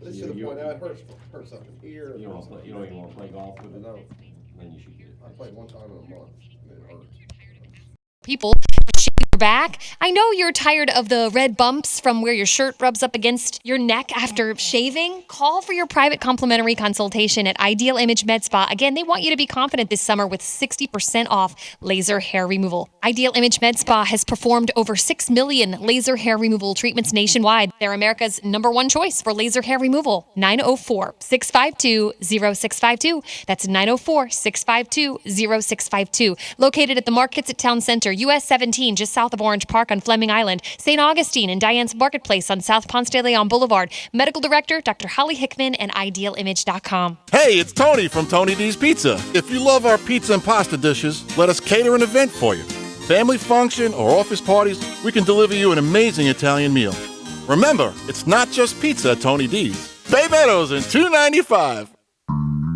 This to the point now, it hurts something here. You don't even want to play golf with it? No. Then you should get it. I played one time in a month, and it hurts. People shave your back. I know you're tired of the red bumps from where your shirt rubs up against your neck after shaving. Call for your private complimentary consultation at Ideal Image Med Spa. Again, they want you to be confident this summer with 60% off laser hair removal. Ideal Image Med Spa has performed over 6 million laser hair removal treatments nationwide. They're America's #1 choice for laser hair removal. 904-652-0652. That's 904-652-0652. Located at the Markets at Town Center, US 17, just south of Orange Park on Fleming Island. St. Augustine and Diane's Marketplace on South Ponce de Leon Boulevard. Medical Director, Dr. Holly Hickman, and IdealImage.com. Hey, it's Tony from Tony D's Pizza. If you love our pizza and pasta dishes, let us cater an event for you. Family function or office parties, we can deliver you an amazing Italian meal. Remember, it's not just pizza at Tony D's. Bay Meadows in 295.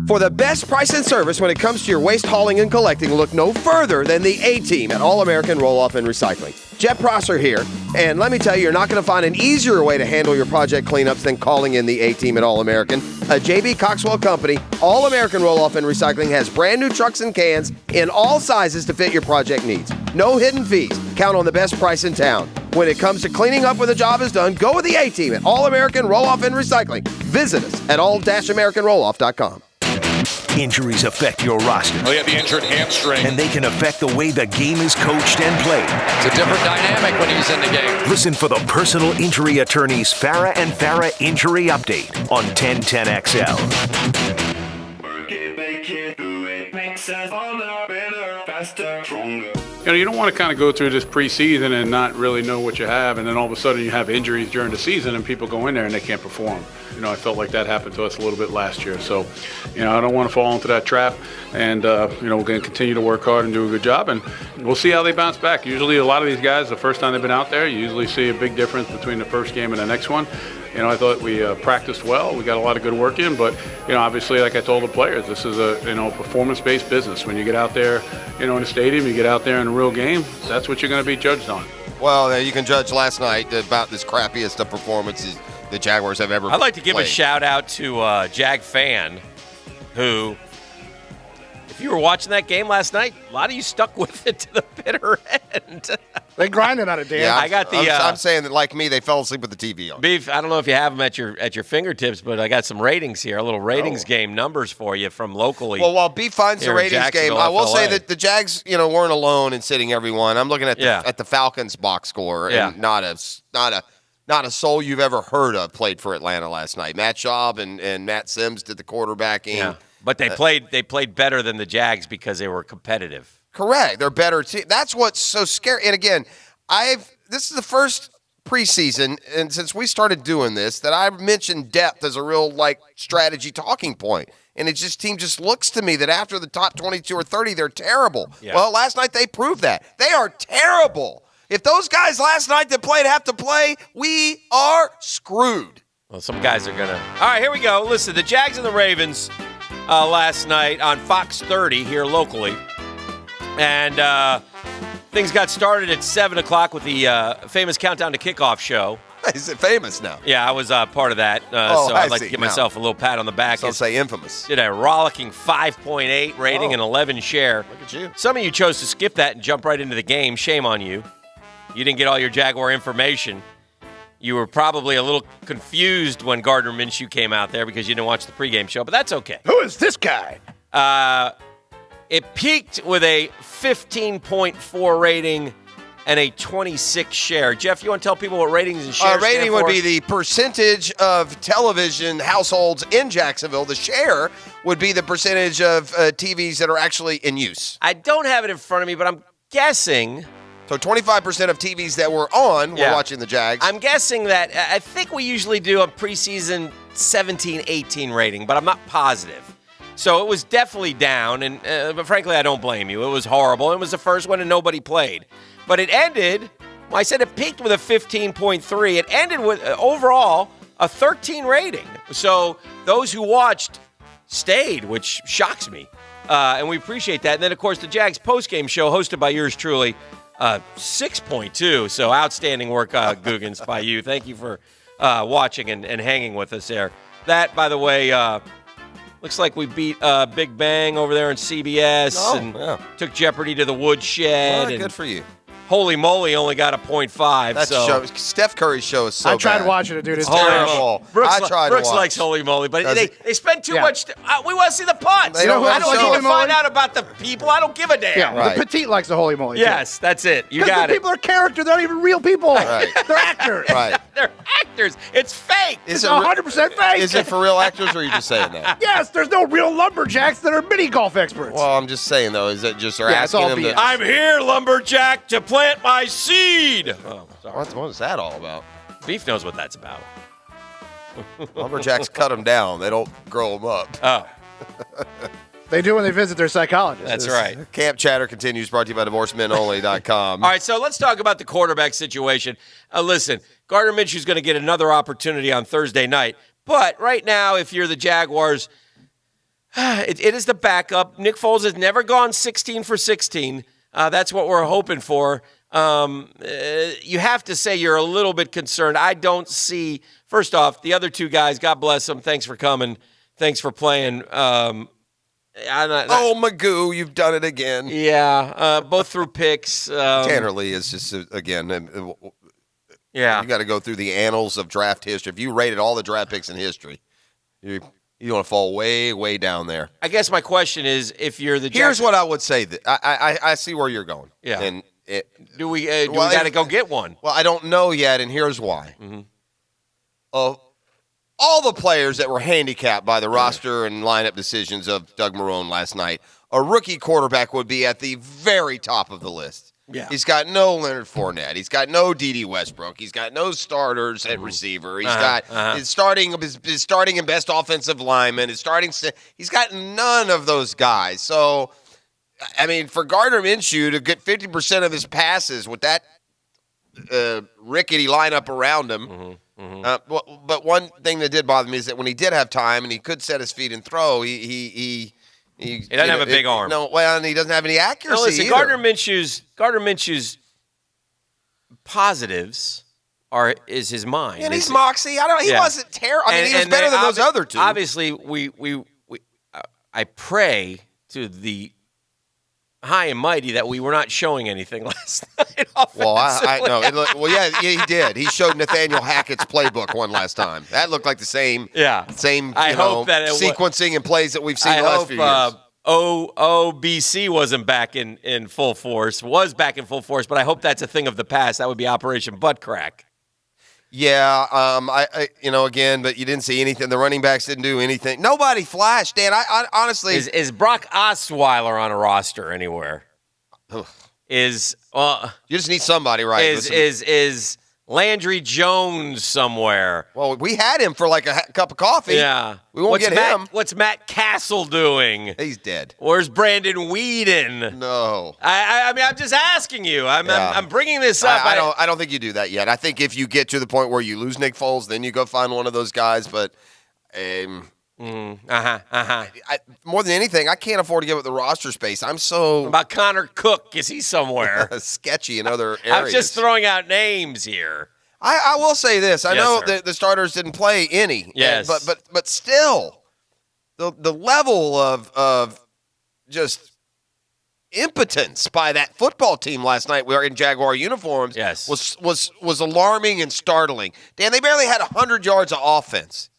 For the best price and service when it comes to your waste hauling and collecting, look no further than the A-Team at All-American Roll-Off and Recycling. Jet Prosser here, and let me tell you, you're not going to find an easier way to handle your project cleanups than calling in the A-Team at All-American. A J.B. Coxwell company, All-American Roll-Off and Recycling has brand new trucks and cans in all sizes to fit your project needs. No hidden fees. Count on the best price in town. When it comes to cleaning up when the job is done, go with the A-Team at All-American Roll-Off and Recycling. Visit us at all-americanrolloff.com. Injuries affect your roster. Oh, yeah, the injured hamstring. And they can affect the way the game is coached and played. It's a different dynamic when he's in the game. Listen for the personal injury attorneys Farah and Farah Injury Update on 1010XL. Work it, make it, do it. Makes us all better, faster, stronger. You don't want to kind of go through this preseason and not really know what you have, and then all of a sudden you have injuries during the season and people go in there and they can't perform. I felt like that happened to us a little bit last year. So, I don't want to fall into that trap, and, we're going to continue to work hard and do a good job, and we'll see how they bounce back. Usually a lot of these guys, the first time they've been out there, you usually see a big difference between the first game and the next one. I thought we practiced well. We got a lot of good work in, but, obviously, like I told the players, this is a, performance-based business. When you get out there, in the stadium, you get out there in a real game, that's what you're going to be judged on. Well, you can judge last night about this crappiest of performances the Jaguars have ever I'd like to give played. a shout-out to Jag fan who, if you were watching that game last night, a lot of you stuck with it to the bitter end. They grinded on it, Dan. Yeah, I got the. I'm saying that, like me, they fell asleep with the TV on. Beef, I don't know if you have them at your fingertips, but I got some ratings here, a little ratings game numbers for you from locally. Well, while Beef finds the ratings game, I will say FLA. that the Jags, weren't alone in sitting everyone. I'm looking at the Falcons box score, and not a soul you've ever heard of played for Atlanta last night. Matt Schaub and Matt Sims did the quarterbacking. Yeah. But they played better than the Jags because they were competitive. Correct. They're better team. That's what's so scary. And again, this is the first preseason, and since we started doing this, that I mentioned depth as a real strategy talking point. And team just looks to me that after the top 22 or 30, they're terrible. Yeah. Well, last night they proved that. They are terrible. If those guys last night that played have to play, we are screwed. Well, some guys are going to. All right, here we go. Listen, the Jags and the Ravens last night on Fox 30 here locally. And things got started at 7 o'clock with the famous Countdown to Kickoff show. Is it famous now? Yeah, I was part of that. So I'd like to give myself a little pat on the back. So I'll say infamous. Did a rollicking 5.8 rating and 11 share. Look at you. Some of you chose to skip that and jump right into the game. Shame on you. You didn't get all your Jaguar information. You were probably a little confused when Gardner Minshew came out there because you didn't watch the pregame show, but that's okay. Who is this guy? It peaked with a 15.4 rating and a 26 share. Jeff, you want to tell people what ratings and shares rating stand for? would be the percentage of television households in Jacksonville. The share would be the percentage of TVs that are actually in use. I don't have it in front of me, but I'm guessing. So 25% of TVs that were on were watching the Jags. I'm guessing that I think we usually do a preseason 17-18 rating, but I'm not positive. So it was definitely down, and but frankly, I don't blame you. It was horrible. It was the first one, and nobody played. But it ended, well, I said it peaked with a 15.3. It ended with, overall, a 13 rating. So those who watched stayed, which shocks me. And we appreciate that. And then, of course, the Jags postgame show, hosted by yours truly, 6.2. So outstanding work, Googans, by you. Thank you for watching and hanging with us there. That, by the way, looks like we beat Big Bang over there in CBS and took Jeopardy to the woodshed. Well, good for you. Holy moly, only got a 0.5. That show, Steph Curry's show is so I tried bad. watching it, dude. It's terrible. Brooks, I tried Brooks to watch. likes Holy Moly, but Does they spend too much. We want to see the punts. They don't I don't show need it. to find out about the people. I don't give a damn. Yeah, Right. the petite likes the holy moly. Yes, that's it. You got the it. people are character. They're not even real people. Right. They're actors. Right. They're actors. It's fake. It's 100% fake. Is it for real actors, or are you just saying that? Yes, there's no real lumberjacks that are mini golf experts. Well, I'm just saying, though, is it just they're Yeah, it's asking all them BS. to... I'm here, lumberjack, to plant my seed. Oh, sorry. What is that all about? Beef knows what that's about. Lumberjacks cut them down. They don't grow them up. Oh, They do when they visit their psychologist. that's right. Camp Chatter continues, brought to you by DivorcedMenOnly.com. All right, so let's talk about the quarterback situation. Listen, Gardner Minshew's going to get another opportunity on Thursday night. But right now, if you're the Jaguars, it is the backup. Nick Foles has never gone 16 for 16. That's what we're hoping for. You have to say you're a little bit concerned. I don't see, first off, the other two guys, God bless them. Thanks for coming. Thanks for playing. Magoo, you've done it again. Yeah, both through picks. Tanner Lee is just, again, Yeah. you got to go through the annals of draft history. If you rated all the draft picks in history, you want to fall way, way down there. I guess my question is, if you're the Here's what I would say. I see where you're going. Yeah. And do we got to go get one? Well, I don't know yet, and here's why. Mm-hmm. Of all the players that were handicapped by the roster and lineup decisions of Doug Marrone last night, a rookie quarterback would be at the very top of the list. Yeah. He's got no Leonard Fournette. He's got no D.D. Westbrook. He's got no starters at receiver. He's got his starting and best offensive lineman. He's got none of those guys. So, I mean, for Gardner Minshew to get 50% of his passes with that rickety lineup around him. But one thing that did bother me is that when he did have time and he could set his feet and throw, he doesn't have a big arm. No, well, and he doesn't have any accuracy. No, listen, either. Gardner Minshew's positives is his mind. And he's moxie. He wasn't terrible. I mean, he was better than those other two. Obviously, I pray to the high and mighty that we were not showing anything last night. Well, I know. Yeah, he did. He showed Nathaniel Hackett's playbook one last time. That looked like the same. Yeah. Same. I hope that sequencing and plays that we've seen the last few years. OBC wasn't back in full force. Was back in full force, but I hope that's a thing of the past. That would be Operation Butt Crack. Yeah, again, but you didn't see anything. The running backs didn't do anything. Nobody flashed, Dan. I honestly is Brock Osweiler on a roster anywhere? you You just need somebody, right? Is Landry Jones somewhere? Well, we had him for like a cup of coffee. Yeah, we won't get him. What's Matt Castle doing? He's dead. Where's Brandon Whedon? No. I mean, I'm just asking you. I'm bringing this up. I don't think you do that yet. I think if you get to the point where you lose Nick Foles, then you go find one of those guys. But more than anything, I can't afford to give up the roster space. I'm so What about Connor Cook? Is he somewhere? sketchy in other areas. I'm just throwing out names here. I will say this. I Yes, know sir. the starters didn't play any. Yes. But still, the level of just impotence by that football team last night, we are in Jaguar uniforms, Yes. was alarming and startling. Dan, they barely had 100 yards of offense.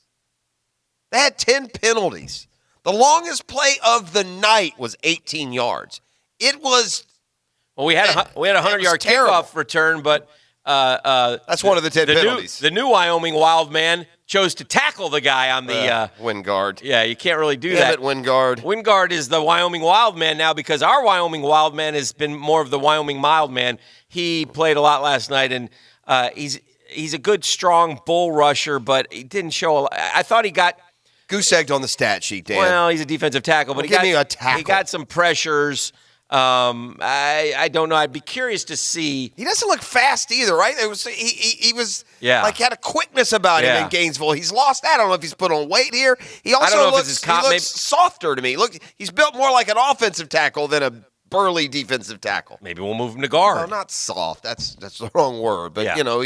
They had 10 penalties. The longest play of the night was 18 yards. It was Well, we had a 100-yard kickoff return, but that's one of the 10 penalties. The new Wyoming Wild man chose to tackle the guy on the Wingard. Yeah, you can't really do that. Wingard. Wingard is the Wyoming Wild man now because our Wyoming Wild man has been more of the Wyoming Mild man. He played a lot last night, and he's a good, strong bull rusher, but he didn't show a lot. I thought he got goose-egged on the stat sheet, Dan. Well, he's a defensive tackle, but give me a tackle. He got some pressures. I don't know. I'd be curious to see. He doesn't look fast either, right? He was Yeah. he had a quickness about him Yeah. in Gainesville. He's lost that. I don't know if he's put on weight here. He also I don't know if looks, it's his he looks softer to me. Look, he's built more like an offensive tackle than a burly defensive tackle. Maybe we'll move him to guard. No, not soft. That's the wrong word. But Yeah.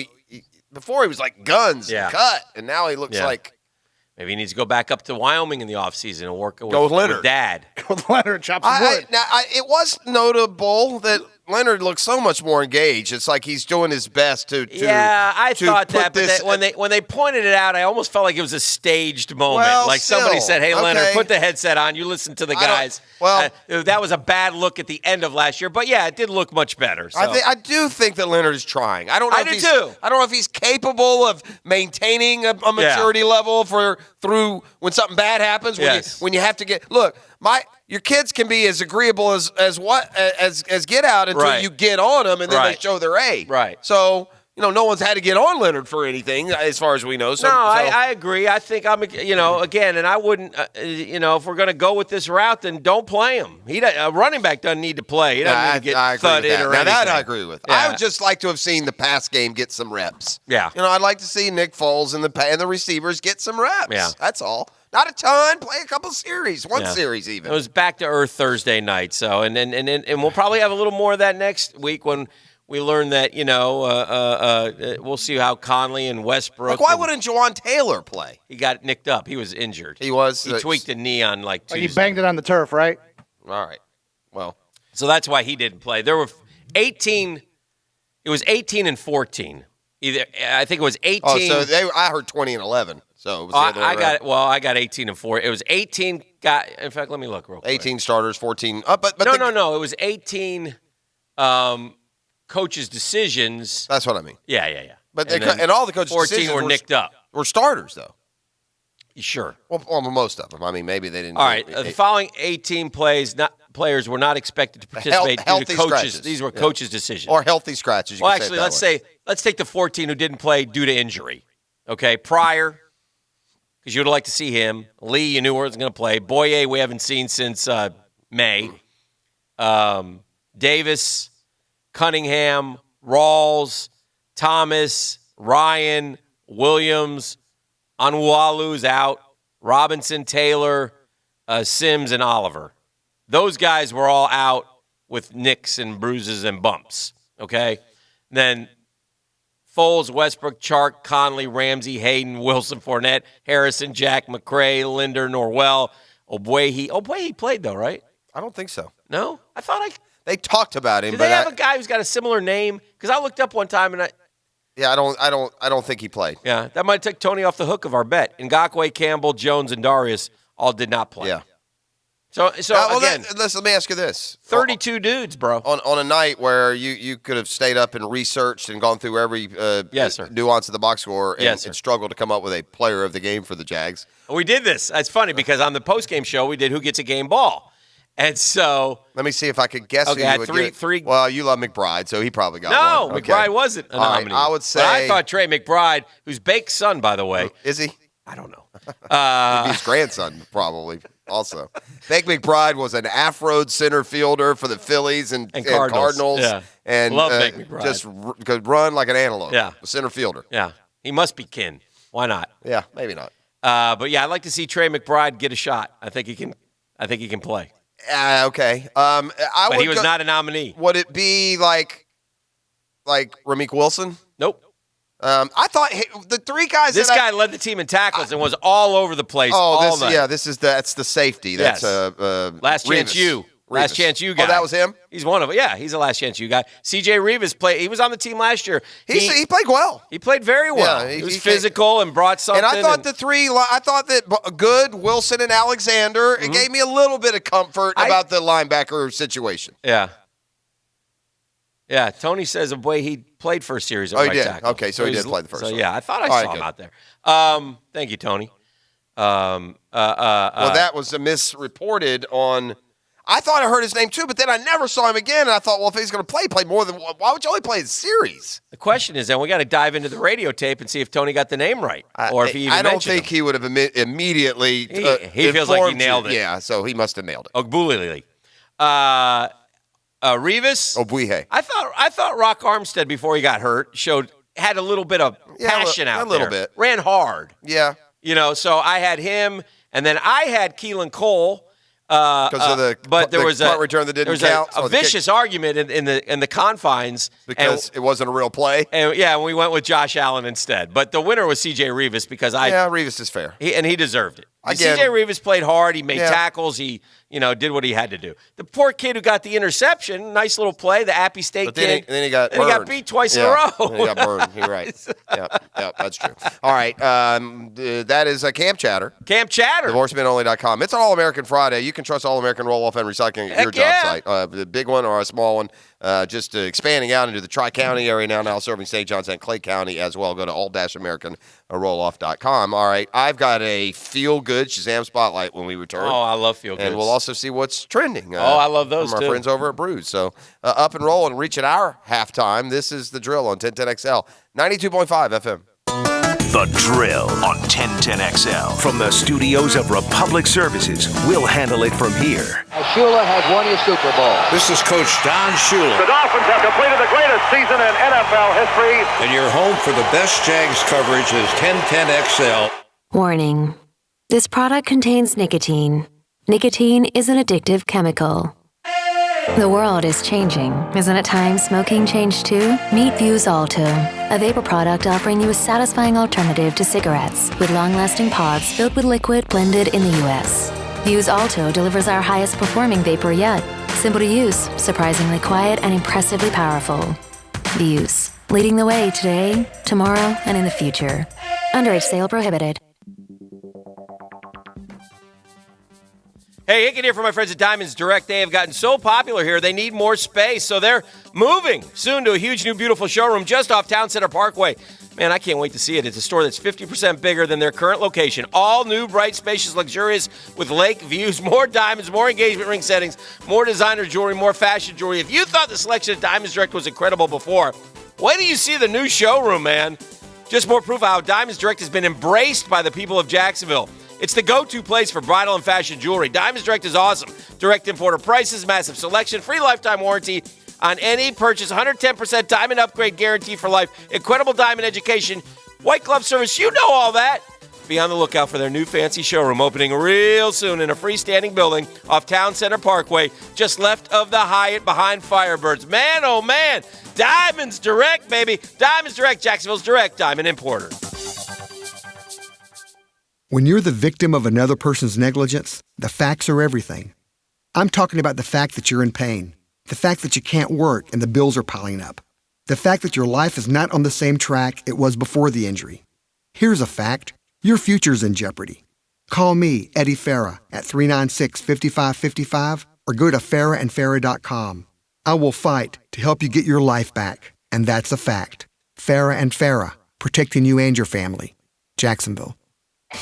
before he was like guns Yeah. and cut, and now he looks Yeah. like Maybe he needs to go back up to Wyoming in the offseason and work Go with Leonard. Dad. Go with Leonard, chop some wood. It was notable that Leonard looks so much more engaged. It's like he's doing his best to yeah, I to thought put that, this, but when they pointed it out, I almost felt like it was a staged moment. Well, like somebody still, said, "Hey, Leonard, okay. put the headset on. You listen to the guys." That was a bad look at the end of last year, but yeah, it did look much better. So. I do think that Leonard is trying. I don't know. I do too. I don't know if he's capable of maintaining a maturity level through when something bad happens. When you have to get your kids can be as agreeable as get out until you get on them and then they show their A. Right. So no one's had to get on Leonard for anything as far as we know. I agree. I think again, and I wouldn't, if we're going to go with this route, then don't play him. A running back doesn't need to play. He doesn't need to get thudded or anything. That I agree with. Yeah. I would just like to have seen the pass game get some reps. Yeah. I'd like to see Nick Foles and the receivers get some reps. Yeah. That's all. Not a ton. Play a couple series. One series even. It was back to earth Thursday night. So and we'll probably have a little more of that next week when we learn that we'll see how Conley and Westbrook. Why wouldn't Jawan Taylor play? He got nicked up. He was injured. He was. He tweaked a knee on Tuesday. He banged it on the turf, right? All right. Well, so that's why he didn't play. There were 18. It was 18 and 14. I think it was 18. Oh, so I heard 20 and 11. So it was I got 18 and 4. It was 18 in fact, let me look real quick. 18 starters, 14. No. It was 18 coaches' decisions. That's what I mean. Yeah. But and all the coaches' 14 decisions were nicked up. Were starters though. Sure. Well, most of them. I mean, maybe they didn't. All right. The following 18 players were not expected to participate due to coaches. Scratches. These were coaches' decisions. Or healthy scratches. Well, actually, let's take the 14 who didn't play due to injury. Okay, Pryor, because you'd like to see him. Lee, you knew was going to play. Boye, we haven't seen since May. Davis, Cunningham, Rawls, Thomas, Ryan, Williams, Onwualu's out, Robinson, Taylor, Sims, and Oliver. Those guys were all out with nicks and bruises and bumps, okay? Then Foles, Westbrook, Chark, Conley, Ramsey, Hayden, Wilson, Fournette, Harrison, Jack, McCray, Linder, Norwell, Ogbuehi. Ogbuehi played, though, right? I don't think so. No? I thought they talked about him. Did they have a guy who's got a similar name? Because I looked up one time and I don't think he played. Yeah, that might take Tony off the hook of our bet. Ngakoue, Campbell, Jones, and Darius all did not play. Yeah. So again, let me ask you this: 32 dudes, bro. On a night where you could have stayed up and researched and gone through every nuance of the box score and struggled to come up with a player of the game for the Jags. We did this. It's funny because on the post-game show we did Who Gets a Game Ball. And so let me see if I could guess who you would get. Three. Well, you love McBride, so he probably got one. No, McBride wasn't a nominee. I would say. But I thought Trey McBride, who's Bake's son, by the way. Is he? I don't know. His grandson, probably, also. Bake McBride was an Afro center fielder for the Phillies and Cardinals. Yeah. And love Bake McBride. Just could run like an antelope. Yeah. A center fielder. Yeah. He must be kin. Why not? Yeah, maybe not. But yeah, I'd like to see Trey McBride get a shot. I think he can play. Okay. But he was not a nominee. Would it be like Ramik Wilson? Nope. I thought the three guys. This guy led the team in tackles and was all over the place. All night. That's the safety. That's Last Chance U. Last Chance U guy. Oh, that was him? He's one of them. Yeah, he's a Last Chance U guy. C.J. Rivas played. He was on the team last year. He played well. He played very well. Yeah, he was physical and brought something. And I thought that Good, Wilson, and Alexander, it gave me a little bit of comfort about the linebacker situation. Yeah. Yeah, Tony says the way he played for a series at right tackle. Okay, so he did play the first one. So, yeah, I thought I saw him out there. Thank you, Tony. Well, that was misreported on – I thought I heard his name too, but then I never saw him again, and I thought, well, if he's going to play more than – why would you only play a series? The question is then we got to dive into the radio tape and see if Tony got the name right or if he even I don't mentioned think he would have immediately he feels like he nailed it. Yeah, so he must have nailed it. Ogbuehi. Rivas. Ogbuehi. I thought Rock Armstead before he got hurt had a little bit of passion out there. A little bit. Ran hard. Yeah. So I had him, and then I had Keelan Cole Because of the but there the was punt return that didn't count. a vicious argument in the confines because it wasn't a real play. And we went with Josh Allen instead. But the winner was C.J. Rivas because Rivas is fair. He deserved it. Again, C.J. Rivas played hard. He made tackles. He did what he had to do. The poor kid who got the interception, nice little play, the Appy State kid. Then he got burned. He got beat twice in a row. Then he got burned. You're right. Yep, that's true. All right, that is Camp Chatter. Camp Chatter. DivorceMenOnly.com. It's an All-American Friday. You can trust All-American Roll-Off and Recycling at your job site. The big one or a small one. Just expanding out into the Tri-County area now serving St. John's and Clay County as well. Go to all-americanrolloff.com. All right, I've got a feel-good Shazam Spotlight when we return. Oh, I love feel-good. And we'll also see what's trending. I love those, from our friends over at Brews. So up and roll and reaching our halftime. This is The Drill on 1010XL, 92.5 FM. The Drill on 1010XL. From the studios of Republic Services, we'll handle it from here. Shula has won his Super Bowl. This is Coach Don Shula. The Dolphins have completed the greatest season in NFL history. And your home for the best Jags coverage is 1010XL. Warning. This product contains nicotine. Nicotine is an addictive chemical. The world is changing. Isn't it time smoking changed too? Meet Vuse Alto, a vapor product offering you a satisfying alternative to cigarettes with long-lasting pods filled with liquid blended in the U.S. Vuse Alto delivers our highest performing vapor yet. Simple to use, surprisingly quiet, and impressively powerful. Vuse, leading the way today, tomorrow, and in the future. Underage sale prohibited. Hey, Hicken here for my friends at Diamonds Direct. They have gotten so popular here, they need more space. So they're moving soon to a huge new beautiful showroom just off Town Center Parkway. Man, I can't wait to see it. It's a store that's 50% bigger than their current location. All new, bright, spacious, luxurious with lake views, more diamonds, more engagement ring settings, more designer jewelry, more fashion jewelry. If you thought the selection at Diamonds Direct was incredible before, wait till you see the new showroom, man. Just more proof of how Diamonds Direct has been embraced by the people of Jacksonville. It's the go-to place for bridal and fashion jewelry. Diamonds Direct is awesome. Direct importer prices, massive selection, free lifetime warranty on any purchase, 110% diamond upgrade guarantee for life, incredible diamond education, white glove service. You know all that. Be on the lookout for their new fancy showroom opening real soon in a freestanding building off Town Center Parkway, just left of the Hyatt behind Firebirds. Man, oh man, Diamonds Direct, baby. Diamonds Direct, Jacksonville's direct diamond importer. When you're the victim of another person's negligence, the facts are everything. I'm talking about the fact that you're in pain, the fact that you can't work and the bills are piling up, the fact that your life is not on the same track it was before the injury. Here's a fact. Your future's in jeopardy. Call me, Eddie Farah, at 396-5555 or go to farahandfarah.com. I will fight to help you get your life back, and that's a fact. Farah and Farah, protecting you and your family. Jacksonville.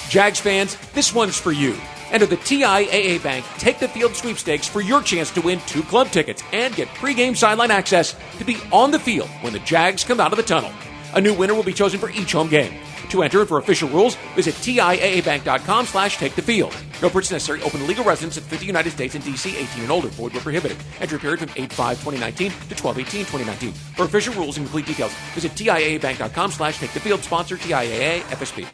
Jags fans, this one's for you. Enter the TIAA Bank Take the Field sweepstakes for your chance to win 2 club tickets and get pregame sideline access to be on the field when the Jags come out of the tunnel. A new winner will be chosen for each home game. To enter and for official rules, visit TIAABank.com/takethefield. No purchase necessary. Open to legal residents of 50 United States and D.C. 18 and older. Void where prohibited. Entry period from 8/5/2019 to 12/18/2019. For official rules and complete details, visit TIAABank.com/takethefield. Sponsor TIAA FSB.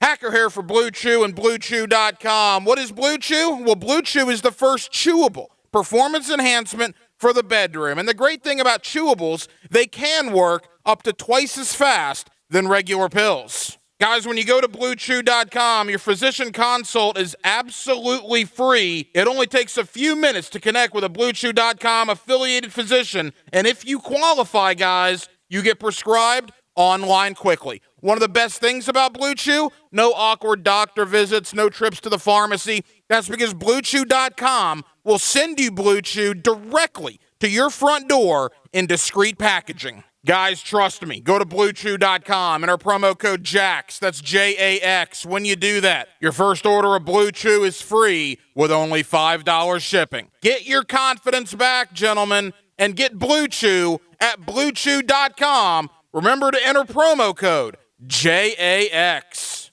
Hacker here for Blue Chew and BlueChew.com. What is Blue Chew? Well, Blue Chew is the first chewable performance enhancement for the bedroom. And the great thing about chewables, they can work up to twice as fast than regular pills. Guys, when you go to BlueChew.com, your physician consult is absolutely free. It only takes a few minutes to connect with a BlueChew.com affiliated physician. And if you qualify, guys, you get prescribed online quickly. One of the best things about Blue Chew, no awkward doctor visits, no trips to the pharmacy. That's because BlueChew.com will send you Blue Chew directly to your front door in discreet packaging. Guys, trust me. Go to BlueChew.com and our promo code JAX. That's JAX. When you do that, your first order of Blue Chew is free with only $5 shipping. Get your confidence back, gentlemen, and get Blue Chew at BlueChew.com. Remember to enter promo code JAX.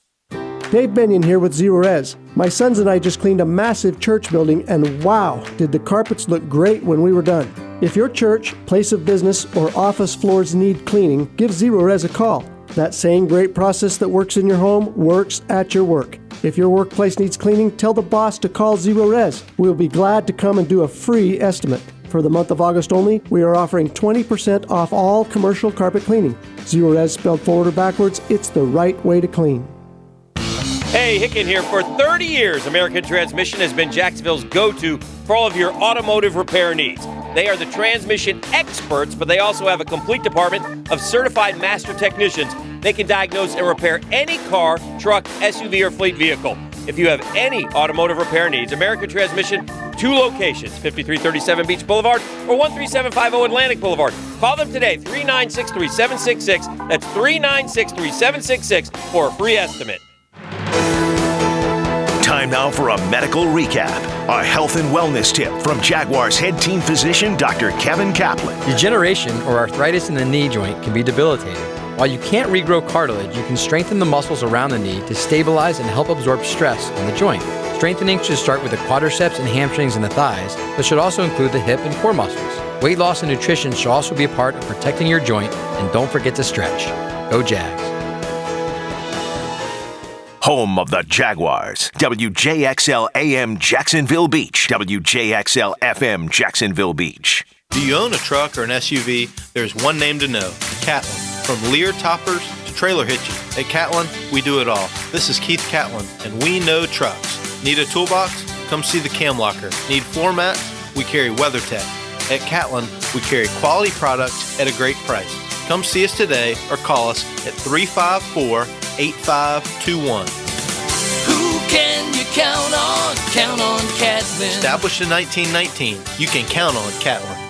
Dave Benyon here with Zero Res. My sons and I just cleaned a massive church building, and wow, did the carpets look great when we were done. If your church, place of business, or office floors need cleaning, give Zero Res a call. That same great process that works in your home works at your work. If your workplace needs cleaning, tell the boss to call Zero Res. We'll be glad to come and do a free estimate. For the month of August only, we are offering 20% off all commercial carpet cleaning. Zero Res spelled forward or backwards, it's the right way to clean. Hey, Hicken here. For 30 years, American Transmission has been Jacksonville's go-to for all of your automotive repair needs. They are the transmission experts, but they also have a complete department of certified master technicians. They can diagnose and repair any car, truck, SUV, or fleet vehicle. If you have any automotive repair needs, American Transmission, 2 locations, 5337 Beach Boulevard or 13750 Atlantic Boulevard. Call them today, 396-3766. That's 396-3766 for a free estimate. Time now for a medical recap. A health and wellness tip from Jaguars head team physician, Dr. Kevin Kaplan. Degeneration or arthritis in the knee joint can be debilitating. While you can't regrow cartilage, you can strengthen the muscles around the knee to stabilize and help absorb stress on the joint. Strengthening should start with the quadriceps and hamstrings and the thighs, but should also include the hip and core muscles. Weight loss and nutrition should also be a part of protecting your joint, and don't forget to stretch. Go Jags. Home of the Jaguars. WJXL AM Jacksonville Beach. WJXL FM Jacksonville Beach. Do you own a truck or an SUV? There's one name to know, Catlin. From Lear toppers to trailer hitches, at Catlin, we do it all. This is Keith Catlin, and we know trucks. Need a toolbox? Come see the Cam Locker. Need floor mats? We carry WeatherTech. At Catlin, we carry quality products at a great price. Come see us today or call us at 354-8521. Who can you count on? Count on Catlin. Established in 1919, you can count on Catlin.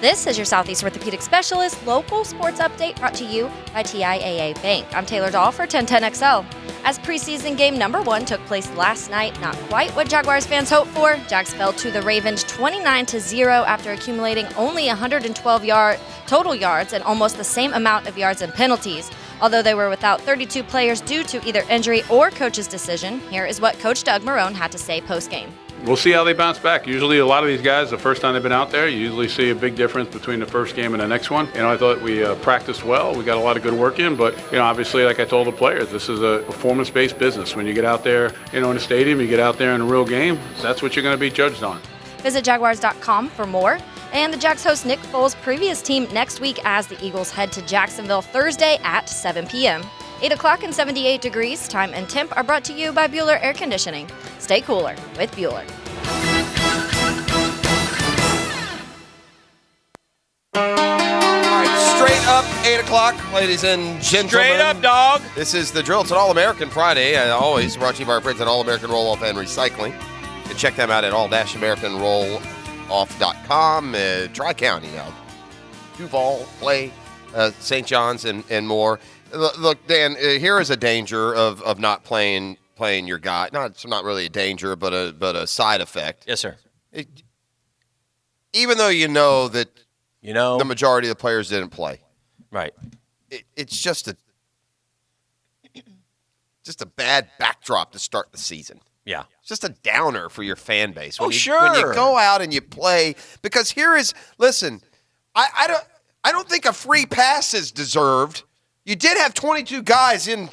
This is your Southeast Orthopedic Specialist local sports update brought to you by TIAA Bank. I'm Taylor Dahl for 1010XL. As preseason game number 1 took place last night, not quite what Jaguars fans hoped for. Jags fell to the Ravens 29-0 after accumulating only 112 total yards and almost the same amount of yards and penalties. Although they were without 32 players due to either injury or coach's decision, here is what Coach Doug Marrone had to say post-game. We'll see how they bounce back. Usually a lot of these guys, the first time they've been out there, you usually see a big difference between the first game and the next one. I thought we practiced well. We got a lot of good work in, but, obviously, like I told the players, this is a performance-based business. When you get out there, in a stadium, you get out there in a real game, that's what you're going to be judged on. Visit Jaguars.com for more. And the Jags host Nick Foles' previous team next week as the Eagles head to Jacksonville Thursday at 7 p.m. 8 o'clock and 78 degrees, time and temp are brought to you by Bueller Air Conditioning. Stay cooler with Bueller. All right, straight up 8 o'clock, ladies and gentlemen. Straight up, dog. This is the drill. It's an All-American Friday, always brought to you by our friends at All-American Roll-Off and Recycling. You can check them out at all-americanrolloff.com. Tri-County now. Duval, Clay, St. John's, and more. Look, Dan, here is a danger of not playing your guy. It's not really a danger, but a side effect. Yes, sir. Even though you know that the majority of the players didn't play. Right. It's just a bad backdrop to start the season. Yeah. It's just a downer for your fan base. Sure. When you go out and you play, because listen, I don't think a free pass is deserved. You did have 22 guys in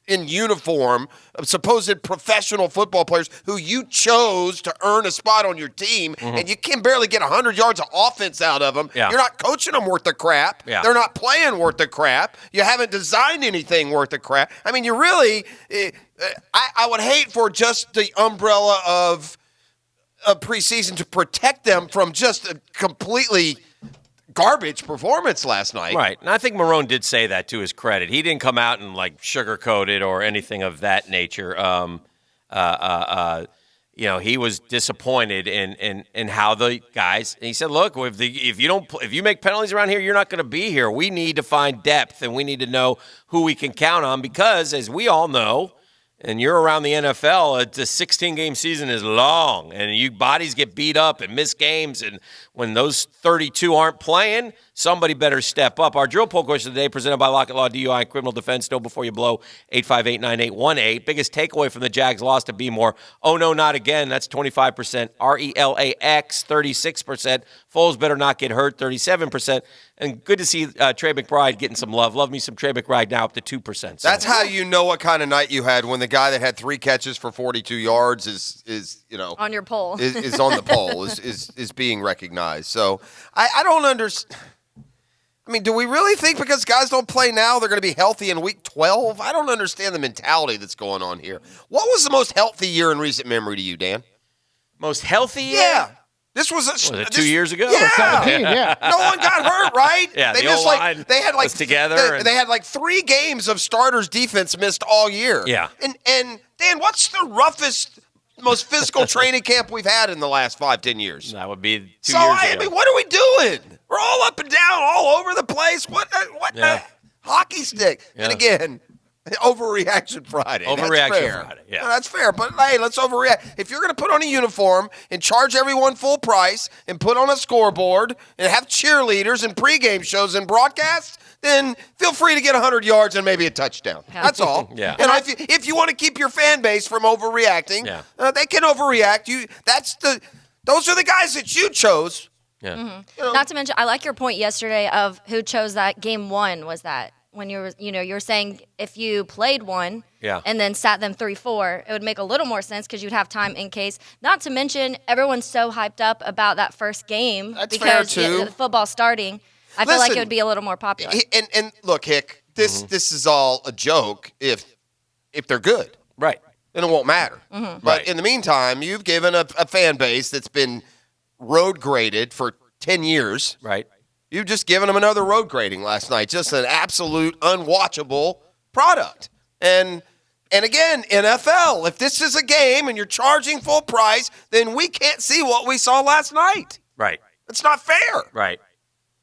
uniform, supposed professional football players who you chose to earn a spot on your team, and you can barely get 100 yards of offense out of them. Yeah. You're not coaching them worth the crap. Yeah. They're not playing worth the crap. You haven't designed anything worth the crap. I mean, you really I would hate for just the umbrella of preseason to protect them from just a completely garbage performance last night. Right. And I think Marrone did say that to his credit. He didn't come out and sugarcoat it or anything of that nature. He was disappointed in how the guys. And he said, "Look, if you make penalties around here, you're not going to be here. We need to find depth, and we need to know who we can count on because, as we all know, and you're around the NFL, a 16-game season is long, and bodies get beat up and miss games, and when those 32 aren't playing, Somebody better step up. Our drill poll question of the day presented by Lockett Law DUI and Criminal Defense. Know before you blow. 858-9818. Biggest takeaway from the Jags loss to Be-More. Oh, no, not again. That's 25%. RELAX, 36%. Foles better not get hurt, 37%. And good to see Trey McBride getting some love. Love me some Trey McBride now up to 2%. So. That's how you know what kind of night you had when the guy that had 3 catches for 42 yards is on your poll. is on the poll, is being recognized. So I don't understand. I mean, do we really think because guys don't play now, they're going to be healthy in week 12? I don't understand the mentality that's going on here. What was the most healthy year in recent memory to you, Dan? Most healthy year? Yeah. This was 2 years ago? Yeah. 17, yeah. No one got hurt, right? Yeah, they the just O-line they had was together. They had 3 games of starters defense missed all year. Yeah. And Dan, what's the roughest, most physical training camp we've had in the last 5-10 years? That would be 2 years ago. I mean, what are we doing? We're all up and down, all over the place. What Yeah. hockey stick? Yeah. And again, overreaction Friday. Overreaction That's fair. Friday, yeah. No, that's fair. But hey, let's overreact. If you're going to put on a uniform and charge everyone full price and put on a scoreboard and have cheerleaders and pregame shows and broadcasts, then feel free to get 100 yards and maybe a touchdown. Yeah. That's all. Yeah. And if you want to keep your fan base from overreacting, they can overreact. Those are the guys that you chose. Yeah. Mm-hmm. Not to mention, I like your point yesterday of who chose that game 1 was that. When you were saying if you played one and then sat them 3-4, it would make a little more sense because you'd have time in case. Not to mention, everyone's so hyped up about that first game because the football's starting. I feel like it would be a little more popular. And look, Hick, this is all a joke if they're good. Right. Then it won't matter. Mm-hmm. But in the meantime, you've given a fan base that's been road graded for 10 years. Right. You've just given them another road grading last night. Just an absolute unwatchable product. And again, NFL, if this is a game and you're charging full price, then we can't see what we saw last night. Right. It's not fair. Right.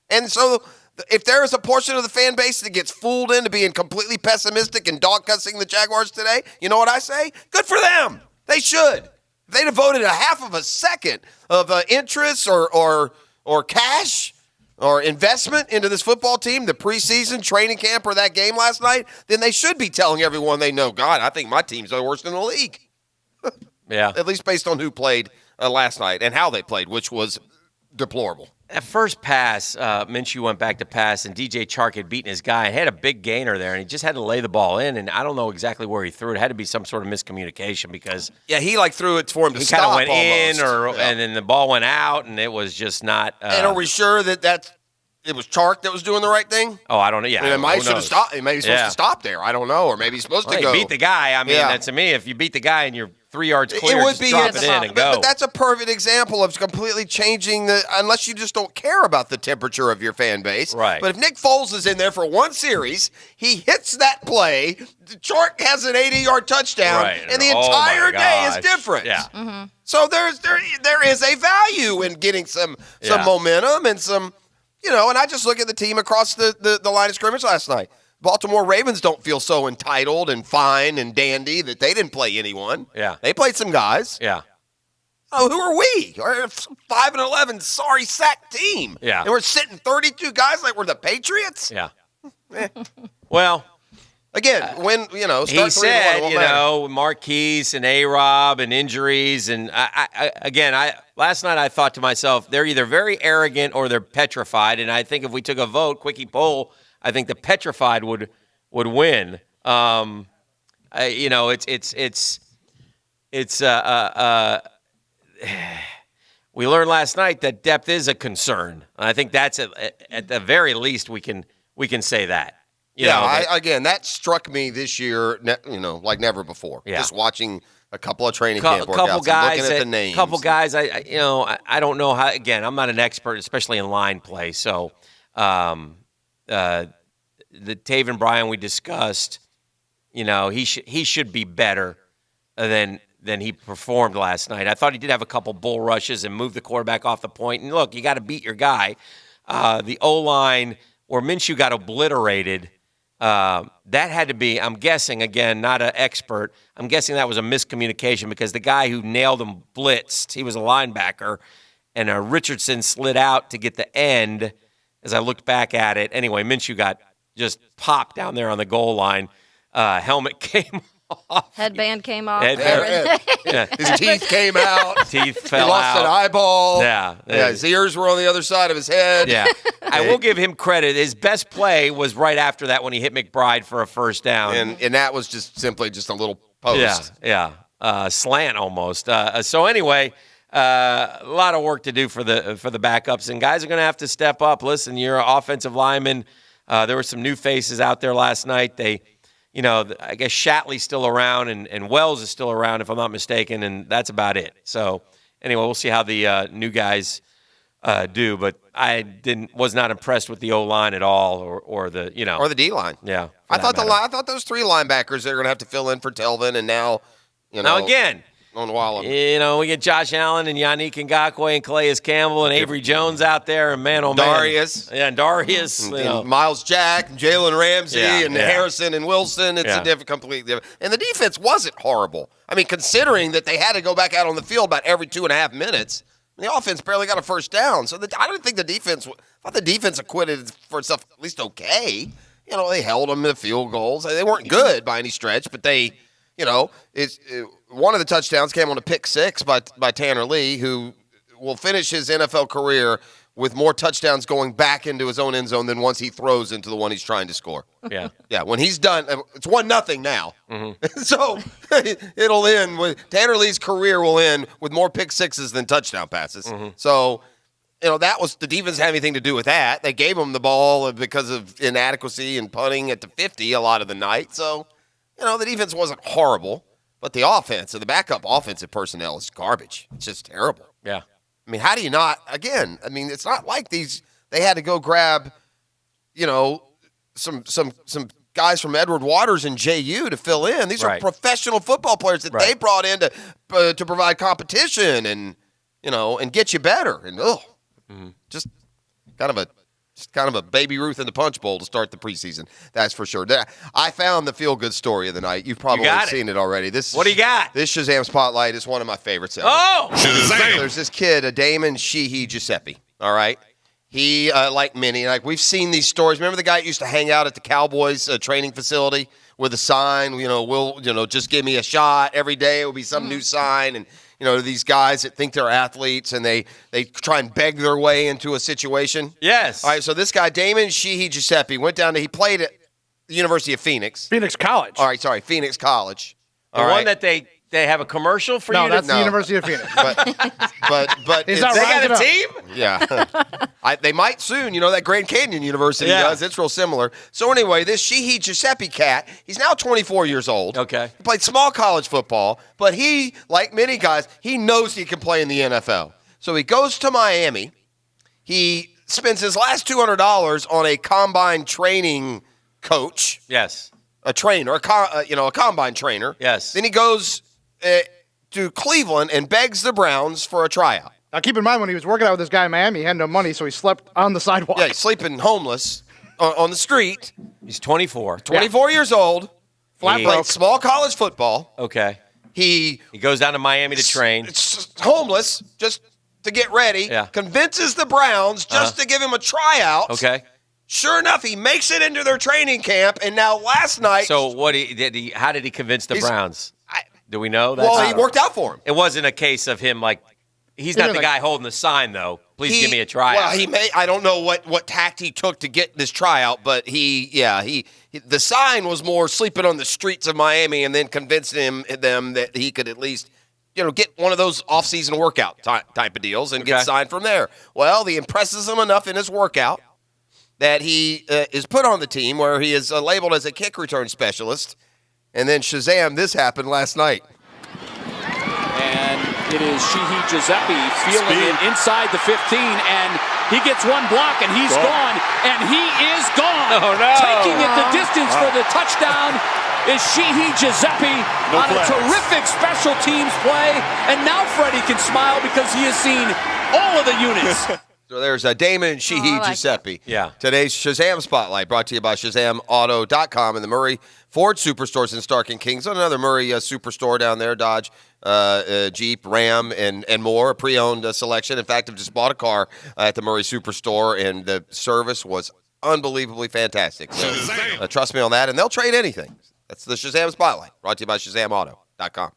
And so if there is a portion of the fan base that gets fooled into being completely pessimistic and dog-cussing the Jaguars today, you know what I say? Good for them. They should. If they devoted a half of a second of interest or cash or investment into this football team, the preseason training camp or that game last night, then they should be telling everyone they know, God, I think my team's the worst in the league. Yeah. At least based on who played last night and how they played, which was deplorable. At first pass, Minshew went back to pass, and DJ Chark had beaten his guy and had a big gainer there, and he just had to lay the ball in, and I don't know exactly where he threw it. It had to be some sort of miscommunication because he threw it for him to stop. He kind of went almost. and then the ball went out, and it was just not. And are we sure that it was Chark that was doing the right thing? Oh, I don't know. Yeah, I mean, maybe he's supposed to stop there. I don't know, or maybe he's supposed to go. He beat the guy. I mean, that's to me. If you beat the guy and you're 3 yards clear, it would just be drop it in and go. But that's a perfect example of completely changing unless you just don't care about the temperature of your fan base. Right. But if Nick Foles is in there for one series, he hits that play, Chark has an 80-yard touchdown, and the entire day is different. Yeah. Mm-hmm. So there is a value in getting some momentum and some, and I just look at the team across the line of scrimmage last night. Baltimore Ravens don't feel so entitled and fine and dandy that they didn't play anyone. Yeah. They played some guys. Yeah. Oh, who are we? We're a 5-11 sorry sack team. Yeah. And we're sitting 32 guys like we're the Patriots? Yeah. Well, again, when, start he said, matter. Marquise and A-Rob and injuries. And last night I thought to myself, they're either very arrogant or they're petrified. And I think if we took a vote, quickie poll, I think the petrified would win. We learned last night that depth is a concern. And I think that's at the very least we can say that. That struck me this year, like never before. Yeah. Just watching a couple of training camp workouts couple guys, and looking at the names. Couple guys, I don't know how. Again, I'm not an expert, especially in line play. So, the Taven Bryan we discussed, he should be better than he performed last night. I thought he did have a couple bull rushes and move the quarterback off the point. And look, you got to beat your guy. The O-line where Minshew got obliterated. That had to be, I'm guessing, again, not an expert, I'm guessing that was a miscommunication because the guy who nailed him blitzed. He was a linebacker, and Richardson slid out to get the end. as I looked back at it. Anyway, Minshew got just popped down there on the goal line. Helmet came off. Headband came off. His teeth came out. Teeth fell out. He lost an eyeball. Yeah. His ears were on the other side of his head. Yeah. I will give him credit. His best play was right after that when he hit McBride for a first down. And that was just simply just a little post. Yeah. Slant almost. So anyway, a lot of work to do for the backups, and guys are going to have to step up. Listen, you're an offensive lineman. There were some new faces out there last night. I guess Shatley's still around, and Wells is still around, if I'm not mistaken, and that's about it. So anyway, we'll see how the new guys do. But I was not impressed with the O-line at all, or the D-line. Yeah, I thought those 3 linebackers they're going to have to fill in for Telvin, and now again. On Wallen. We get Josh Allen and Yannick Ngakoue and Calais Campbell and Avery Jones out there, and man, oh man. Darius. Yeah, and Darius. And Miles Jack, and Jalen Ramsey, and Harrison and Wilson. It's a completely different. And the defense wasn't horrible. I mean, considering that they had to go back out on the field about every 2.5 minutes, the offense barely got a first down. So I don't think the defense acquitted for itself at least okay. They held them to field goals. They weren't good by any stretch, but they – one of the touchdowns came on a pick six by Tanner Lee, who will finish his NFL career with more touchdowns going back into his own end zone than once he throws into the one he's trying to score. Yeah. Yeah, when he's done, it's 1-0 now. Mm-hmm. So it'll end Tanner Lee's career will end with more pick sixes than touchdown passes. Mm-hmm. So, that was the defense had anything to do with that. They gave him the ball because of inadequacy and punting at the 50 a lot of the night. So, the defense wasn't horrible, but the offense and the backup offensive personnel is garbage. It's just terrible. Yeah. I mean, how do you not, again, it's not like they had to go grab, some guys from Edward Waters and JU to fill in. These are professional football players that they brought in to provide competition and get you better. And, just kind of a Baby Ruth in the Punch Bowl to start the preseason. That's for sure. I found the feel-good story of the night. You've probably seen it already. What do you got? This Shazam Spotlight is one of my favorites ever. Oh! Shazam! There's this kid, Damon Sheehy Giuseppe, all right? He, like many, we've seen these stories. Remember the guy that used to hang out at the Cowboys training facility with a sign, just give me a shot. Every day it will be some new sign, and these guys that think they're athletes and they try and beg their way into a situation. Yes. All right, so this guy, Damon Sheehy Giuseppe, he played at the University of Phoenix. Phoenix College. All right, sorry, Phoenix College. The one that they have a commercial for you? No, that's the University of Phoenix. But they got a team? Yeah. They might soon. That Grand Canyon University does. It's real similar. So anyway, this Sheehy Giuseppe cat, he's now 24 years old. Okay. He played small college football, but he, like many guys, he knows he can play in the NFL. So he goes to Miami. He spends his last $200 on a combine training coach. Yes. A trainer, a combine trainer. Yes. Then he goes to Cleveland and begs the Browns for a tryout. Now, keep in mind, when he was working out with this guy in Miami, he had no money, so he slept on the sidewalk. Yeah, he's sleeping homeless on the street. He's 24. 24 years old. Flat Played broke. small college football. Okay. He goes down to Miami to train. Homeless, just to get ready. Yeah. Convinces the Browns just to give him a tryout. Okay. Sure enough, he makes it into their training camp, and now last night. So how did he convince the Browns? Do we know that? Well, he worked out for him. It wasn't a case of him he's not the guy holding the sign though. Please give me a tryout. Well, I don't know what tact he took to get this tryout, but the sign was more sleeping on the streets of Miami, and then convincing them that he could at least get one of those off-season workout type of deals and get signed from there. Well, he impresses him enough in his workout that he is put on the team where he is labeled as a kick return specialist. And then Shazam, this happened last night. And it is Sheehy Giuseppe feeling it inside the 15, and he gets one block, and he's gone, and he is gone. Oh, no. Taking it the distance for the touchdown is Sheehy Giuseppe on a terrific special teams play. And now Freddie can smile because he has seen all of the units. So there's Damon Sheehy Giuseppe. Yeah. Today's Shazam Spotlight brought to you by ShazamAuto.com and the Murray Ford Superstores in Stark and Kingsland. Another Murray Superstore down there, Dodge, Jeep, Ram, and more. A pre-owned selection. In fact, I've just bought a car at the Murray Superstore, and the service was unbelievably fantastic. So trust me on that, and they'll trade anything. That's the Shazam Spotlight brought to you by ShazamAuto.com.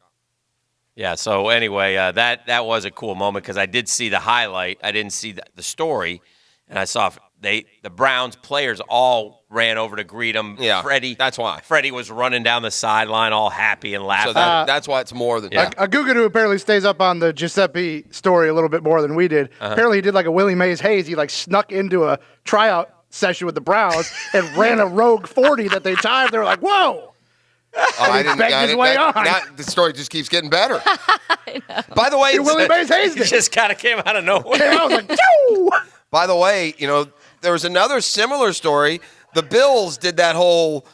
Yeah, so anyway, that was a cool moment because I did see the highlight. I didn't see the story, and I saw the Browns players all ran over to greet him. Yeah, Freddie. That's why. Freddie was running down the sideline all happy and laughing. So that's why it's more than A Guggenheim apparently stays up on the Giuseppe story a little bit more than we did. Apparently he did like a Willie Mays Hayes. He like snuck into a tryout session with the Browns and ran a rogue 40 that they timed. They were like, whoa. The story just keeps getting better. By the way, Willie Mays Hayes It just kind of came out of nowhere. I was like, Choo! By the way, there was another similar story. The Bills did that whole,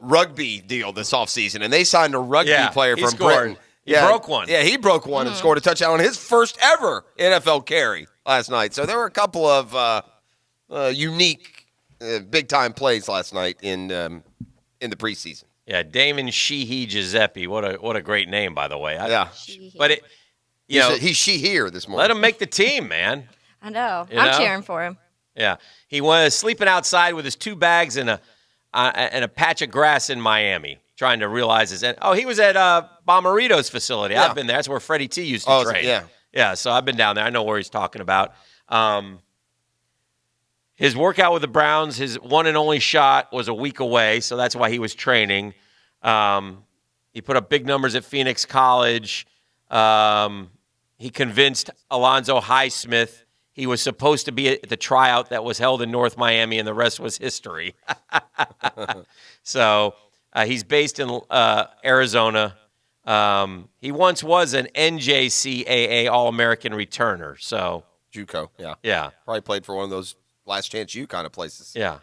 rugby deal this offseason, and they signed a rugby player from Britain. He broke one. Yeah, he broke one and scored a touchdown on his first ever NFL carry last night. So there were a couple of unique, big-time plays last night in the preseason. Yeah, Damon Sheehy Giuseppe. What a great name, by the way. But he's here this morning. Let him make the team, man. I know. I'm cheering for him. Yeah, he was sleeping outside with his 2 bags and a patch of grass in Miami, trying to realize his. He was at Bommarito's facility. Yeah. I've been there. That's where Freddie T used to train. Yeah. So I've been down there. I know where he's talking about. His workout with the Browns, his one and only shot, was a week away, so that's why he was training. He put up big numbers at Phoenix College. He convinced Alonzo Highsmith he was supposed to be at the tryout that was held in North Miami, and the rest was history. So he's based in Arizona. He once was an NJCAA All-American returner. So JUCO, yeah. Probably played for one of those last chance you kind of places. Yeah.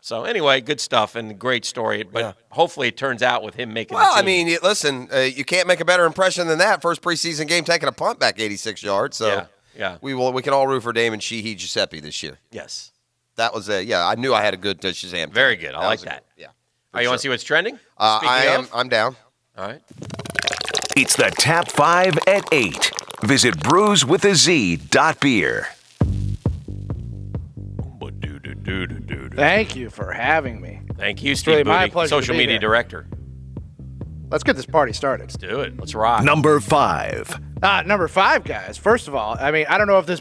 So anyway, good stuff and great story. But hopefully it turns out with him making. Well, the team. I mean, listen, you can't make a better impression than that. First preseason game, taking a punt back 86 yards. So we can all root for Damon Sheehy Giuseppe this year. Yes, that was I knew I had a good Shazam. Very good. I like that. Yeah. You want to see what's trending? I'm down. All right. It's the Tap 5 at 8. Visit brewswithaz.beer. Thank you for having me. Thank you, It's Steve really my Booty, pleasure to social be media here. director. Let's get this party started. Let's do it. Let's rock. Number 5. Number 5, guys. First of all, I mean, I don't know if this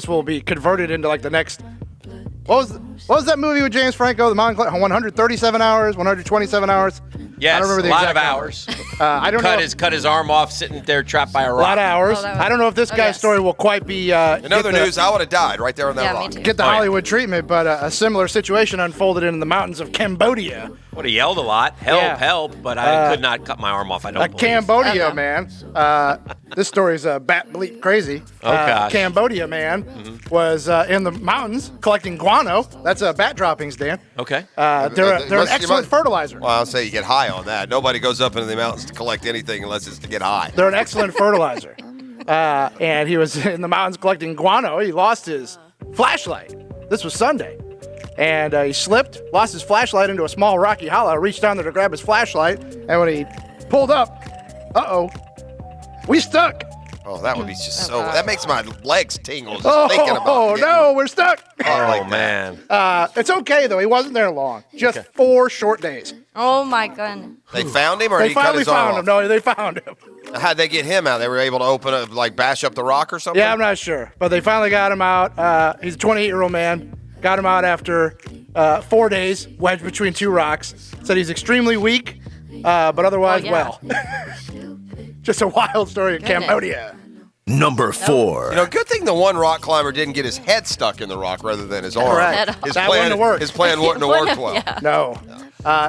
will be converted into like the next. What was that movie with James Franco? The Mountain Climber, 137 hours, 127 hours. Yes, I don't remember the a lot exact of number. hours. I don't know. Cut his arm off, sitting there trapped by a rock. A lot of hours. I don't know if this guy's story will quite be. In other news, I would have died right there on that rock. Get the Hollywood treatment, but a similar situation unfolded in the mountains of Cambodia. Would have yelled a lot, help, but I could not cut my arm off. I don't believe. Cambodia man. This story's bat bleep crazy. Gosh. Cambodia man was in the mountains collecting guano. That's bat droppings, Dan. Okay. They're an excellent fertilizer. Well, I'll say you get high on that. Nobody goes up into the mountains to collect anything unless it's to get high. They're an excellent fertilizer. And he was in the mountains collecting guano. He lost his flashlight. This was Sunday. And he slipped, lost his flashlight into a small rocky hollow, reached down there to grab his flashlight, and when he pulled up, we stuck. Oh, that would be just so. That makes my legs tingle just Oh, thinking about it. no, we're stuck. Oh, man. It's okay, though. He wasn't there long. Just 4 short days. Oh, my goodness. They found him, or They he cut finally his arm found off? him. No, they found him. How'd they get him out? They were able to open up, bash up the rock or something? Yeah, I'm not sure. But they finally got him out. He's a 28-year-old man. Got him out after 4 days, wedged between 2 rocks. Said he's extremely weak, but otherwise well. Just a wild story in Cambodia. Number 4. Good thing the one rock climber didn't get his head stuck in the rock rather than his arm. Correct. His That plan, wouldn't have worked. His plan wouldn't have worked well. No.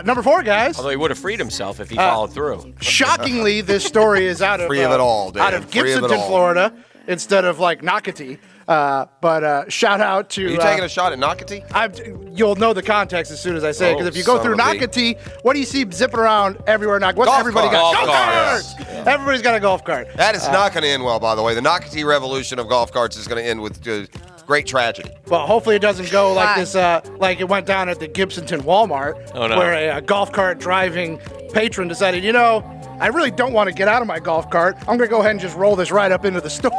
Number 4, guys. Although he would have freed himself if he followed through. Shockingly, this story is out of Free of it all, Dan. out of Free of it Gibsonton, all. Florida, instead of Nocatee. But shout out to. Are you taking a shot at Nocatee? You'll know the context as soon as I say it, because if you go son through of a bee. Nocatee, what do you see zipping around everywhere? What's Golf everybody cart. got? Golf carts. carts. Everybody's got a golf cart. That is not going to end well, by the way. The Nocatee revolution of golf carts is going to end with Great tragedy. Well, hopefully it doesn't go like this, like it went down at the Gibsonton Walmart, where a golf cart driving patron decided, I really don't want to get out of my golf cart. I'm going to go ahead and just roll this right up into the store.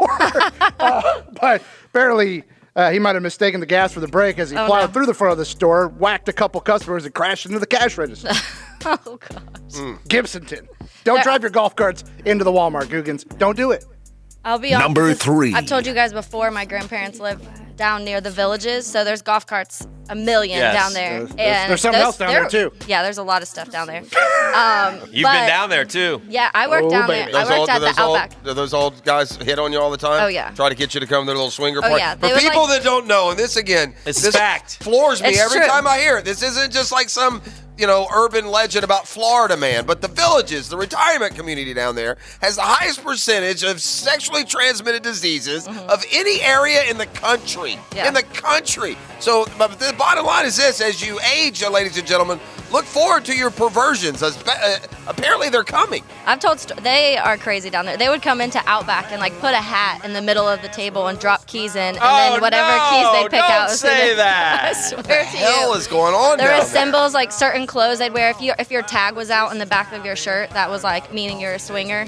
But apparently he might have mistaken the gas for the brake as he plowed through the front of the store, whacked a couple customers, and crashed into the cash register. Oh, gosh. Gibsonton. Don't drive your golf carts into the Walmart, Googans. Don't do it. I'll be honest. Number 3. I've told you guys before, my grandparents live down near the villages, so there's golf carts a million down there. There's something else down there, too. Yeah, there's a lot of stuff down there. You've been down there, too. Yeah, I worked down there. I worked at the Outback. Do those old guys hit on you all the time? Oh, yeah. Try to get you to come to their little swinger Oh, party? yeah. For people that don't know, and this is fact. Floors me It's every true. time I hear it. This isn't just like some urban legend about Florida man, but the villages, the retirement community down there, has the highest percentage of sexually transmitted diseases of any area in the country. Yeah. In the country. So, but the bottom line is this: as you age, ladies and gentlemen, look forward to your perversions. Apparently, they're coming. I've told they are crazy down there. They would come into Outback and put a hat in the middle of the table and drop keys in, and then whatever keys they pick out. Don't say that. I swear What the to hell you. is going on There down were symbols like certain clothes they'd wear. If your tag was out in the back of your shirt, that was like meaning you're a swinger.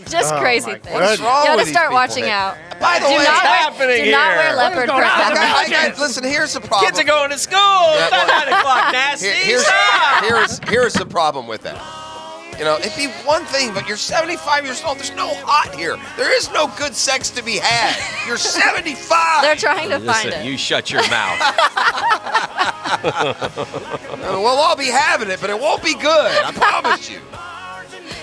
Just crazy things. What's wrong You got to with start these watching people? out. By the do way, not what's wear, happening do not here? wear leopard going on? print. Listen, here's the problem. Kids are going to school. Yeah, It's not 9 o'clock, nasty. Here's the problem with that. It'd be one thing, but you're 75 years old. There's no hot here. There is no good sex to be had. You're 75. They're trying to find Listen, it. you shut your mouth. We'll all be having it, but it won't be good. I promise you.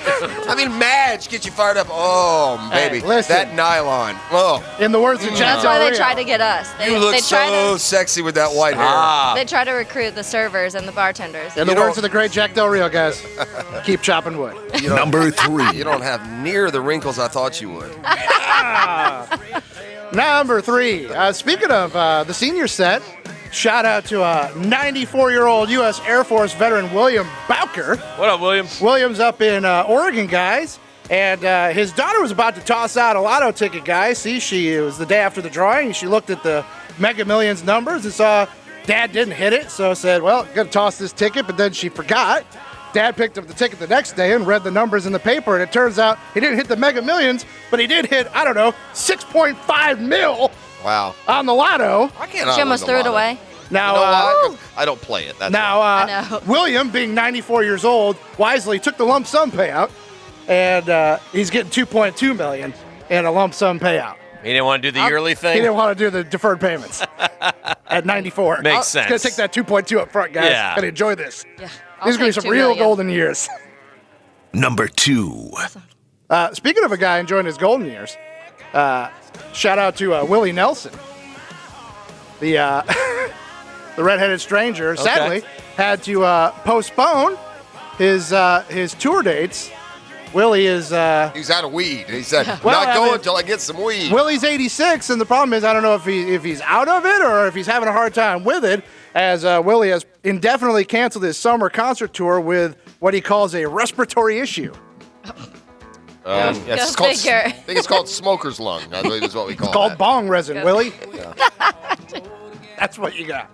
I mean, Madge gets you fired up. Oh, baby. Hey, listen. That nylon. Oh. In the words of Jack That's why Del they Rio. try to get us. You look so sexy with that white hair. They try to recruit the servers and the bartenders. In the words of the great Jack Del Rio, guys, keep chopping wood. Number 3. You don't have near the wrinkles I thought you would. Number 3. Speaking of the senior set, shout out to 94-year-old U.S. Air Force veteran William Bowker. What up, William? William's up in Oregon, guys. And his daughter was about to toss out a lotto ticket, guys. It was the day after the drawing. She looked at the Mega Millions numbers and saw Dad didn't hit it. So said, well, got to toss this ticket. But then she forgot. Dad picked up the ticket the next day and read the numbers in the paper. And it turns out he didn't hit the Mega Millions, but he did hit, 6.5 mil. Wow. On the lotto. I can't. She almost threw it away. Now, I don't play it. That's now, I know. William, being 94 years old, wisely took the lump sum payout, and he's getting $2.2 million in a lump sum payout. He didn't want to do the yearly He thing? didn't want to do the deferred payments at 94. Makes sense. He's going to take that 2.2 up front, guys. Yeah. And enjoy this. Yeah. These are going to be some real golden years. Number 2. Speaking of a guy enjoying his golden years, shout out to Willie Nelson. The redheaded stranger, sadly, had to postpone his tour dates. Willie is... He's out of weed. He said, Well, not going until I get some weed. Willie's 86, and the problem is I don't know if he's out of it or if he's having a hard time with it, as Willie has indefinitely canceled his summer concert tour with what he calls a respiratory issue. Yes, Go figure. I think it's called smoker's lung. I believe is what we call It's called that. bong resin, Willie. That's what you got.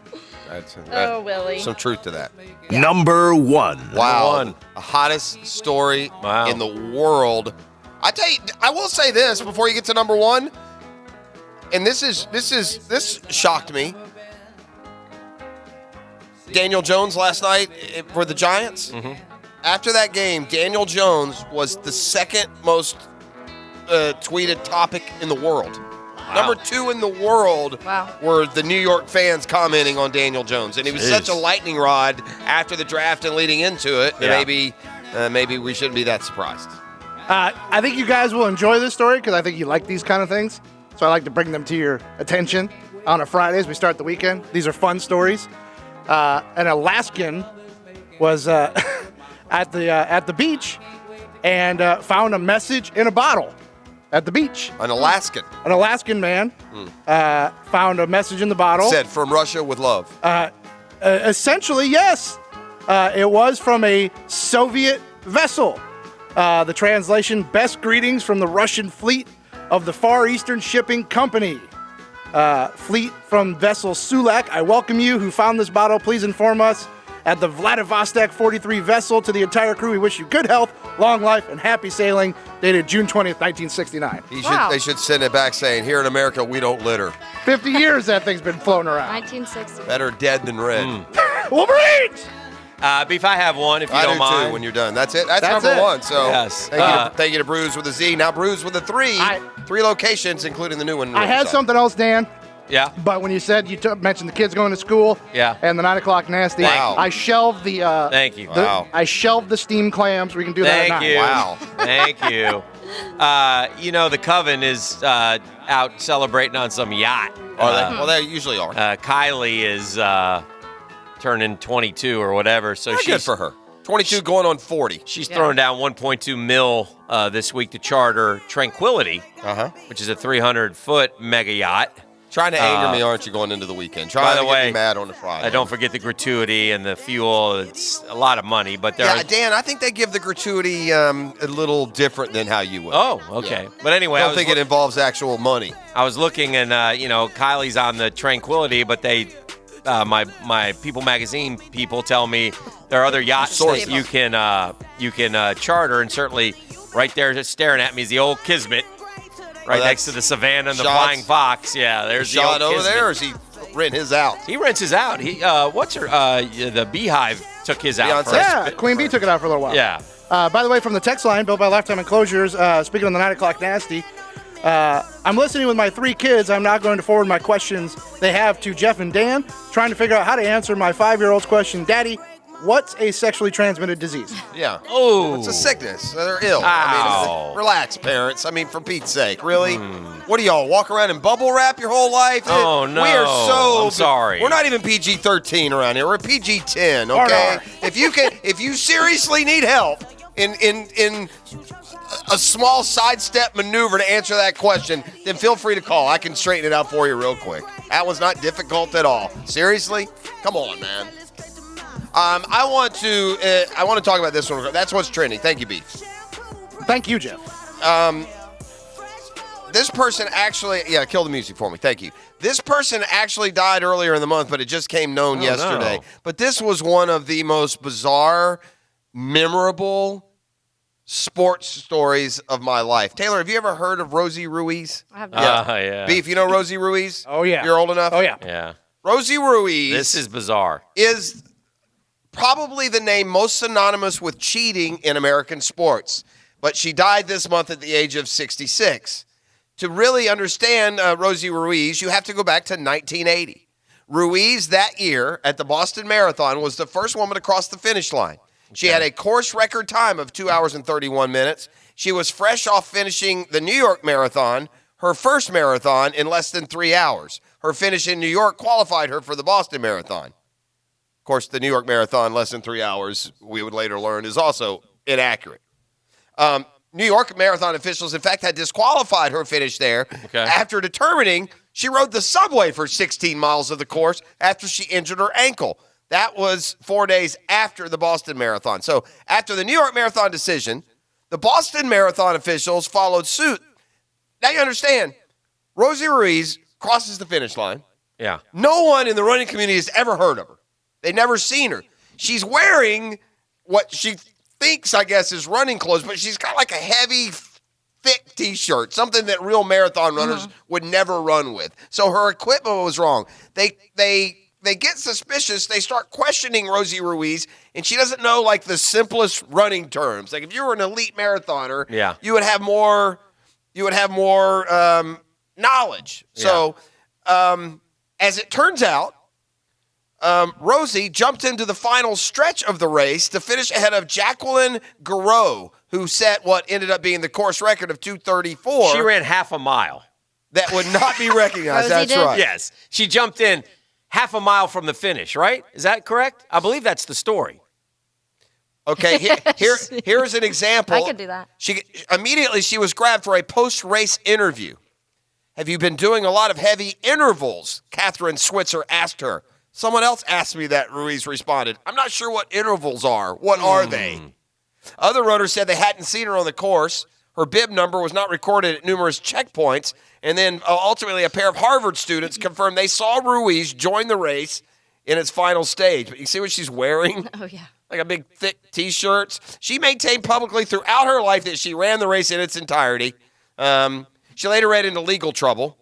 Oh, Willie. Some truth to that. Number 1. Wow. The hottest story in the world. I tell you, I will say this before you get to number 1. And this shocked me. Daniel Jones last night for the Giants. Mm-hmm. After that game, Daniel Jones was the second most tweeted topic in the world. Number 2 in the world were the New York fans commenting on Daniel Jones. And he was such a lightning rod after the draft and leading into it that maybe we shouldn't be that surprised. I think you guys will enjoy this story because I think you like these kind of things. So I like to bring them to your attention on a Friday as we start the weekend. These are fun stories. An Alaskan was at the beach and found a message in a bottle at the beach. An Alaskan. An Alaskan man found a message in the bottle. Said, from Russia with love. Essentially, yes. It was from a Soviet vessel. The translation, best greetings from the Russian fleet of the Far Eastern Shipping Company. Fleet from vessel Sulak, I welcome you. Who found this bottle? Please inform us at the Vladivostok 43 vessel. To the entire crew, we wish you good health, long life, and happy sailing. Dated June 20th, 1969. They should send it back saying, here in America, we don't litter. 50 years that thing's been floating around. 1960. Better dead than red. Wolverines! Beef, I have one if you I don't do mind. too when you're done. That's it. That's That's number it. one. So Yes. thank you to Brews with a Z. Now Brews with a 3. 3 locations, including the new one. in I had Riverside. something else, Dan. Yeah. But when you said mentioned the kids going to school, Yeah. and the 9 o'clock nasty, Wow. I shelved the. Thank you. I shelved the steamed clams. We can do that at Thank 9. you. Wow. Thank you. The Coven is out celebrating on some yacht. Are they? Well, they usually are. Kylie is turning 22 or whatever, so Not she's good for her. 22 going on 40. She's throwing down 1.2 mil this week to charter Tranquility, which is a 300-foot mega yacht. Trying to anger me, aren't you, going into the weekend? Trying to get me mad on the Friday. Don't forget the gratuity and the fuel. It's a lot of money, but there. Dan, I think they give the gratuity a little different than how you would. Oh, okay. Yeah. But anyway, I don't think it involves actual money. I was looking, and Kylie's on the Tranquility, but they, my People Magazine people tell me there are other yachts that you can charter, and certainly right there, just staring at me is the old Kismet. Right next to the Savannah and the Flying Fox. Yeah, there's the old over Kismet. there, or is he renting his out? He rents his out. He the Beehive took his out first. Yeah, Queen Bee took it out for a little while. Yeah. By the way, from the text line, built by Lifetime Enclosures, speaking of the 9 o'clock nasty, I'm listening with my 3 kids. I'm now going to forward my questions they have to Jeff and Dan, trying to figure out how to answer my 5-year-old's question. Daddy, what's a sexually transmitted disease? Yeah. Oh. It's a sickness. They're ill. Ow. I mean, relax, parents. I mean, for Pete's sake. Really? What do y'all walk around in bubble wrap your whole life? Oh, no. We are so. I'm sorry. We're not even PG-13 around here. We're PG-10, okay? If you seriously need help in a small sidestep maneuver to answer that question, then feel free to call. I can straighten it out for you real quick. That was not difficult at all. Seriously? Come on, man. I want to talk about this one. That's what's trending. Thank you, Beef. Thank you, Jeff. This person actually, kill the music for me. Thank you. This person actually died earlier in the month, but it just came known yesterday. No. But this was one of the most bizarre, memorable sports stories of my life. Taylor, have you ever heard of Rosie Ruiz? I have not. Yeah. Beef, you know Rosie Ruiz? Oh, yeah. You're old enough? Oh, yeah. Yeah. Rosie Ruiz. This is bizarre. Is probably the name most synonymous with cheating in American sports. But she died this month at the age of 66. To really understand Rosie Ruiz, you have to go back to 1980. Ruiz that year at the Boston Marathon was the first woman to cross the finish line. She had a course record time of 2 hours and 31 minutes. She was fresh off finishing the New York Marathon, her first marathon, in less than 3 hours. Her finish in New York qualified her for the Boston Marathon. Of course, the New York Marathon, less than 3 hours, we would later learn, is also inaccurate. New York Marathon officials, in fact, had disqualified her finish there after determining she rode the subway for 16 miles of the course after she injured her ankle. That was 4 days after the Boston Marathon. So after the New York Marathon decision, the Boston Marathon officials followed suit. Now you understand, Rosie Ruiz crosses the finish line. Yeah. No one in the running community has ever heard of her. They've never seen her. She's wearing what she thinks, I guess, is running clothes, but she's got like a heavy, thick T-shirt, something that real marathon runners would never run with. So her equipment was wrong. They get suspicious. They start questioning Rosie Ruiz, and she doesn't know like the simplest running terms. Like if you were an elite marathoner, you would have more knowledge. So as it turns out, Rosie jumped into the final stretch of the race to finish ahead of Jacqueline Garreau, who set what ended up being the course record of 2:34. She ran half a mile. That would not be recognized. That's right. Yes. She jumped in half a mile from the finish, right? Is that correct? I believe that's the story. Okay, here's an example. I could do that. She was grabbed for a post-race interview. Have you been doing a lot of heavy intervals? Catherine Switzer asked her. Someone else asked me that, Ruiz responded. I'm not sure what intervals are. What are they? Other runners said they hadn't seen her on the course. Her bib number was not recorded at numerous checkpoints. And then ultimately a pair of Harvard students confirmed they saw Ruiz join the race in its final stage. But you see what she's wearing? Oh, yeah. Like a big, thick T-shirt. She maintained publicly throughout her life that she ran the race in its entirety. She later ran into legal trouble.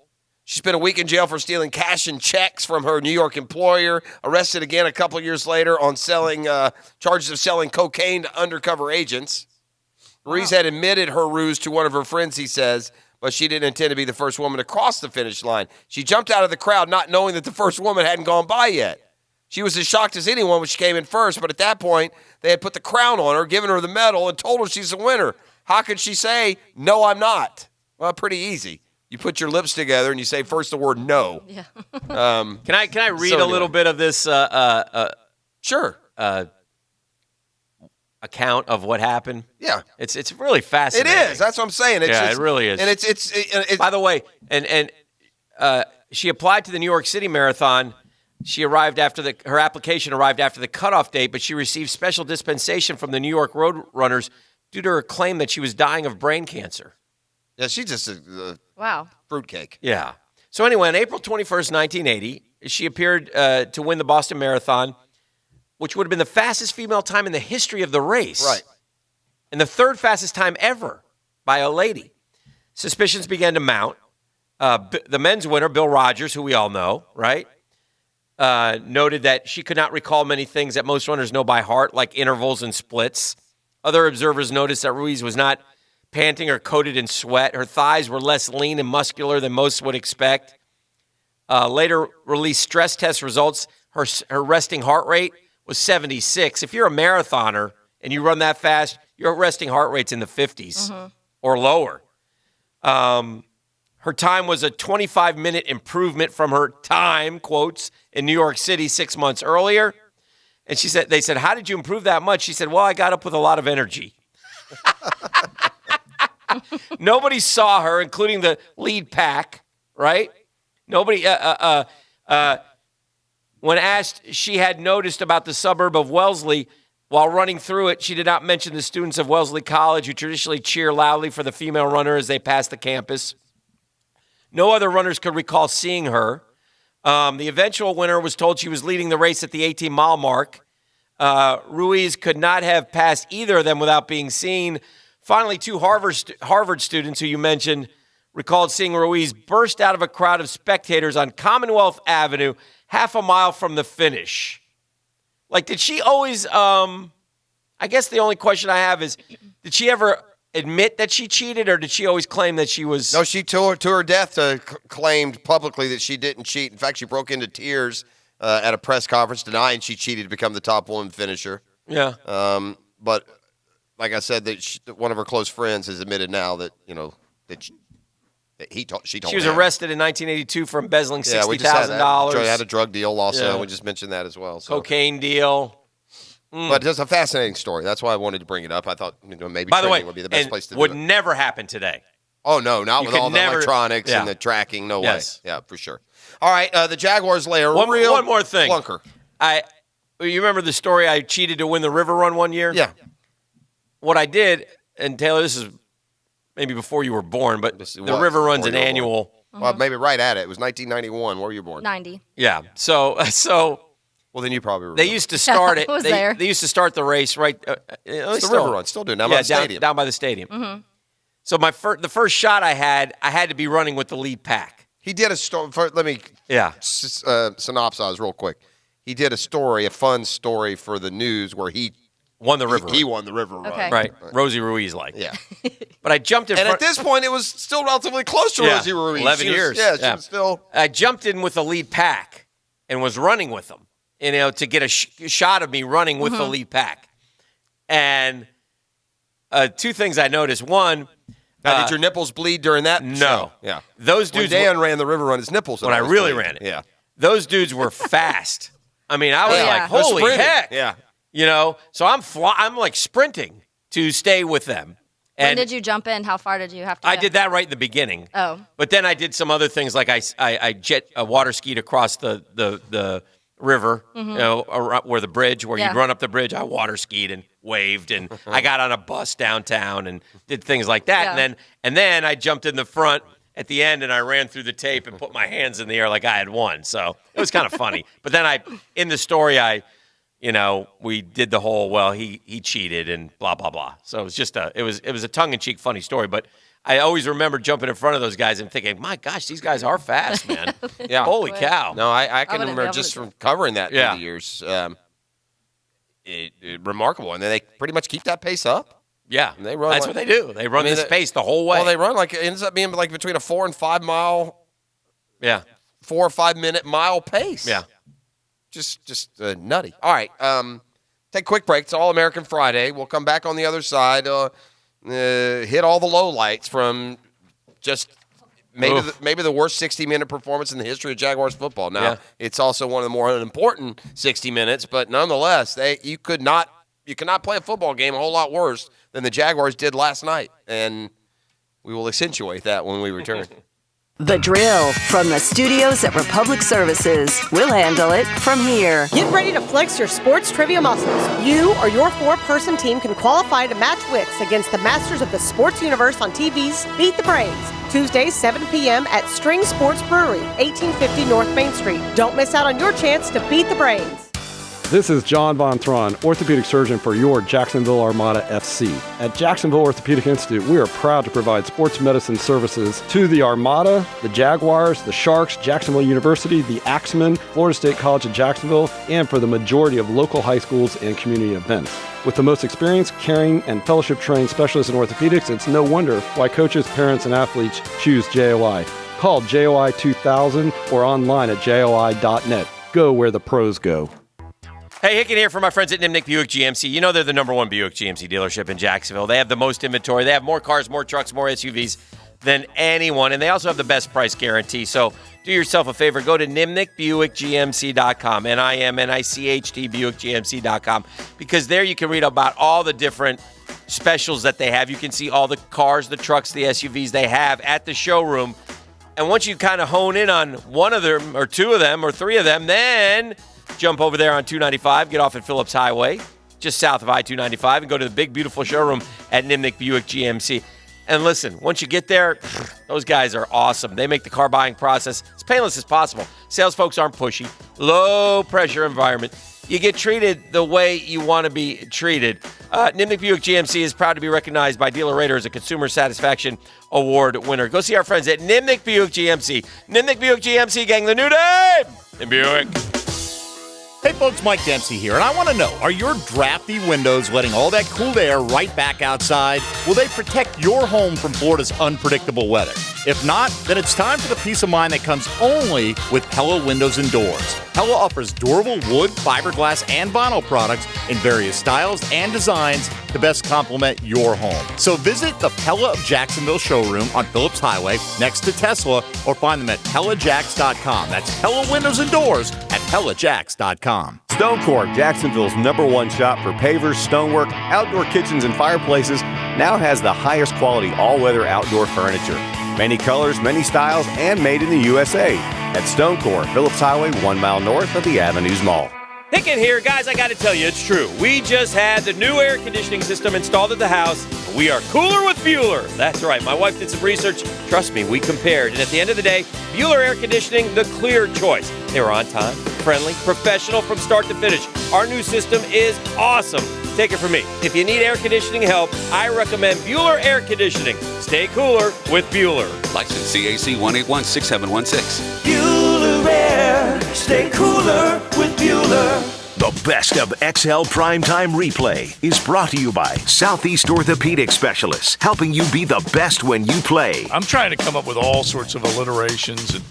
She spent a week in jail for stealing cash and checks from her New York employer. Arrested again a couple years later on charges of selling cocaine to undercover agents. Ruiz had admitted her ruse to one of her friends, he says, but she didn't intend to be the first woman to cross the finish line. She jumped out of the crowd not knowing that the first woman hadn't gone by yet. She was as shocked as anyone when she came in first, but at that point, they had put the crown on her, given her the medal, and told her she's the winner. How could she say, "No, I'm not"? Well, pretty easy. You put your lips together and you say first the word "no." Yeah. Can I read a little bit of this? Sure. Account of what happened. Yeah, it's really fascinating. It is. That's what I'm saying. It really is. And it's by the way, and she applied to the New York City Marathon. She arrived her application arrived after the cutoff date, but she received special dispensation from the New York Road Runners due to her claim that she was dying of brain cancer. Yeah, she's just a wow fruitcake. Yeah. So anyway, on April 21st, 1980, she appeared to win the Boston Marathon, which would have been the fastest female time in the history of the race. Right. And the third fastest time ever by a lady. Suspicions began to mount. The men's winner, Bill Rogers, who we all know, right, noted that she could not recall many things that most runners know by heart, like intervals and splits. Other observers noticed that Ruiz was not panting or coated in sweat. Her thighs were less lean and muscular than most would expect. Later released stress test results. Her resting heart rate was 76. If you're a marathoner and you run that fast, your resting heart rate's in the 50s or lower. Her time was a 25-minute improvement from her time, quotes, in New York City 6 months earlier. And they said, how did you improve that much? She said, well, I got up with a lot of energy. Nobody saw her, including the lead pack, right? Nobody, when asked, she had noticed about the suburb of Wellesley. While running through it, she did not mention the students of Wellesley College who traditionally cheer loudly for the female runner as they pass the campus. No other runners could recall seeing her. The eventual winner was told she was leading the race at the 18-mile mark. Ruiz could not have passed either of them without being seen. Finally, two Harvard students who you mentioned recalled seeing Ruiz burst out of a crowd of spectators on Commonwealth Avenue, half a mile from the finish. Like, did she always, I guess the only question I have is, did she ever admit that she cheated, or did she always claim that she was? No, she to her death claimed publicly that she didn't cheat. In fact, she broke into tears at a press conference denying she cheated to become the top woman finisher. Yeah. But like I said, that one of her close friends has admitted now that, she told She was him. arrested in 1982 for embezzling $60,000. Yeah, we just had a drug deal also. Yeah. We just mentioned that as well. So. Cocaine deal. But it's a fascinating story. That's why I wanted to bring it up. I thought maybe By the way, training would be the best place to do would it. never happen today. Oh, no, not with all the electronics yeah. and the tracking. No Yes. way. Yeah, for sure. All right, the Jaguars layer. One more thing. Clunker. You remember the story I cheated to win the River Run one year? Yeah. What I did, and Taylor, this is maybe before you were born, but the River Run's an annual. Well, maybe right at it. It was 1991. Where were you born? 90. Yeah. So. Well, then you probably remember. They used to start it. I was there. They used to start the race right. It's the River Run. Still doing down by the stadium. Down by the stadium. Mm-hmm. So the first shot I had to be running with the lead pack. He did a story. Let me synopsize real quick. He did a fun story for the news where he won the River. He won the River Run. Okay. Right. Rosie Ruiz, Yeah. But I jumped in and front. at this point, it was still relatively close to Rosie Ruiz. 11 years. She was still. I jumped in with the lead pack and was running with them, to get a shot of me running with the lead pack. And two things I noticed. One, did your nipples bleed during that? No. show? Yeah. Those dudes. When Dan ran the River Run, his nipples. When I really bleeding. ran it. Yeah. Those dudes were fast. I mean, I was like, They're holy sprinting. heck. Yeah. So I'm like sprinting to stay with them. When And did you jump in? How far did you have to I go? did that right in the beginning. Oh. But then I did some other things, like I water skied across the River, where the bridge, where Yeah. you'd run up the bridge. I water skied and waved, and I got on a bus downtown and did things like that. Yeah. And then I jumped in the front at the end, and I ran through the tape and put my hands in the air like I had won. So it was kind of funny. But then in the story, we did the whole, he cheated and blah, blah, blah. So it was just it was a tongue-in-cheek funny story. But I always remember jumping in front of those guys and thinking, my gosh, these guys are fast, man. Yeah. Holy cow. No, I can wouldn't be remember able just to- from covering that through Yeah. the years. Remarkable. And then they pretty much keep that pace up. Yeah, And they run that's like- what they do. They run this pace the whole way. Well, they run it ends up being like between a 4 and 5 mile, yeah. 4 or 5 minute mile pace. Yeah. Just nutty. All right. Take a quick break. It's All American Friday. We'll come back on the other side. Hit all the lowlights from just maybe the worst 60-minute performance in the history of Jaguars football. Now, it's also one of the more unimportant 60 minutes, but nonetheless, you cannot play a football game a whole lot worse than the Jaguars did last night, and we will accentuate that when we return. The Drill from the studios at Republic Services. We'll handle it from here. Get ready to flex your sports trivia muscles. You or your 4-person team can qualify to match wits against the masters of the sports universe on TV's Beat the Brains. Tuesdays, 7 p.m. at String Sports Brewery, 1850 North Main Street. Don't miss out on your chance to beat the brains. This is John Von Thron, orthopedic surgeon for your Jacksonville Armada FC. At Jacksonville Orthopedic Institute, we are proud to provide sports medicine services to the Armada, the Jaguars, the Sharks, Jacksonville University, the Axemen, Florida State College of Jacksonville, and for the majority of local high schools and community events. With the most experienced, caring, and fellowship-trained specialists in orthopedics, it's no wonder why coaches, parents, and athletes choose JOI. Call JOI 2000 or online at joi.net. Go where the pros go. Hey, Hicken here from my friends at Nimnick Buick GMC. You know they're the #1 Buick GMC dealership in Jacksonville. They have the most inventory. They have more cars, more trucks, more SUVs than anyone, and they also have the best price guarantee. So do yourself a favor. Go to nimnickbuickgmc.com, NIMNICHT BuickGMC.com, because there you can read about all the different specials that they have. You can see all the cars, the trucks, the SUVs they have at the showroom. And once you kind of hone in on one of them or two of them or three of them, then jump over there on 295, get off at Phillips Highway, just south of I-295, and go to the big, beautiful showroom at Nimnick Buick GMC. And listen, once you get there, those guys are awesome. They make the car buying process as painless as possible. Sales folks aren't pushy. Low-pressure environment. You get treated the way you want to be treated. Nimnick Buick GMC is proud to be recognized by Dealer Rater as a Consumer Satisfaction Award winner. Go see our friends at Nimnick Buick GMC. Nimnick Buick GMC, gang, the new name in Buick. Hey folks, Mike Dempsey here, and I want to know, are your drafty windows letting all that cool air right back outside? Will they protect your home from Florida's unpredictable weather? If not, then it's time for the peace of mind that comes only with Pella Windows and Doors. Pella offers durable wood, fiberglass, and vinyl products in various styles and designs to best complement your home. So visit the Pella of Jacksonville showroom on Phillips Highway next to Tesla, or find them at PellaJacks.com. That's Pella Windows and Doors at PellaJacks.com. Stonecore, Jacksonville's #1 shop for pavers, stonework, outdoor kitchens, and fireplaces, now has the highest quality all-weather outdoor furniture. Many colors, many styles, and made in the USA. At Stonecore, Phillips Highway, 1 mile north of the Avenues Mall. Hicken here, guys. I got to tell you, it's true. We just had the new air conditioning system installed at the house. We are cooler with Bueller. That's right. My wife did some research. Trust me, we compared. And at the end of the day, Bueller Air Conditioning, the clear choice. They were on time, friendly, professional from start to finish. Our new system is awesome. Take it from me. If you need air conditioning help, I recommend Bueller Air Conditioning. Stay cooler with Bueller. License CAC 1816716. Bueller Air. Stay cooler with Bueller. The best of XL Primetime Replay is brought to you by Southeast Orthopedic Specialists, helping you be the best when you play. I'm trying to come up with all sorts of alliterations. And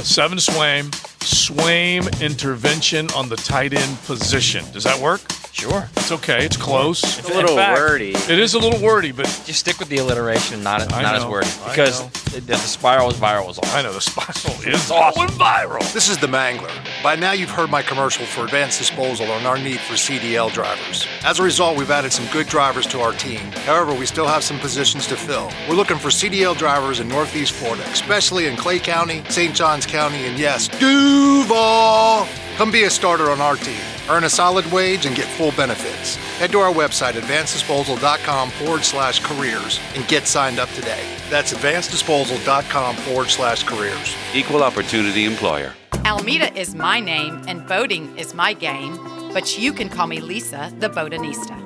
7 Swaim intervention on the tight end position. Does that work? Sure. It's okay. It's close. It's a little wordy. It is a little wordy, but just stick with the alliteration, not as wordy. I Because know. the spiral is viral was awesome. I know the spiral is awesome. Viral. This is the Mangler. By now you've heard my commercial for advanced disposal and our need for CDL drivers. As a result, we've added some good drivers to our team. However, we still have some positions to fill. We're looking for CDL drivers in Northeast Florida, especially in Clay County, St. Johns County, and yes, Duval. Come be a starter on our team, earn a solid wage, and get full benefits. Head to our website, advanceddisposal.com/careers, and get signed up today. That's advanceddisposal.com/careers. Equal opportunity employer. Alameda is my name, and boating is my game, but you can call me Lisa, the Boatanista.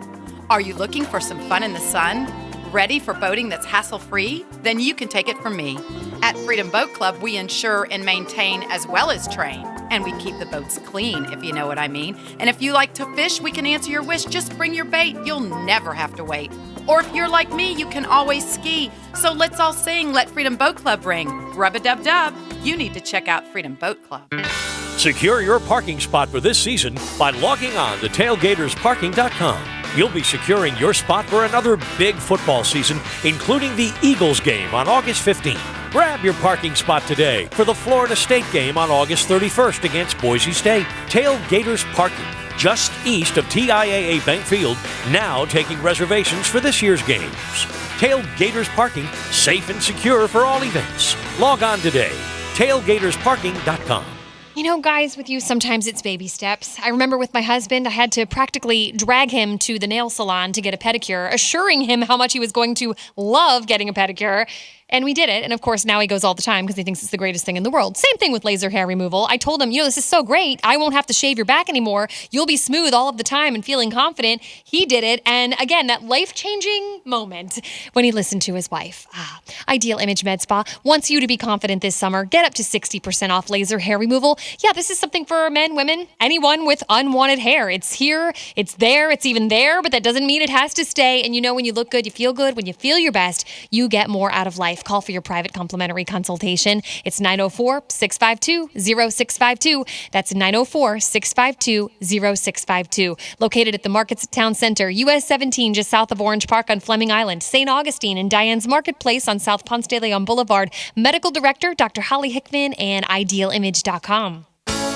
Are you looking for some fun in the sun? Ready for boating that's hassle-free? Then you can take it from me. At Freedom Boat Club, we insure and maintain as well as train. And we keep the boats clean, if you know what I mean. And if you like to fish, we can answer your wish. Just bring your bait. You'll never have to wait. Or if you're like me, you can always ski. So let's all sing, Let Freedom Boat Club ring. Rub-a-dub-dub. You need to check out Freedom Boat Club. Secure your parking spot for this season by logging on to tailgatorsparking.com. You'll be securing your spot for another big football season, including the Eagles game on August 15th. Grab your parking spot today for the Florida State game on August 31st against Boise State. Tailgaters Parking, just east of TIAA Bank Field, now taking reservations for this year's games. Tailgaters Parking, safe and secure for all events. Log on today, tailgatorsparking.com. You know, guys, with you, sometimes it's baby steps. I remember with my husband, I had to practically drag him to the nail salon to get a pedicure, assuring him how much he was going to love getting a pedicure. And we did it. And of course, now he goes all the time because he thinks it's the greatest thing in the world. Same thing with laser hair removal. I told him, this is so great. I won't have to shave your back anymore. You'll be smooth all of the time and feeling confident. He did it. And again, that life-changing moment when he listened to his wife. Ideal Image Med Spa wants you to be confident this summer. Get up to 60% off laser hair removal. Yeah, this is something for men, women, anyone with unwanted hair. It's here, it's there, it's even there, but that doesn't mean it has to stay. And when you look good, you feel good. When you feel your best, you get more out of life. Call for your private complimentary consultation. It's 904-652-0652. That's 904-652-0652. Located at the Markets Town Center, US 17, just south of Orange Park on Fleming Island, St. Augustine, and Diane's Marketplace on South Ponce de Leon Boulevard. Medical Director, Dr. Holly Hickman, and IdealImage.com.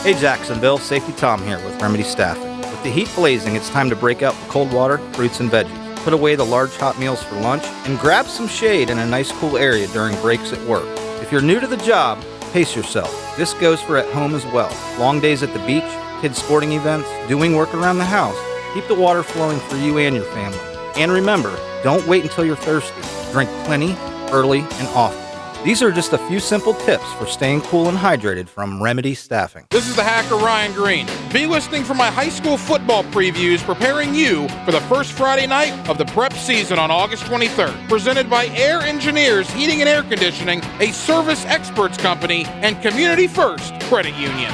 Hey Jacksonville, Safety Tom here with Remedy Staffing. With the heat blazing, it's time to break out the cold water, fruits, and veggies. Put away the large hot meals for lunch, and grab some shade in a nice cool area during breaks at work. If you're new to the job, pace yourself. This goes for at home as well. Long days at the beach, kids' sporting events, doing work around the house. Keep the water flowing for you and your family. And remember, don't wait until you're thirsty. Drink plenty, early, and often. These are just a few simple tips for staying cool and hydrated from Remedy Staffing. This is the hacker Ryan Green. Be listening for my high school football previews, preparing you for the first Friday night of the prep season on August 23rd. Presented by Air Engineers Heating and Air Conditioning, a service experts company, and Community First Credit Union.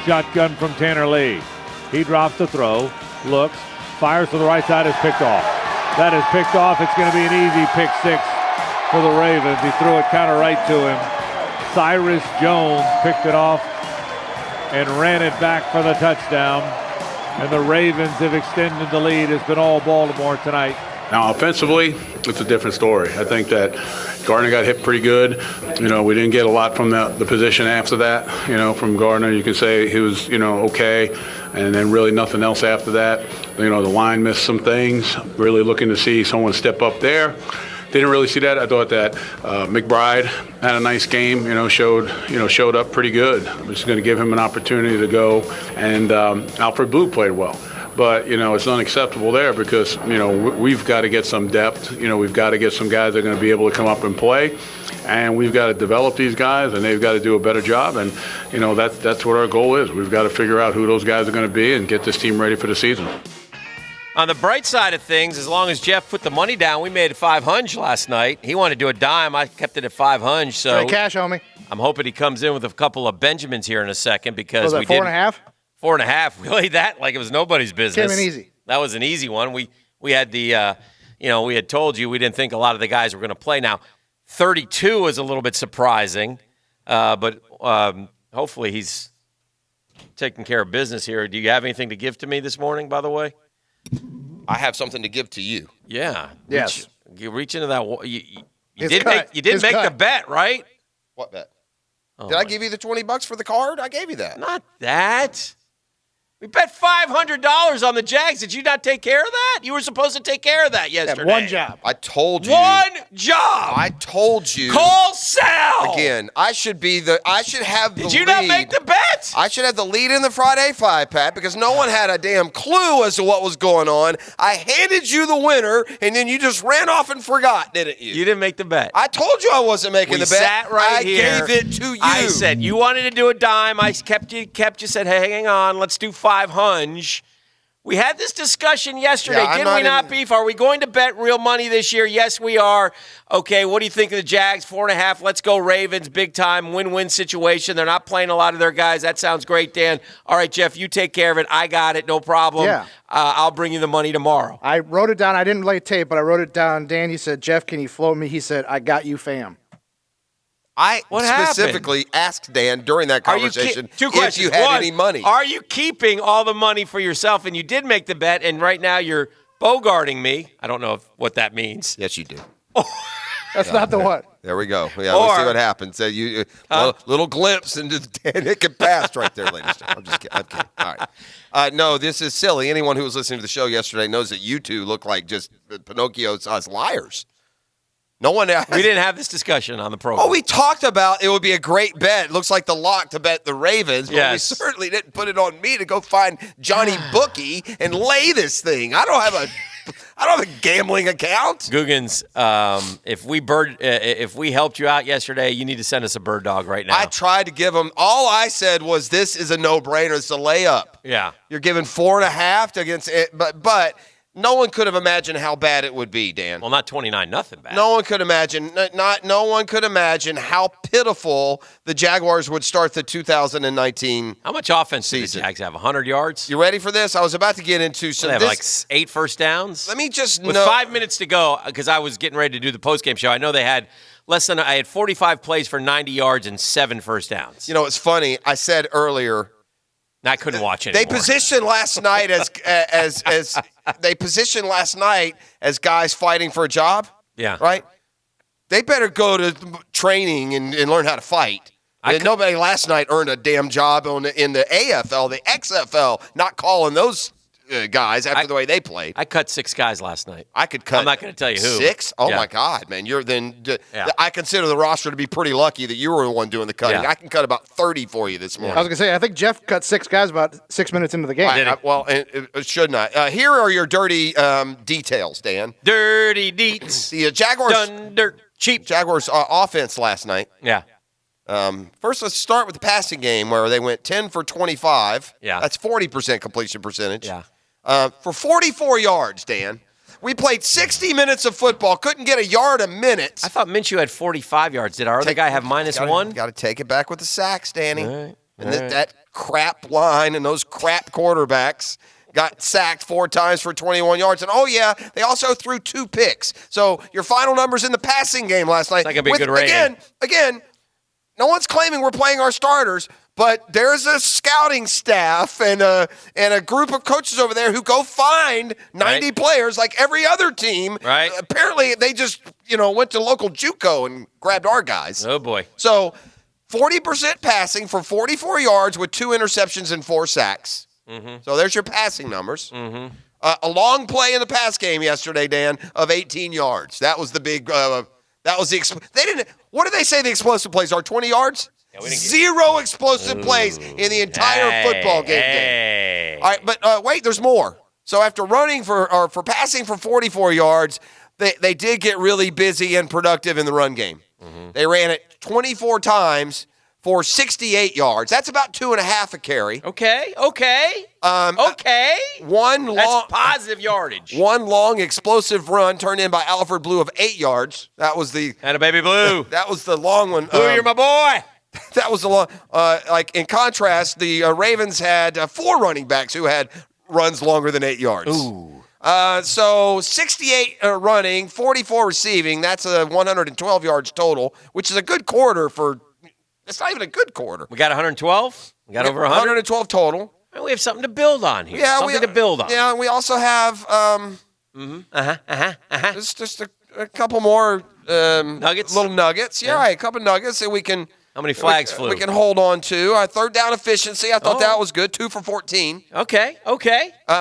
Shotgun from Tanner Lee. He drops the throw, looks, fires to the right side, is picked off. That is picked off. It's going to be an easy pick six for the Ravens. He threw it kind of right to him. Cyrus Jones picked it off and ran it back for the touchdown. And the Ravens have extended the lead. It's been all Baltimore tonight. Now, offensively, it's a different story. I think that Gardner got hit pretty good. We didn't get a lot from the position after that. From Gardner, you can say he was, okay. And then really nothing else after that. The line missed some things. Really looking to see someone step up there. Didn't really see that. I thought that McBride had a nice game. Showed up pretty good. I'm just going to give him an opportunity to go. And Alfred Blue played well. But it's unacceptable there because we've got to get some depth. We've got to get some guys that are going to be able to come up and play. And we've got to develop these guys, and they've got to do a better job. And that's what our goal is. We've got to figure out who those guys are going to be and get this team ready for the season. On the bright side of things, as long as Jeff put the money down, we made it $500 last night. He wanted to do a dime. I kept it at $500. So Straight cash, homie. I'm hoping he comes in with a couple of Benjamins here in a second because we did 4.5. 4.5. We laid that like it was nobody's business. Came in easy. That was an easy one. We had the we had told you we didn't think a lot of the guys were going to play. Now 32 is a little bit surprising, but hopefully he's taking care of business here. Do you have anything to give to me this morning? By the way. I have something to give to you. Yeah. Yes. You reach into that. You did make the bet, right? What bet? Oh, did I give you the $20 for the card? I gave you that. Not that. We bet $500 on the Jags. Did you not take care of that? You were supposed to take care of that yesterday. One job. I told you. One job. I told you. Call Sal. Again, I should have the lead. Did you not make the bet? I should have the lead in the Friday Five, Pat, because no one had a damn clue as to what was going on. I handed you the winner, and then you just ran off and forgot, didn't you? You didn't make the bet. I told you I wasn't making the bet. Sat right I here. gave it to you. I said you wanted to do a dime. I kept you. Said, hey, hang on. Let's do 500. We had this discussion yesterday. Yeah, Did we not, Beef? Are we going to bet real money this year? Yes, we are. Okay, what do you think of the Jags? 4.5. Let's go Ravens. Big time win-win situation. They're not playing a lot of their guys. That sounds great, Dan. All right, Jeff, you take care of it. I got it. No problem. Yeah. I'll bring you the money tomorrow. I wrote it down. I didn't lay tape, but I wrote it down. Dan, he said, Jeff, can you float me? He said, I got you, fam. I What specifically asked Dan during that conversation Two if questions. you had One, any money. Are you keeping all the money for yourself? And you did make the bet, and right now you're bogarting me. I don't know what that means. Yes, you do. That's not the one. There we go. Yeah, we'll see what happens. So little glimpse into the Dan Hicken past right there, ladies and gentlemen. I'm just kidding. I'm kidding. All right. No, this is silly. Anyone who was listening to the show yesterday knows that you two look like just Pinocchio-sized liars. No one else. We didn't have this discussion on the program. Oh, we talked about it would be a great bet. It looks like the lock to bet the Ravens, but we certainly didn't put it on me to go find Johnny Bookie and lay this thing. I don't have a gambling account. Googans, if we helped you out yesterday, you need to send us a bird dog right now. I tried to give them. All I said was this is a no-brainer. It's a layup. Yeah, you're giving 4.5 against it, but. No one could have imagined how bad it would be, Dan. Well, not 29-0 bad. No one could imagine. No one could imagine how pitiful the Jaguars would start the 2019. How much offense season? Do the Jags have? 100 yards. You ready for this? I was about to get into some. They have like 8 first downs. Let me just with 5 minutes to go because I was getting ready to do the postgame show. I know they had I had 45 plays for 90 yards and 7 first downs. You know, it's funny. I said earlier. I couldn't watch it. They positioned last night as guys fighting for a job. Yeah. Right? They better go to training and learn how to fight. Nobody last night earned a damn job in the AFL, the XFL, not calling those guys after the way they played. I cut 6 guys last night. I could cut. I'm not going to tell you who. 6? Oh, my God, man. I consider the roster to be pretty lucky that you were the one doing the cutting. Yeah. I can cut about 30 for you this morning. I was going to say, I think Jeff cut 6 guys about 6 minutes into the game. It should not. Here are your dirty details, Dan. Dirty deets. The Jaguars. Done dirt cheap. Jaguars offense last night. Yeah. First, let's start with the passing game where they went 10 for 25. Yeah. That's 40% completion percentage. Yeah. For 44 yards, Dan. We played 60 minutes of football, couldn't get a yard a minute. I thought Minshew had 45 yards. Did our other guy have -1? Got to take it back with the sacks, Danny. All right. And that crap line and those crap quarterbacks got sacked 4 times for 21 yards. And, they also threw 2 picks. So your final numbers in the passing game last night. It's not going to be a good rating. Again, no one's claiming we're playing our starters, but there's a scouting staff and a group of coaches over there who go find 90 players like every other team. Right. Apparently, they just went to local JUCO and grabbed our guys. Oh boy. So 40% passing for 44 yards with 2 interceptions and 4 sacks. Mm-hmm. So there's your passing numbers. Mm-hmm. A long play in the pass game yesterday, Dan, of 18 yards. That was the big. They didn't. What did they say the explosive plays are? 20 yards. Yeah, we didn't 0 explosive plays in the entire football game. Hey. All right, but wait, there's more. So after running for passing for 44 yards, they did get really busy and productive in the run game. Mm-hmm. They ran it 24 times for 68 yards. That's about 2.5 a carry. Okay. That's positive yardage. One long explosive run turned in by Alfred Blue of 8 yards. That was the and a baby Blue. That was the long one. Blue, you're my boy. That was the long. In contrast, the Ravens had 4 running backs who had runs longer than 8 yards. Ooh. So 68 running, 44 receiving. That's 112 yards total, which is a good quarter for. It's not even a good quarter. We got 112. We got over 100. 112 total. We have something to build on here. Yeah, something to build on. Yeah, we also have just a couple more nuggets. Little nuggets. Yeah, right, a couple nuggets that we can. How How many flags flew? We can hold on to. Third down efficiency, I thought that was good. 2 for 14. Okay.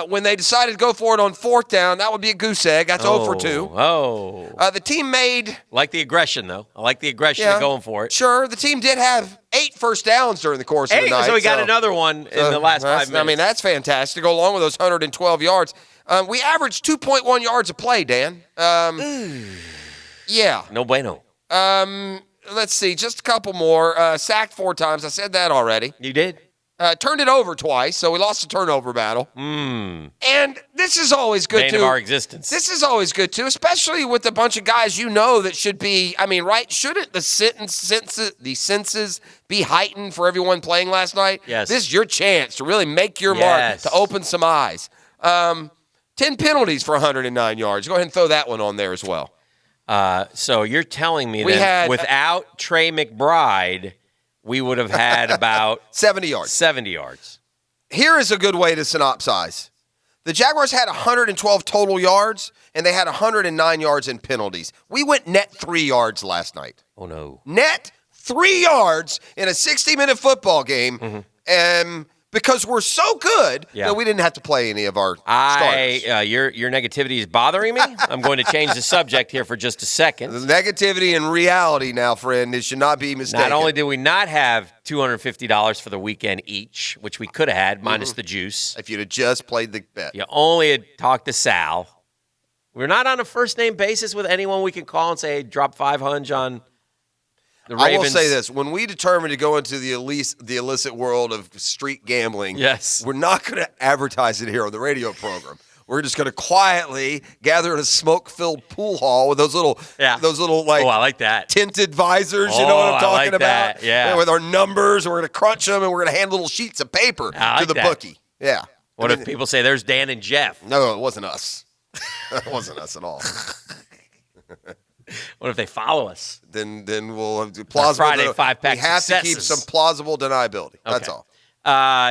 When they decided to go for it on fourth down, that would be a goose egg. That's 0 for 2. The team made... Like the aggression, though. I like the aggression of going for it. Sure. The team did have 8 first downs during the course of the night. So we got another one in the last 5 minutes. I mean, that's fantastic to go along with those 112 yards. We averaged 2.1 yards a play, Dan. Yeah. No bueno. Let's see, just a couple more. Sacked 4 times. I said that already. You did? Turned it over twice, so we lost the turnover battle. And this is always good, Bane too. of our existence. This is always good, too, especially with a bunch of guys that should be, right? Shouldn't the senses be heightened for everyone playing last night? Yes. This is your chance to really make your mark, to open some eyes. 10 penalties for 109 yards. Go ahead and throw that one on there as well. So you're telling me that without Trey McBride, we would have had about 70 yards. 70 yards. Here is a good way to synopsize. The Jaguars had 112 total yards, and they had 109 yards in penalties. We went net 3 yards last night. Oh, no. Net 3 yards in a 60-minute football game. Because we're so good that we didn't have to play any of our starters. Your negativity is bothering me. I'm going to change the subject here for just a second. The negativity and reality now, friend, it should not be mistaken. Not only did we not have $250 for the weekend each, which we could have had, minus the juice. If you'd have just played the bet. You only had talked to Sal. We're not on a first-name basis with anyone we can call and say, hey, drop 500 on the Ravens. I will say this. When we determined to go into the illicit world of street gambling, we're not going to advertise it here on the radio program. We're just going to quietly gather in a smoke-filled pool hall with those little I like that. tinted visors. You know what I'm talking about? That. Yeah. With our numbers, we're going to crunch them, and we're going to hand little sheets of paper to the bookie. Yeah. What if people say, there's Dan and Jeff? No, it wasn't us. It wasn't us at all. What if they follow us? Then we'll have plausible. Friday 5-pack We have successes. to keep some plausible deniability. That's all.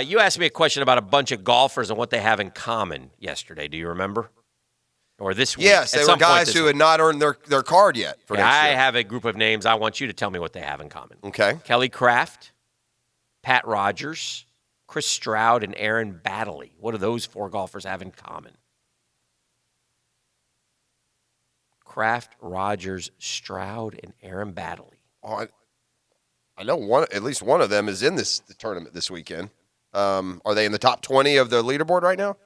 You asked me a question about a bunch of golfers and what they have in common yesterday. Do you remember? Or this week? Yes, they were guys who had not earned their card yet. I have a group of names. I want you to tell me what they have in common. Okay. Kelly Kraft, Pat Rogers, Chris Stroud, and Aaron Baddeley. What do those 4 golfers have in common? Kraft, Rogers, Stroud, and Aaron Baddeley. Oh, I know at least one of them is in the tournament this weekend. Are they in the top 20 of the leaderboard right now?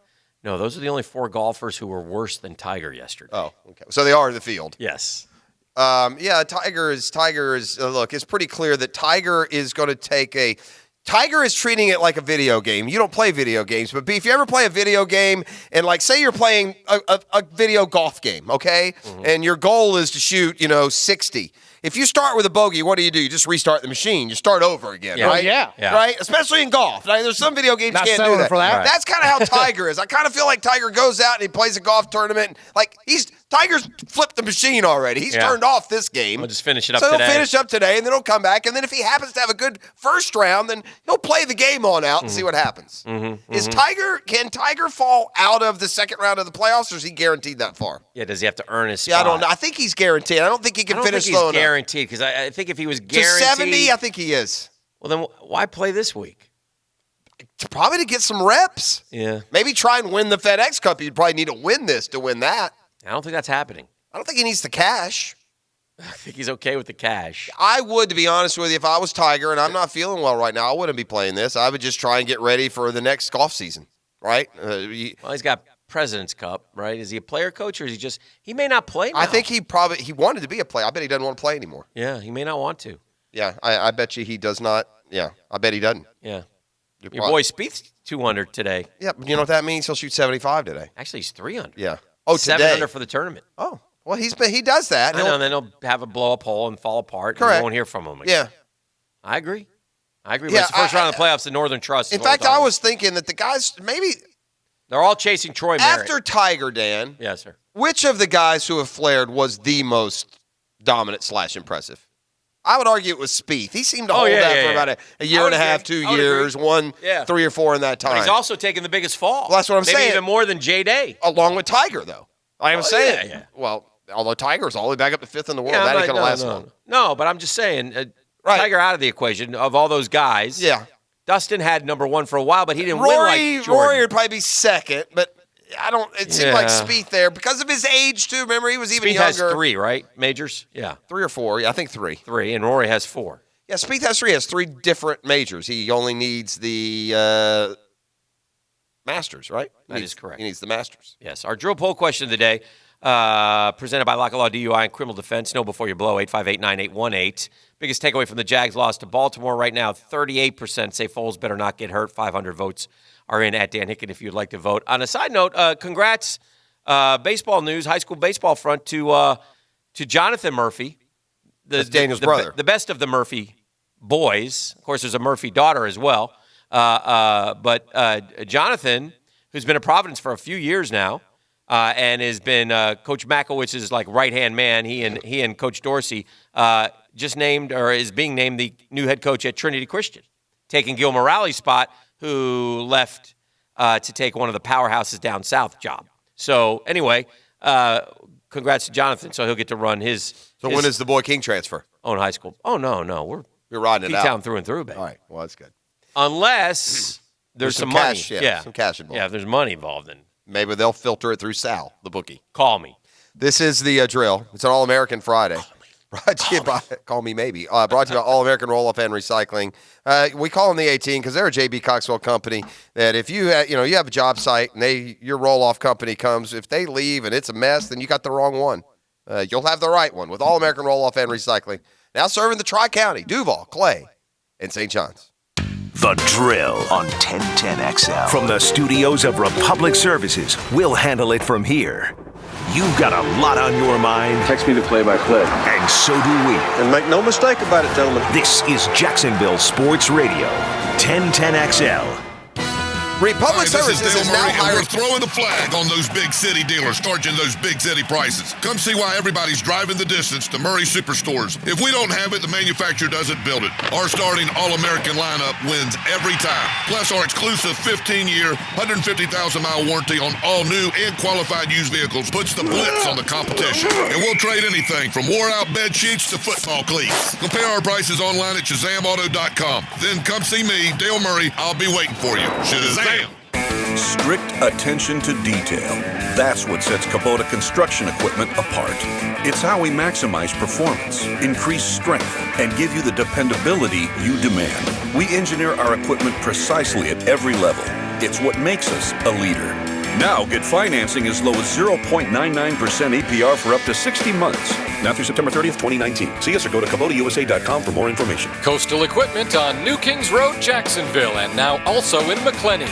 No, those are the only 4 golfers who were worse than Tiger yesterday. Oh, okay. So they are in the field. Yes. Tiger is. Look, it's pretty clear that Tiger is going to take a. Tiger is treating it like a video game. You don't play video games, but if you ever play a video game and say you're playing a video golf game, okay, and your goal is to shoot, 60. If you start with a bogey, what do? You just restart the machine. You start over again, right? Yeah. Right? Especially in golf. There's some video games you can't do that. For that. Right. That's kind of how Tiger is. I kind of feel like Tiger goes out and he plays a golf tournament. Tiger's flipped the machine already. He's turned off this game. We'll just finish it up today. So today. he'll finish up today, and then he'll come back. And then if he happens to have a good first round, then he'll play the game on out and see what happens. Can Tiger fall out of the second round of the playoffs, or is he guaranteed that far? Yeah, does he have to earn his spot? Yeah, I don't know. I think he's guaranteed. I don't think he can finish low enough. Guaranteed, because I think if he was guaranteed. To 70, I think he is. Well, then why play this week? Probably to get some reps. Yeah. Maybe try and win the FedEx Cup. You'd probably need to win this to win that. I don't think that's happening. I don't think he needs the cash. I think he's okay with the cash. I would, to be honest with you, if I was Tiger and I'm not feeling well right now, I wouldn't be playing this. I would just try and get ready for the next golf season, right? Well, he's got President's Cup, right? Is he a player coach, or is he may not play now. I think he wanted to be a player. I bet he doesn't want to play anymore. Yeah, he may not want to. Yeah, I bet you he does not. Yeah, I bet he doesn't. Yeah. Your boy Spieth's 200 today. Yeah, but you know what that means? He'll shoot 75 today. Actually, he's 300. Yeah. Oh, 7 today. under for the tournament. Oh. Well, he does that. I know, and then he'll have a blow-up hole and fall apart. Correct. And you won't hear from him again. Yeah. I agree. But it's the first round of the playoffs, the Northern Trust. In fact, I was thinking that the guys, maybe they're all chasing Troy Merritt. After Tiger, Dan. Yes, sir. Which of the guys who have flared was the most dominant / impressive? I would argue it was Spieth. He seemed to hold that for about a year and a half, 2 years, won 3 or 4 in that time. But he's also taken the biggest fall. Well, that's what I'm saying. Maybe even more than J Day. Along with Tiger, though. I am saying. Yeah. Well, although Tiger's all the way back up to 5th in the world, that ain't going to last long. No, but I'm just saying, Tiger out of the equation of all those guys. Yeah. Dustin had number one for a while, but he didn't win like Jordan. Rory would probably be second, but it seemed like Spieth there because of his age too. Remember, he was even Spieth younger. has 3, right? Majors? Yeah. 3 or 4. Yeah, I think 3. 3, and Rory has 4. Yeah, Spieth has 3. He has 3 different majors. He only needs the Masters, right? That is correct. He needs the Masters. Yes. Our drill poll question of the day, presented by Lock and Law DUI and Criminal Defense. Know before you blow, 858-9818. Biggest takeaway from the Jags loss to Baltimore right now, 38% say Foles better not get hurt. 500 votes are in at Dan Hicken if you'd like to vote. On a side note, congrats, baseball news, high school baseball front, to Jonathan Murphy. That's Daniel's brother. The best of the Murphy boys. Of course, there's a Murphy daughter as well. But Jonathan, who's been at Providence for a few years now, and has been Coach Makowicz's right-hand man, he and Coach Dorsey, just named or is being named the new head coach at Trinity Christian, taking Gil Morales' spot, who left to take one of the powerhouses down south job. So anyway, congrats to Jonathan. So he'll get to run his. So when is the Boy King transfer? Oh, in high school. Oh no, you're riding it out. P-Town through and through, baby. All right, well that's good. Unless there's some cash, money. some cash involved. Yeah, if there's money involved, then maybe they'll filter it through Sal, the bookie. Call me. This is the drill. It's an All-American Friday. Brought to you by Call Me Maybe. Brought to you by All-American Roll-Off and Recycling. We call them the 18 because they're a JB Coxwell company that if you have a job site and your roll-off company comes, if they leave and it's a mess, then you got the wrong one. You'll have the right one with All-American Roll-Off and Recycling. Now serving the Tri-County, Duval, Clay, and St. John's. The Drill on 1010XL. From the studios of Republic Services, we'll handle it from here. You've got a lot on your mind. Text me the play-by-play. And so do we. And make no mistake about it, gentlemen. This is Jacksonville Sports Radio, 1010XL. Republic Services is now hiring. We're throwing the flag on those big city dealers, charging those big city prices. Come see why everybody's driving the distance to Murray Superstores. If we don't have it, the manufacturer doesn't build it. Our starting All-American lineup wins every time. Plus, our exclusive 15-year, 150,000-mile warranty on all new and qualified used vehicles puts the blitz on the competition. And we'll trade anything from wore-out bed sheets to football cleats. Compare our prices online at ShazamAuto.com. Then come see me, Dale Murray. I'll be waiting for you. Shazam! Strict attention to detail. That's what sets Kubota construction equipment apart. It's how we maximize performance, increase strength, and give you the dependability you demand. We engineer our equipment precisely at every level. It's what makes us a leader. Now get financing as low as 0.99% APR for up to 60 months. Now through September 30th, 2019. See us or go to KubotaUSA.com for more information. Coastal Equipment on New Kings Road, Jacksonville, and now also in McClenny.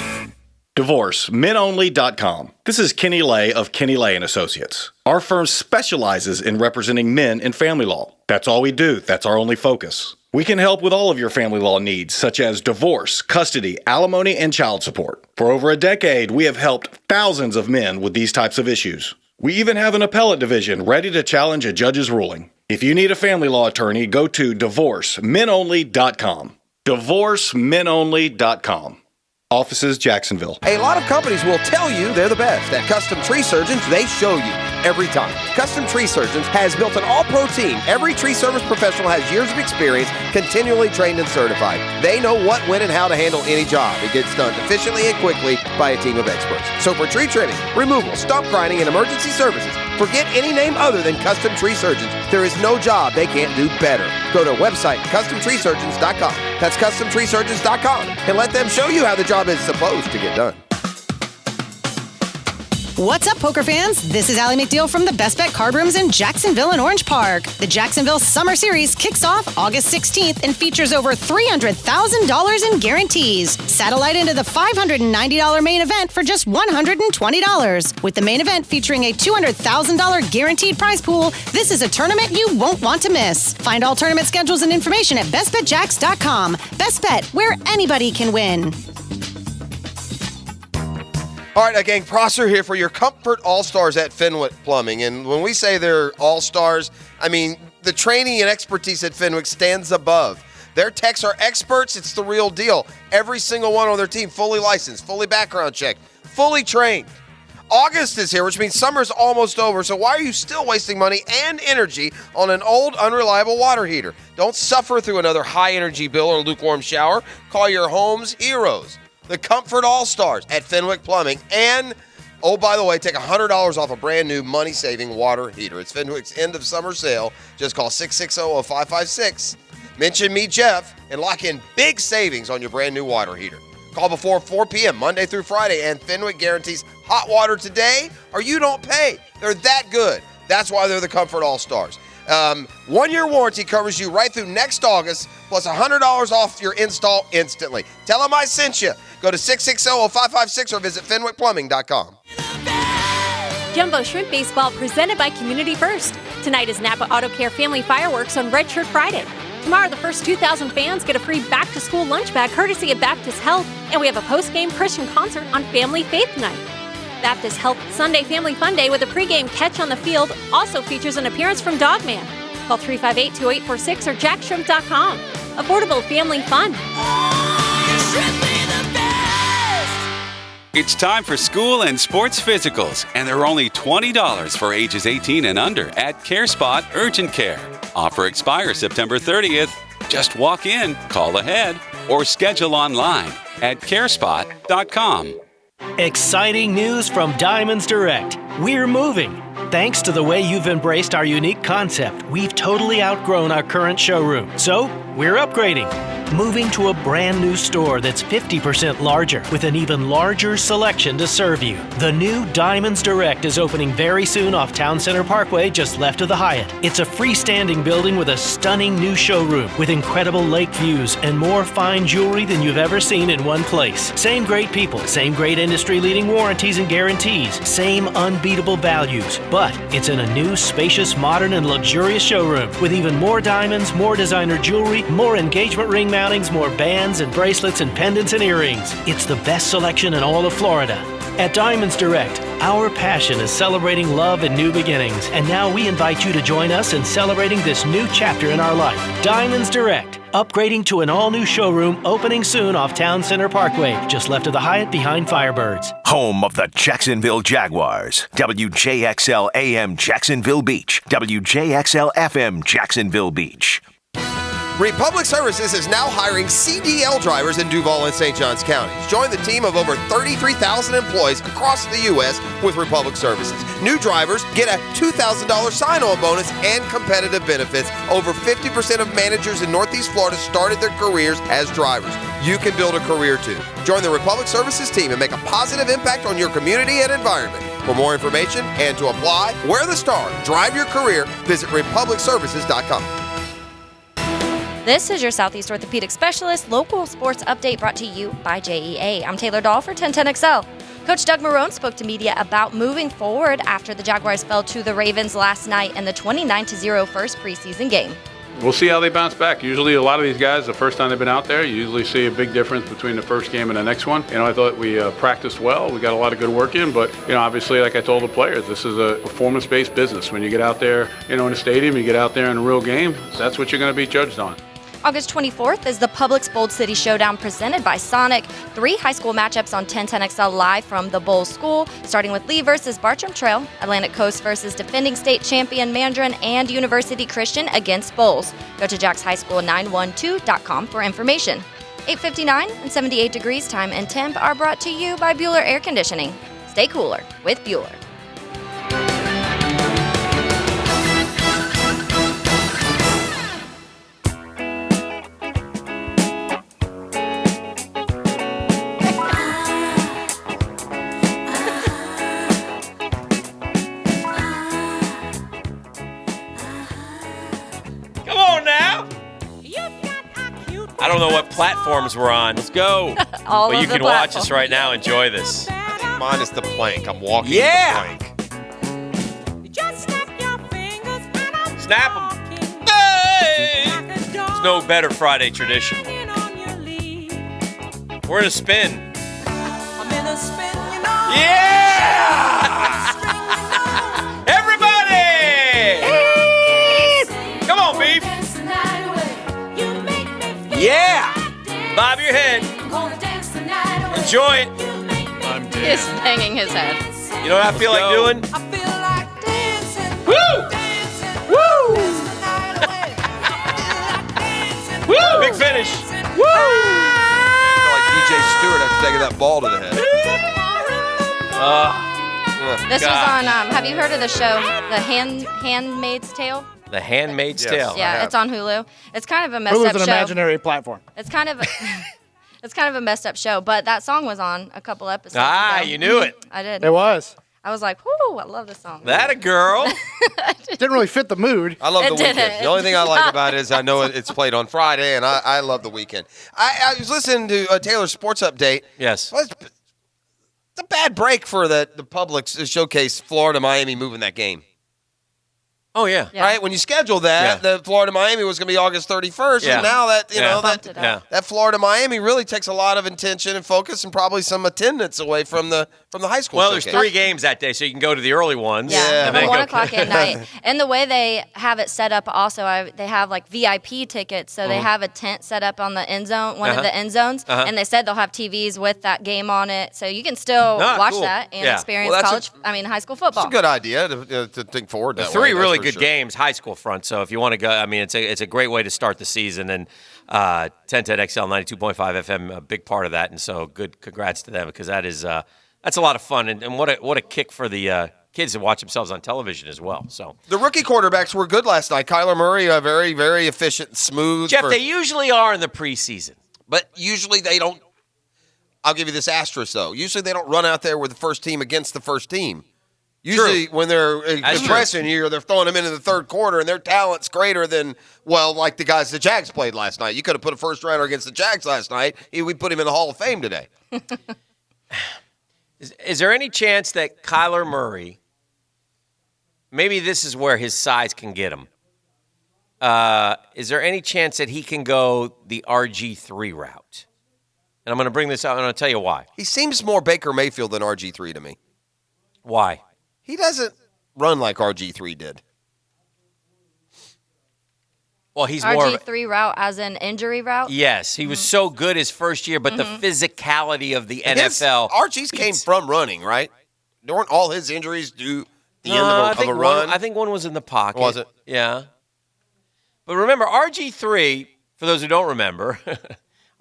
DivorceMenOnly.com. This is Kenny Lay of Kenny Lay & Associates. Our firm specializes in representing men in family law. That's all we do. That's our only focus. We can help with all of your family law needs, such as divorce, custody, alimony, and child support. For over a decade, we have helped thousands of men with these types of issues. We even have an appellate division ready to challenge a judge's ruling. If you need a family law attorney, go to DivorceMenOnly.com. DivorceMenOnly.com. Offices, Jacksonville. A lot of companies will tell you they're the best. At Custom Tree Surgeons, they show you every time. Custom Tree Surgeons has built an all-pro team. Every tree service professional has years of experience, continually trained and certified. They know what, when, and how to handle any job. It gets done efficiently and quickly by a team of experts. So for tree trimming, removal, stump grinding, and emergency services, forget any name other than Custom Tree Surgeons. There is no job they can't do better. Go to website CustomTreeSurgeons.com. That's CustomTreeSurgeons.com and let them show you how the job is supposed to get done. What's up, poker fans? This is Allie McDeal from the Best Bet Card Rooms in Jacksonville and Orange Park. The Jacksonville Summer Series kicks off August 16th and features over $300,000 in guarantees. Satellite into the $590 main event for just $120. With the main event featuring a $200,000 guaranteed prize pool, this is a tournament you won't want to miss. Find all tournament schedules and information at bestbetjacks.com. Best Bet, where anybody can win. All right, gang, Prosser here for your Comfort All-Stars at Fenwick Plumbing. And when we say they're all-stars, I mean the training and expertise at Fenwick stands above. Their techs are experts. It's the real deal. Every single one on their team fully licensed, fully background checked, fully trained. August is here, which means summer's almost over, so why are you still wasting money and energy on an old, unreliable water heater? Don't suffer through another high-energy bill or lukewarm shower. Call your home's heroes, the Comfort All-Stars at Fenwick Plumbing, and, oh, by the way, take $100 off a brand-new money-saving water heater. It's Fenwick's end-of-summer sale. Just call 660-0556. Mention me, Jeff, and lock in big savings on your brand-new water heater. Call before 4 p.m. Monday through Friday, and Fenwick guarantees hot water today or you don't pay. They're that good. That's why they're the Comfort All-Stars. 1-year warranty covers you right through next August, plus $100 off your install instantly. Tell them I sent you. Go to 660-0556 or visit fenwickplumbing.com. Jumbo Shrimp Baseball presented by Community First. Tonight is Napa Auto Care Family Fireworks on Red Shirt Friday. Tomorrow, the first 2,000 fans get a free back-to-school lunch bag courtesy of Baptist Health, and we have a post-game Christian concert on Family Faith Night. Baptist Health Sunday Family Fun Day with a pregame catch on the field also features an appearance from Dogman. Call 358-2846 or jackshrimp.com. Affordable family fun. It's time for school and sports physicals, and they're only $20 for ages 18 and under at CareSpot Urgent Care. Offer expires September 30th. Just walk in, call ahead, or schedule online at carespot.com. Exciting news from Diamonds Direct. We're moving. Thanks to the way you've embraced our unique concept, we've totally outgrown our current showroom. So, we're upgrading. Moving to a brand new store that's 50% larger with an even larger selection to serve you. The new Diamonds Direct is opening very soon off Town Center Parkway, just left of the Hyatt. It's a freestanding building with a stunning new showroom with incredible lake views and more fine jewelry than you've ever seen in one place. Same great people, same great industry-leading warranties and guarantees, same unbeatable values, but it's in a new, spacious, modern, and luxurious showroom with even more diamonds, more designer jewelry, more engagement ring mountings, more bands and bracelets and pendants and earrings. It's the best selection in all of Florida. At Diamonds Direct, our passion is celebrating love and new beginnings, and now we invite you to join us in celebrating this new chapter in our life. Diamonds Direct, upgrading to an all-new showroom opening soon off Town Center Parkway, just left of the Hyatt behind Firebirds. Home of the Jacksonville Jaguars. WJXL AM Jacksonville Beach. WJXL FM Jacksonville Beach. Republic Services is now hiring CDL drivers in Duval and St. Johns counties. Join the team of over 33,000 employees across the U.S. with Republic Services. New drivers get a $2,000 sign-on bonus and competitive benefits. Over 50% of managers in Northeast Florida started their careers as drivers. You can build a career too. Join the Republic Services team and make a positive impact on your community and environment. For more information and to apply, wear the star, drive your career, visit republicservices.com. This is your Southeast Orthopedic Specialist local sports update brought to you by JEA. I'm Taylor Dahl for 1010XL. Coach Doug Marrone spoke to media about moving forward after the Jaguars fell to the Ravens last night in the 29-0 first preseason game. We'll see how they bounce back. Usually a lot of these guys, the first time they've been out there, you usually see a big difference between the first game and the next one. I thought we practiced well. We got a lot of good work in, but, obviously, like I told the players, this is a performance-based business. When you get out there, in a stadium, you get out there in a real game, that's what you're going to be judged on. August 24th is the Publix Bold City Showdown presented by Sonic. 3 high school matchups on 1010XL live from the Bowl School, starting with Lee versus Bartram Trail, Atlantic Coast versus defending state champion Mandarin, and University Christian against Bowles. Go to jackshighschool912.com for information. 8:59 and 78 degrees time and temp are brought to you by Bueller Air Conditioning. Stay cooler with Bueller. I don't know what platforms we're on. Let's go. All but of you the can watch platforms. us right now. Enjoy this. Mine is the plank. I'm walking Yeah. the plank. Snap them. Hey! There's no better Friday tradition. We're in a spin. Yeah! Everybody! Come on, Beef. Yeah! Bob your head. Enjoy it. He's banging his head. You know what I feel like doing? Woo! Big finish. Woo! Like DJ Stewart after taking that ball to the head. This was on, have you heard of the show, The Handmaid's Tale? The Handmaid's Tale. Yeah, it's on Hulu. It's kind of a messed Hulu's up an show. imaginary platform. It's kind of a messed up show, but that song was on a couple episodes Ah, ago. you knew it. I did. It was. I was like, whoo, I love this song. That a girl. Didn't really fit the mood. I love It the weekend. didn't. The only thing I like about it is I know it's played on Friday, and I love the weekend. I was listening to Taylor's Sports Update. Yes. Well, it's a bad break for the Publix to showcase Florida-Miami moving that game. Oh, yeah. Right? When you schedule that, the Florida-Miami was going to be August 31st, Yeah. and now that, Bumped it up. that Florida-Miami really takes a lot of attention and focus and probably some attendance away from the high school Well, there's showcase. 3 games that day, so you can go to the early ones. Yeah, and then from 1 go- o'clock at night. And the way they have it set up also, they have like VIP tickets. So they have a tent set up on the end zone, one of the end zones. And they said they'll have TVs with that game on it. So you can still watch cool. that and Yeah. experience Well, that's high school football. It's a good idea to think forward that way. 3 that's really for good sure. games, high school front. So if you want to go, I mean, it's a great way to start the season. And 1010XL 92.5 FM, a big part of that. And so good, congrats to them because that's a lot of fun. And what a kick for the kids to watch themselves on television as well. So The rookie quarterbacks were good last night. Kyler Murray, very, very efficient, smooth. Jeff, they usually are in the preseason. But usually they don't. I'll give you this asterisk, though. Usually they don't run out there with the first team against the first team. Usually when they're impressing you, they're throwing them into the third quarter, and their talent's greater than, like the guys the Jags played last night. You could have put a first-rounder against the Jags last night. We put him in the Hall of Fame today. Is there any chance that Kyler Murray, maybe this is where his size can get him, is there any chance that he can go the RG3 route? And I'm going to bring this out, and I'm going to tell you why. He seems more Baker Mayfield than RG3 to me. Why? He doesn't run like RG3 did. Well, he's more of a- RG3 route as an injury route? Yes, he was so good his first year, but the physicality of the NFL. RG's came from running, right? Weren't all his injuries due the end I of think a run? I think one was in the pocket. Was it? Yeah. But remember, RG3, for those who don't remember,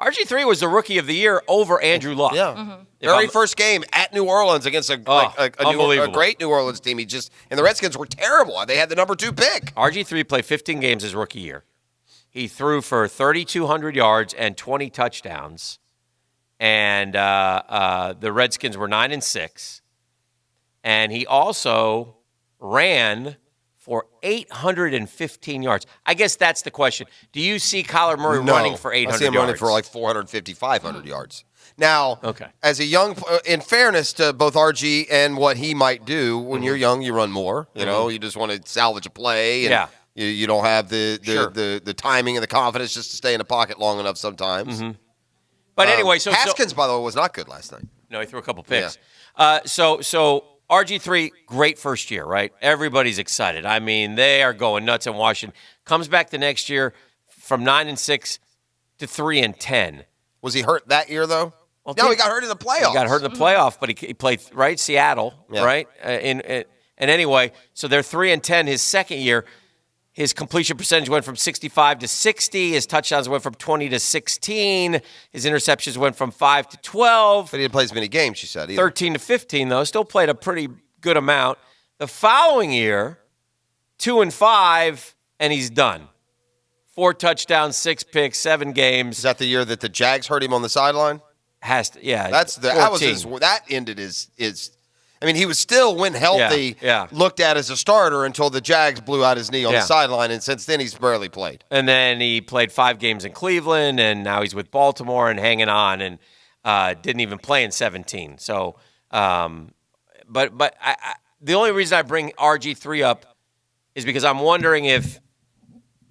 RG3 was the rookie of the year over Andrew Luck. Yeah. Very first game at New Orleans against a unbelievable. great New Orleans team. And the Redskins were terrible. They had the number 2 pick. RG3 played 15 games his rookie year. He threw for 3,200 yards and 20 touchdowns. And the Redskins were 9-6. And he also ran for 815 yards. I guess that's the question. Do you see Kyler Murray running for 800 yards? I see him running for like 450, 500 yards. Now, Okay. as a young, in fairness to both RG and what he might do, when you're young, you run more. You know, you just want to salvage a play. And Yeah. You don't have the Sure. the timing and the confidence just to stay in the pocket long enough sometimes. But anyway, so Haskins, by the way, was not good last night. No, he threw a couple picks. So RG3, great first year, right? Everybody's excited. I mean, they are going nuts in Washington. Comes back the next year from 9-6 to 3-10. Was he hurt that year though? Well, No, he got hurt in the playoffs. He got hurt in the playoff, but he played right Seattle, Yeah. right? And anyway, so they're 3-10 his second year. His completion percentage went from 65 to 60. His touchdowns went from 20 to 16. His interceptions went from 5 to 12. But he didn't play as many games, she said. Either. 13 to 15, though. Still played a pretty good amount. The following year, 2-5, and he's done. 4 touchdowns, 6 picks, 7 games. Is that the year that the Jags hurt him on the sideline? Has to, yeah. That ended his. I mean, he was still, when healthy, looked at as a starter until the Jags blew out his knee on the sideline, and since then he's barely played. And then he played 5 games in Cleveland, and now he's with Baltimore and hanging on, and didn't even play in 17. So, but the only reason I bring RG3 up is because I'm wondering if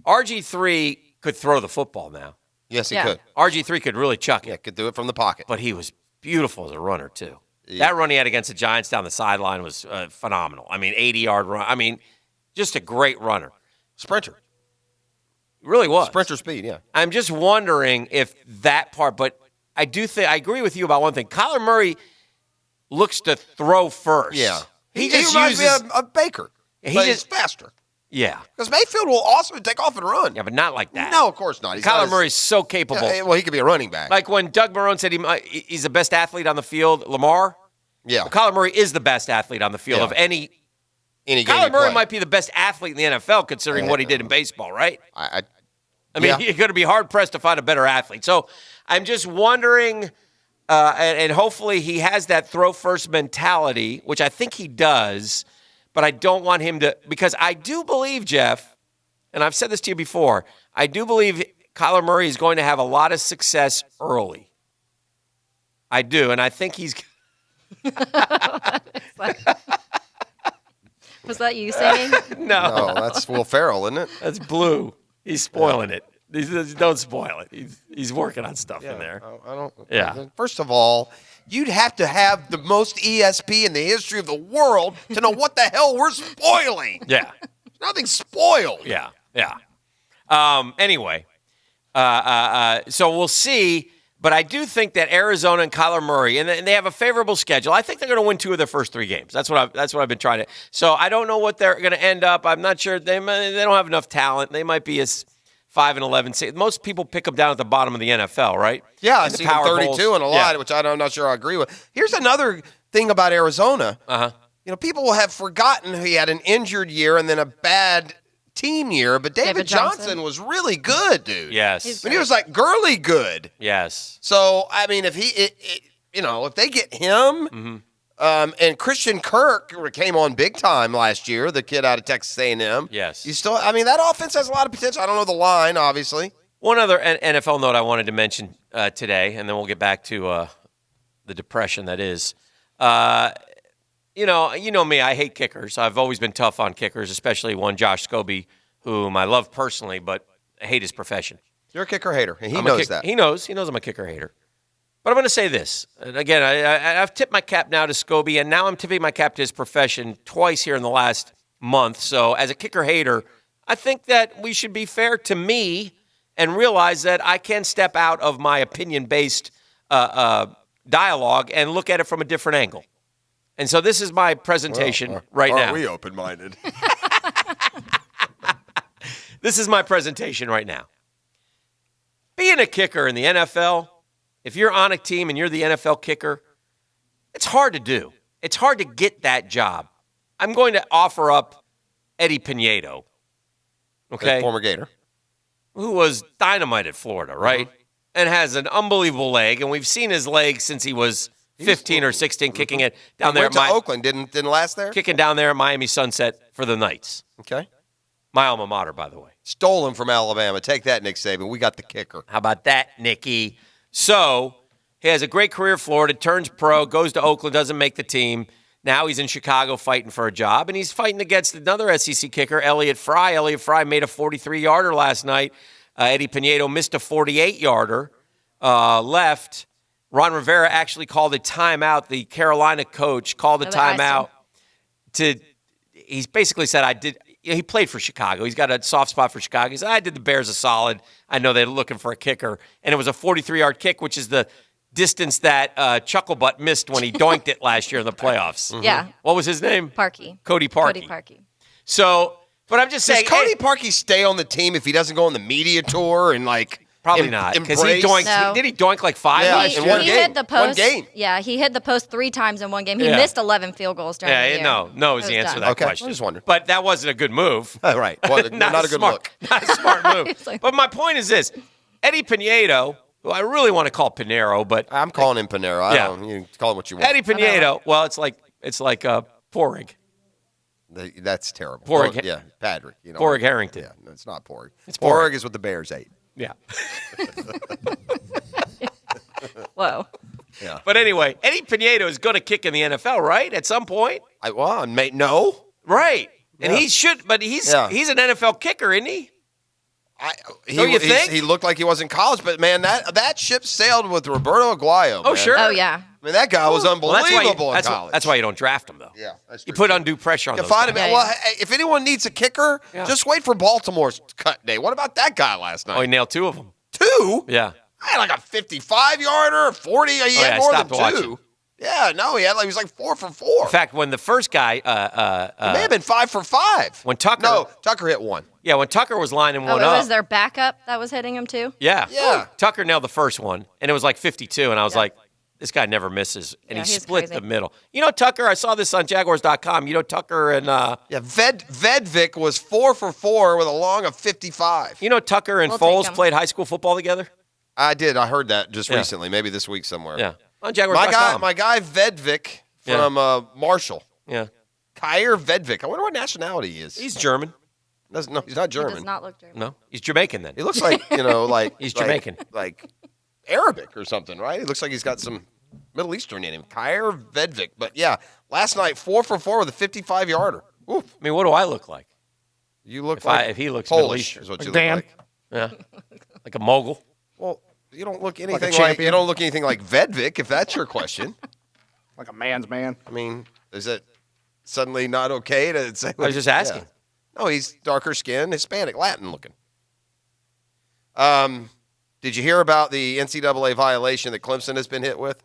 RG3 could throw the football now. Yes, he could. RG3 could really chuck it. Yeah, could do it from the pocket. But he was beautiful as a runner, too. That run he had against the Giants down the sideline was phenomenal. I mean, 80-yard run. I mean, just a great runner. Sprinter. Really was. Sprinter speed, yeah. I'm just wondering if that part, but I agree with you about one thing. Kyler Murray, looks to throw first. Yeah. He He just reminds uses. me of Baker. He But just- he's faster. Yeah. Because Mayfield will also take off and run. Yeah, but not like that. No, of course not. He's not Kyler as- Murray's so capable. Yeah, well, he could be a running back. Like when Doug Marrone said he's the best athlete on the field, Lamar. Yeah. Well, Kyler Murray is the best athlete on the field Yeah. of any game Kyler you Murray play. might be the best athlete in the NFL considering what he did in baseball, right? I mean, yeah. you're going to be hard-pressed to find a better athlete. So I'm just wondering, and hopefully he has that throw-first mentality, which I think he does, but I don't want him to – because I do believe, Jeff, and I've said this to you before, I do believe Kyler Murray is going to have a lot of success early. I do, and I think he's – Was that you singing? No. No, that's Will Ferrell, isn't it? That's Blue. He's spoiling it. Don't spoil it. He's working on stuff in there. I don't. Yeah. First of all, you'd have to have the most ESP in the history of the world to know what the hell we're spoiling. Yeah. Nothing's spoiled. Yeah. Anyway, so we'll see. But I do think that Arizona and Kyler Murray, and they have a favorable schedule. I think they're going to win 2 of their first 3 games. That's what I've been trying to. So I don't know what they're going to end up. I'm not sure. They don't have enough talent. They might be as 5-11. Most people pick them down at the bottom of the NFL, right? Yeah, I In the see them power 32 polls. and a lot, Yeah. which I'm not sure I agree with. Here's another thing about Arizona. Uh-huh. You know, people will have forgotten he had an injured year and then a bad team year, but David Johnson was really good, dude. Yes. I mean, he was like Gurley good. Yes. So, I mean, if if they get him, and Christian Kirk came on big time last year, the kid out of Texas A&M. Yes. That offense has a lot of potential. I don't know the line, obviously. One other NFL note I wanted to mention today, and then we'll get back to the depression that is. You know me, I hate kickers. I've always been tough on kickers, especially one Josh Scobie, whom I love personally, but I hate his profession. You're a kicker hater, and he I'm knows that. He knows I'm a kicker hater. But I'm going to say this. And again, I've tipped my cap now to Scobie, and now I'm tipping my cap to his profession twice here in the last month. So as a kicker hater, I think that we should be fair to me and realize that I can step out of my opinion-based dialogue and look at it from a different angle. And so this is my presentation right now. Are we open-minded? This is my presentation right now. Being a kicker in the NFL, if you're on a team and you're the NFL kicker, it's hard to do. It's hard to get that job. I'm going to offer up Eddie Pinedo, okay? Former Gator. Who was dynamite at Florida, right? And has an unbelievable leg, and we've seen his leg since he was 15 or 16, kicking it down there. Went to Oakland, didn't last there? Kicking down there at Miami Sunset for the Knights. Okay. My alma mater, by the way. Stole him from Alabama. Take that, Nick Saban. We got the kicker. How about that, Nicky? So he has a great career at Florida, turns pro, goes to Oakland, doesn't make the team. Now he's in Chicago fighting for a job, and he's fighting against another SEC kicker, Elliott Fry. Elliott Fry made a 43-yarder last night. Eddie Pinedo missed a 48-yarder, left. Ron Rivera actually called a timeout. The Carolina coach called a timeout he basically said, he played for Chicago. He's got a soft spot for Chicago. He said, I did the Bears a solid. I know they're looking for a kicker. And it was a 43-yard kick, which is the distance that Chucklebutt missed when he doinked it last year in the playoffs. Yeah. What was his name? Parkey. Cody Parkey. Cody Parkey. So, but I'm just saying. Does Cody Parkey stay on the team if he doesn't go on the media tour and Probably not, because he embrace- doinked. No. Did he doink like 5 Yeah, last in year? one He game. hit the post. One game. Yeah, he hit the post 3 times in one game. He Yeah. missed 11 field goals during the year. No is the answer to that Okay, question. I just wondered. But that wasn't a good move. Right. Well, not a good smart, look. Not a smart move. But my point is this. Eddie Pinedo, who I really want to call Pinero, but I'm calling him Panero. I Yeah. don't. You can call him what you want. Eddie Pinedo, well, it's like Porig. That's terrible. Porig. Yeah, Patrick. You know. Porig Harrington. Yeah, no, it's not Porig. It's Porig Porig. is what the Bears ate. Yeah. Whoa. Yeah. But anyway, Eddie Pinedo is going to kick in the NFL, right? At some point? No. Right. And Yeah. he should, but he's Yeah. an NFL kicker, isn't he? Don't you think? He looked like he was in college, but man, that ship sailed with Roberto Aguayo. Oh, man. sure. Oh, yeah. I mean, that guy was Well, unbelievable in that's college. That's why you don't draft him, though. Yeah, that's You true. put undue pressure on You those find him. guys. Well, hey, if anyone needs a kicker, Yeah. just wait for Baltimore's cut day. What about that guy last Oh, night? he nailed 2 of them. 2? Yeah. I had like a 55-yarder, 40. He had I more stopped than watching. 2. Yeah, no, he was like 4 for 4. In fact, when the first guy, It may have been 5 for 5. when Tucker, No, Tucker hit 1. yeah, when Tucker was lining Oh, one it up, was their backup that was hitting him too? yeah, Yeah. Tucker nailed the first one, and it was like 52, and I was like, this guy never misses, and Yeah, he he's split crazy. the middle. You know, Tucker, I saw this on Jaguars.com. You know, Tucker and Yeah, Vedvik was 4 for 4 with a long of 55. you know Tucker and We'll take Foles him. played high school football together. I did. I heard that just Yeah. recently, maybe this week somewhere. Yeah, on Jaguars.com. My guy Vedvik from Marshall. yeah, Kair Vedvik. I wonder what nationality he is. he's German. No, he's not He German. does not look German. No, he's Jamaican then. He looks like, like He's like- Jamaican. like Arabic or something, right? He looks like he's got some Middle Eastern in him. Kair Vedvik. But yeah, last night 4 for 4 with a 55-yarder. Oof. I mean, what do I look like? You look If like if he looks Middle Polish Eastern. is what you Dan. look like. Yeah, like a mogul. Well, you don't look anything champion. you don't look anything like Vedvik, if that's your question. Like a man's man. I mean, is it suddenly not okay to say? I was just asking. Yeah. No, he's darker skinned, Hispanic, Latin looking. Did you hear about the NCAA violation that Clemson has been hit with?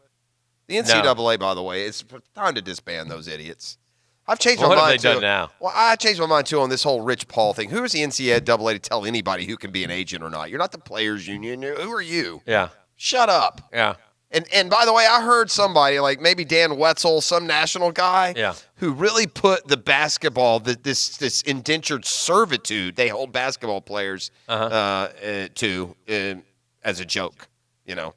The NCAA, by the way, it's time to disband those idiots. I've changed Well, my what have mind they done too. now? Well, I changed my mind too on this whole Rich Paul thing. Who is the NCAA to tell anybody who can be an agent or not? You're not the players' union. Who are you? Yeah, Shut up. yeah. And by the way, I heard somebody like maybe Dan Wetzel, some national guy, Yeah. who really put the basketball, this indentured servitude they hold basketball players to as a joke. You know,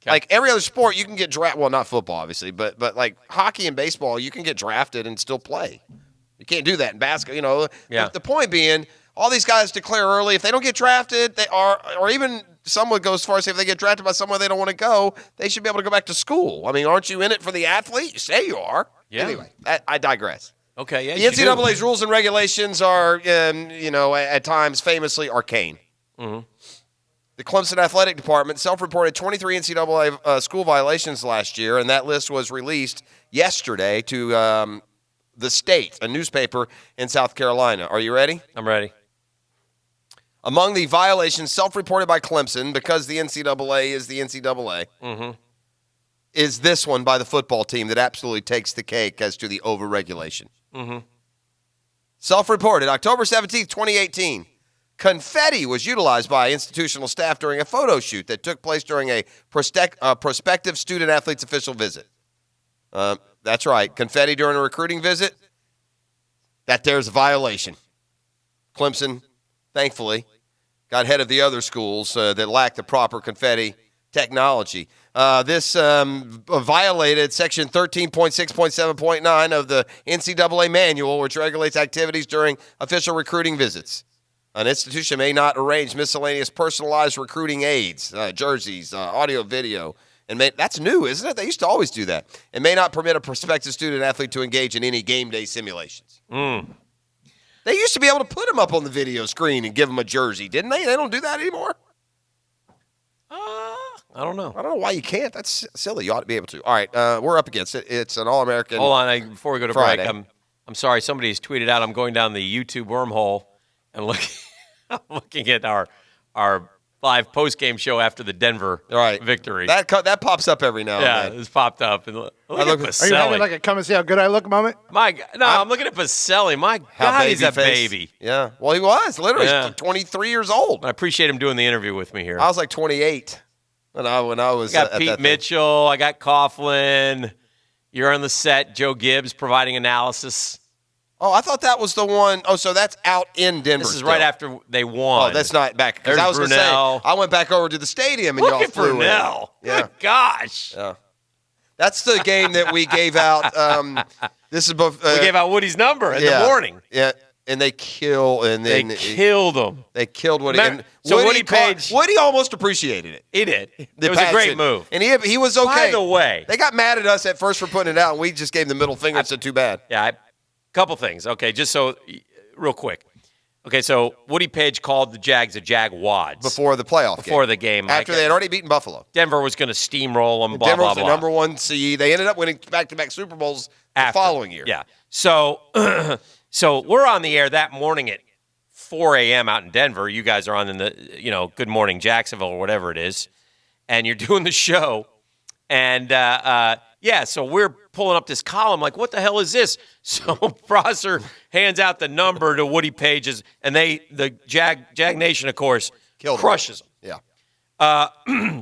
like every other sport, you can get drafted. Well, not football, obviously, but like hockey and baseball, you can get drafted and still play. You can't do that in basketball. You know, Yeah. the point being, all these guys declare early. If they don't get drafted, they are, or even some would go as far as say if they get drafted by somewhere they don't want to go, they should be able to go back to school. I mean, aren't you in it for the athlete? You say you are. Yeah. Anyway, I digress. Okay, yeah. The you do. NCAA's rules and regulations are, at times famously arcane. Mhm. The Clemson Athletic Department self-reported 23 NCAA school violations last year, and that list was released yesterday to The State, a newspaper in South Carolina. Are you ready? I'm ready. Among the violations self-reported by Clemson, because the NCAA is the NCAA, Mm-hmm. is this one by the football team that absolutely takes the cake as to the overregulation. Mm-hmm. Self-reported, October 17th, 2018. Confetti was utilized by institutional staff during a photo shoot that took place during a prospective student-athlete's official visit. That's right. Confetti during a recruiting visit, there's a violation. Clemson, thankfully, got ahead of the other schools that lacked the proper confetti technology. This violated Section 13.6.7.9 of the NCAA manual, which regulates activities during official recruiting visits. An institution may not arrange miscellaneous personalized recruiting aids, jerseys, audio, video, and that's new, isn't it? They used to always do that. And may not permit a prospective student-athlete to engage in any game day simulations. They used to be able to put them up on the video screen and give them a jersey, didn't they? They don't do that anymore. I don't know. I don't know why you can't. That's silly. You ought to be able to. All right, we're up against it. It's an All-American. Hold on, before we go to Friday. break, I'm sorry. Somebody's tweeted out. I'm going down the YouTube wormhole and looking at our live post-game show after the Denver victory. That pops up every now and then. It's popped up. And look at Are you Pacelli. having like a come and see how good I look moment? I'm looking at Pacelli. My God, he's a baby. Yeah. Well, he was literally Yeah. 23 years old. I appreciate him doing the interview with me here. I was like 28 when I was. I got at Pete that thing. Mitchell. I got Coughlin. You're on the set. Joe Gibbs providing analysis. Oh, I thought that was the one. Oh, so that's out in Denver. This is still. right after they won. Oh, that's not back. Because There's I was going to say, Brunell. I went back over to the stadium and Look y'all at flew Brunell. in. Yeah. Good gosh. Yeah. That's the game that we gave out. This is We gave out Woody's number in the morning. Yeah, and they kill, and They then killed him. They killed Woody. Remember- And so Woody Page- Woody almost appreciated it. He did. The It was a great passion. move. and he was okay. By the way, They got mad at us at first for putting it out, and we just gave them the middle finger and said, "Too bad." Yeah, couple things. Okay, just so real quick. Okay, so Woody Page called the Jags a Jagwads Before the playoff before the game. after they had already beaten Buffalo. Denver was going to steamroll them. Blah Denver blah was blah. the number one seed. They ended up winning back-to-back Super Bowls the following year. Yeah. So, so we're on the air that morning at 4 a.m. out in Denver. You guys are on in the Good Morning Jacksonville or whatever it is, and you're doing the show, and Yeah, so we're pulling up this column like, what the hell is this? So Prosser hands out the number to Woody Pages, and the Jag Nation, of course, crushes them. Yeah.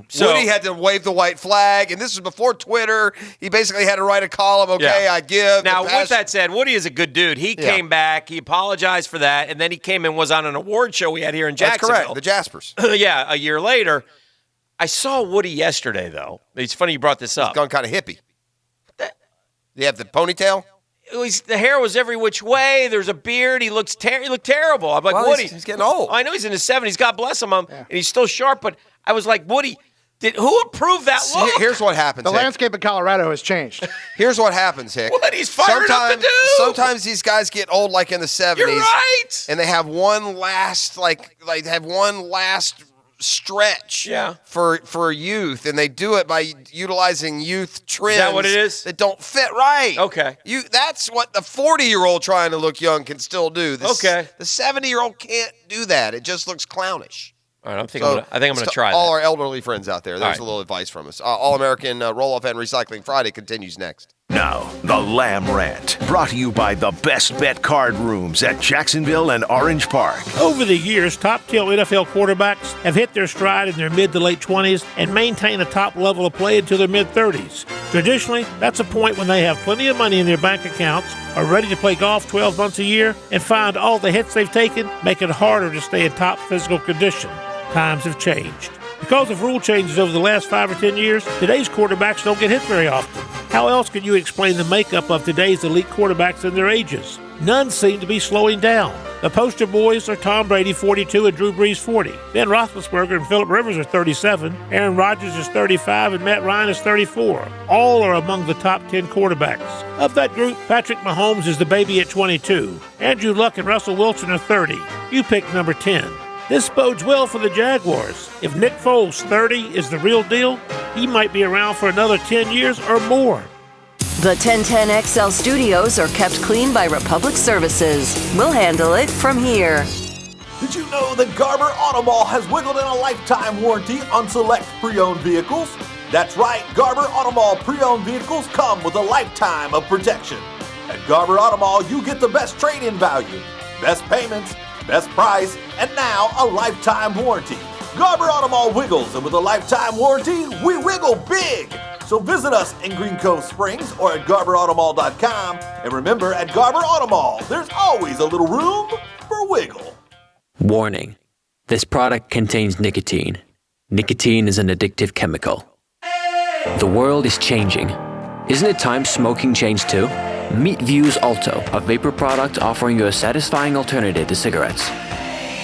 So Woody had to wave the white flag, and this was before Twitter. He basically had to write a column, okay, I give. Now, with that said, Woody is a good dude. He came back, he apologized for that, and then he came and was on an award show we had here in Jacksonville. That's correct, the Jaspers. Yeah, a year later. I saw Woody yesterday, though. It's funny you brought this up. He's gone kind of hippie. You have the ponytail? The hair was every which way. There's a beard. He looked terrible. I'm like, Woody. He's getting old. I know he's in his 70s. God bless him. And he's still sharp. But I was like, Woody, who approved that look? Here's what happens, The Hick. landscape in Colorado has changed. Here's what happens, Hick. What? He's fired up to do. Sometimes these guys get old, like in the 70s. You're right. And they have one last, stretch for youth, and they do it by utilizing youth trends. Is that what it is? That don't fit right. Okay. That's what the 40-year-old trying to look young can still do. The 70-year-old can't do that. It just looks clownish. All right, I think I'm going to try that. All our elderly friends out there, there's All a little advice from us. All-American Roll-Off and Recycling Friday continues next. Now, the Lamb Rant, brought to you by the Best Bet Card Rooms at Jacksonville and Orange Park. Over the years, top-tier NFL quarterbacks have hit their stride in their mid to late 20s and maintain a top level of play until their mid-30s. Traditionally, that's a point when they have plenty of money in their bank accounts, are ready to play golf 12 months a year, and find all the hits they've taken make it harder to stay in top physical condition. Times have changed. Because of rule changes over the last 5 or 10 years, today's quarterbacks don't get hit very often. How else can you explain the makeup of today's elite quarterbacks and their ages? None seem to be slowing down. The poster boys are Tom Brady, 42, and Drew Brees, 40. Ben Roethlisberger and Phillip Rivers are 37. Aaron Rodgers is 35, and Matt Ryan is 34. All are among the top 10 quarterbacks. Of that group, Patrick Mahomes is the baby at 22. Andrew Luck and Russell Wilson are 30. You pick number 10. This bodes well for the Jaguars. If Nick Foles, 30, is the real deal, he might be around for another 10 years or more. The 1010XL studios are kept clean by Republic Services. We'll handle it from here. Did you know that Garber Auto Mall has wiggled in a lifetime warranty on select pre-owned vehicles? That's right, Garber Auto Mall pre-owned vehicles come with a lifetime of protection. At Garber Auto Mall, you get the best trade-in value, best payments, best price, and now a lifetime warranty. Garber Auto Mall wiggles, and with a lifetime warranty, we wiggle big. So visit us in Green Cove Springs or at GarberAutomall.com. And remember, at Garber Auto Mall, there's always a little room for wiggle. Warning: this product contains nicotine. Nicotine is an addictive chemical. The world is changing. Isn't it time smoking changed too? Meet Vuse Alto, a vapor product offering you a satisfying alternative to cigarettes.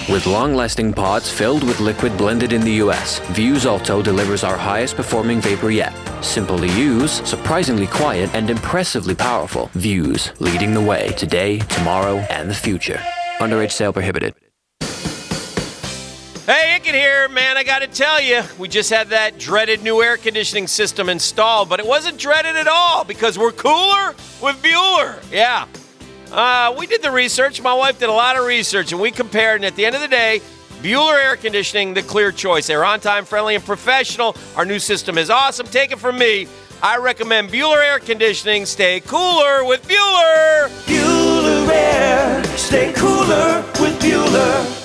With long-lasting pods filled with liquid blended in the U.S., Vuse Alto delivers our highest performing vapor yet. Simple to use, surprisingly quiet, and impressively powerful. Vuse, leading the way today, tomorrow, and the future. Underage sale prohibited. Hey, Icken here, man. I got to tell you, we just had that dreaded new air conditioning system installed, but it wasn't dreaded at all because we're cooler with Bueller. Yeah. We did the research. My wife did a lot of research, and we compared, and at the end of the day, Bueller Air Conditioning, the clear choice. They're on-time, friendly, and professional. Our new system is awesome. Take it from me. I recommend Bueller Air Conditioning. Stay cooler with Bueller. Bueller Air. Stay cooler with Bueller.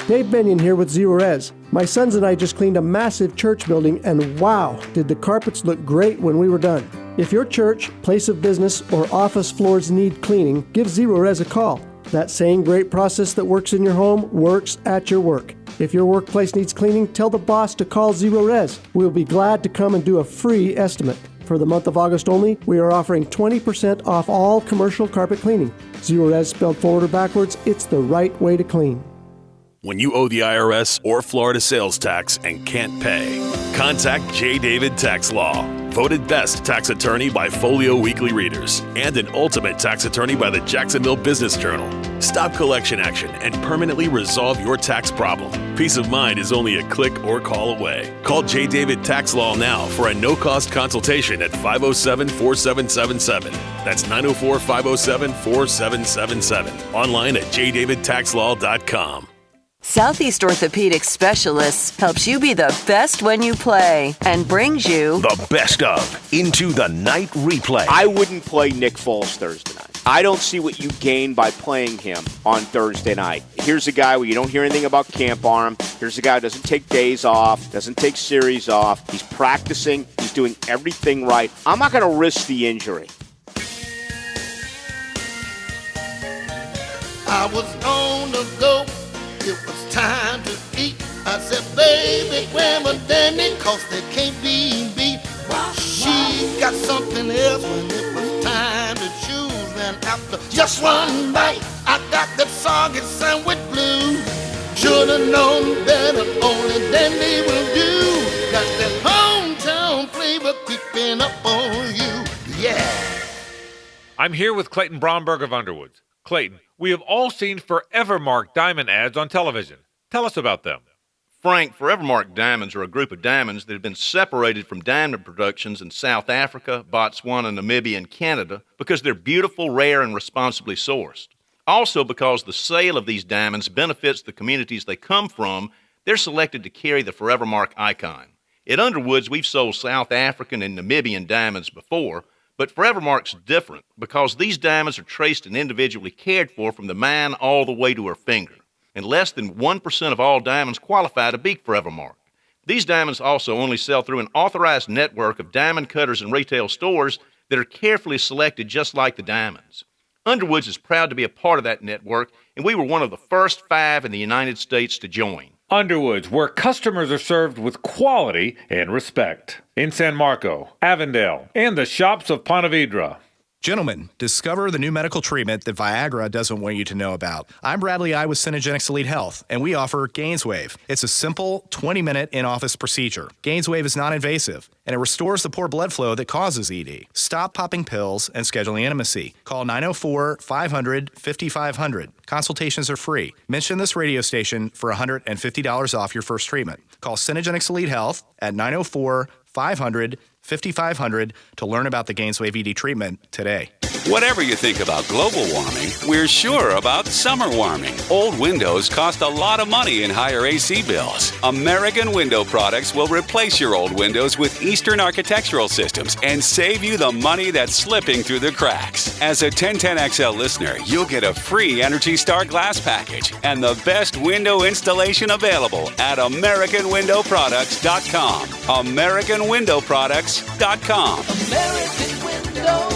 Dave Benyon here with Zero Res. My sons and I just cleaned a massive church building, and wow, did the carpets look great when we were done. If your church, place of business, or office floors need cleaning, give Zero Res a call. That same great process that works in your home works at your work. If your workplace needs cleaning, tell the boss to call Zero Res. We'll be glad to come and do a free estimate. For the month of August only, we are offering 20% off all commercial carpet cleaning. Zero Res spelled forward or backwards, it's the right way to clean. When you owe the IRS or Florida sales tax and can't pay, contact J. David Tax Law. Voted best tax attorney by Folio Weekly Readers and an ultimate tax attorney by the Jacksonville Business Journal. Stop collection action and permanently resolve your tax problem. Peace of mind is only a click or call away. Call J. David Tax Law now for a no-cost consultation at 507-4777. That's 904-507-4777. Online at jdavidtaxlaw.com. Southeast Orthopedic Specialists helps you be the best when you play and brings you the best of Into the Night Replay. I wouldn't play Nick Foles Thursday night. I don't see what you gain by playing him on Thursday night. Here's a guy where you don't hear anything about camp arm. Here's a guy who doesn't take days off, doesn't take series off. He's practicing. He's doing everything right. I'm not going to risk the injury. I was on the go. It was time to eat. I said, baby, grab a Danny, cause they can't be beat. She got something else when it was time to choose. And after just one bite, I got that soggy sandwich blue. Should've known better, only Danny will do. Got that hometown flavor creeping up on you, yeah. I'm here with Clayton Bromberg of Underwoods. Clayton, we have all seen Forevermark diamond ads on television. Tell us about them. Frank, Forevermark diamonds are a group of diamonds that have been separated from diamond productions in South Africa, Botswana, Namibia, and Canada because they're beautiful, rare, and responsibly sourced. Also, because the sale of these diamonds benefits the communities they come from, they're selected to carry the Forevermark icon. At Underwoods, we've sold South African and Namibian diamonds before, but Forevermark's different because these diamonds are traced and individually cared for from the mine all the way to her finger. And less than 1% of all diamonds qualify to be Forevermark. These diamonds also only sell through an authorized network of diamond cutters and retail stores that are carefully selected just like the diamonds. Underwoods is proud to be a part of that network, and we were one of the first 5 in the United States to join. Underwoods, where customers are served with quality and respect. In San Marco, Avondale, and the shops of Ponte Vedra. Gentlemen, discover the new medical treatment that Viagra doesn't want you to know about. I'm Bradley I with Synergenics Elite Health, and we offer Gainswave. It's a simple 20-minute in-office procedure. Gainswave is non-invasive, and it restores the poor blood flow that causes ED. Stop popping pills and scheduling intimacy. Call 904-500-5500. Consultations are free. Mention this radio station for $150 off your first treatment. Call Synergenics Elite Health at 904-500-5500 to learn about the Gainswave ED treatment today. Whatever you think about global warming, we're sure about summer warming. Old windows cost a lot of money in higher AC bills. American Window Products will replace your old windows with Eastern Architectural Systems and save you the money that's slipping through the cracks. As a 1010XL listener, you'll get a free Energy Star glass package and the best window installation available at AmericanWindowProducts.com. AmericanWindowProducts.com. American Window.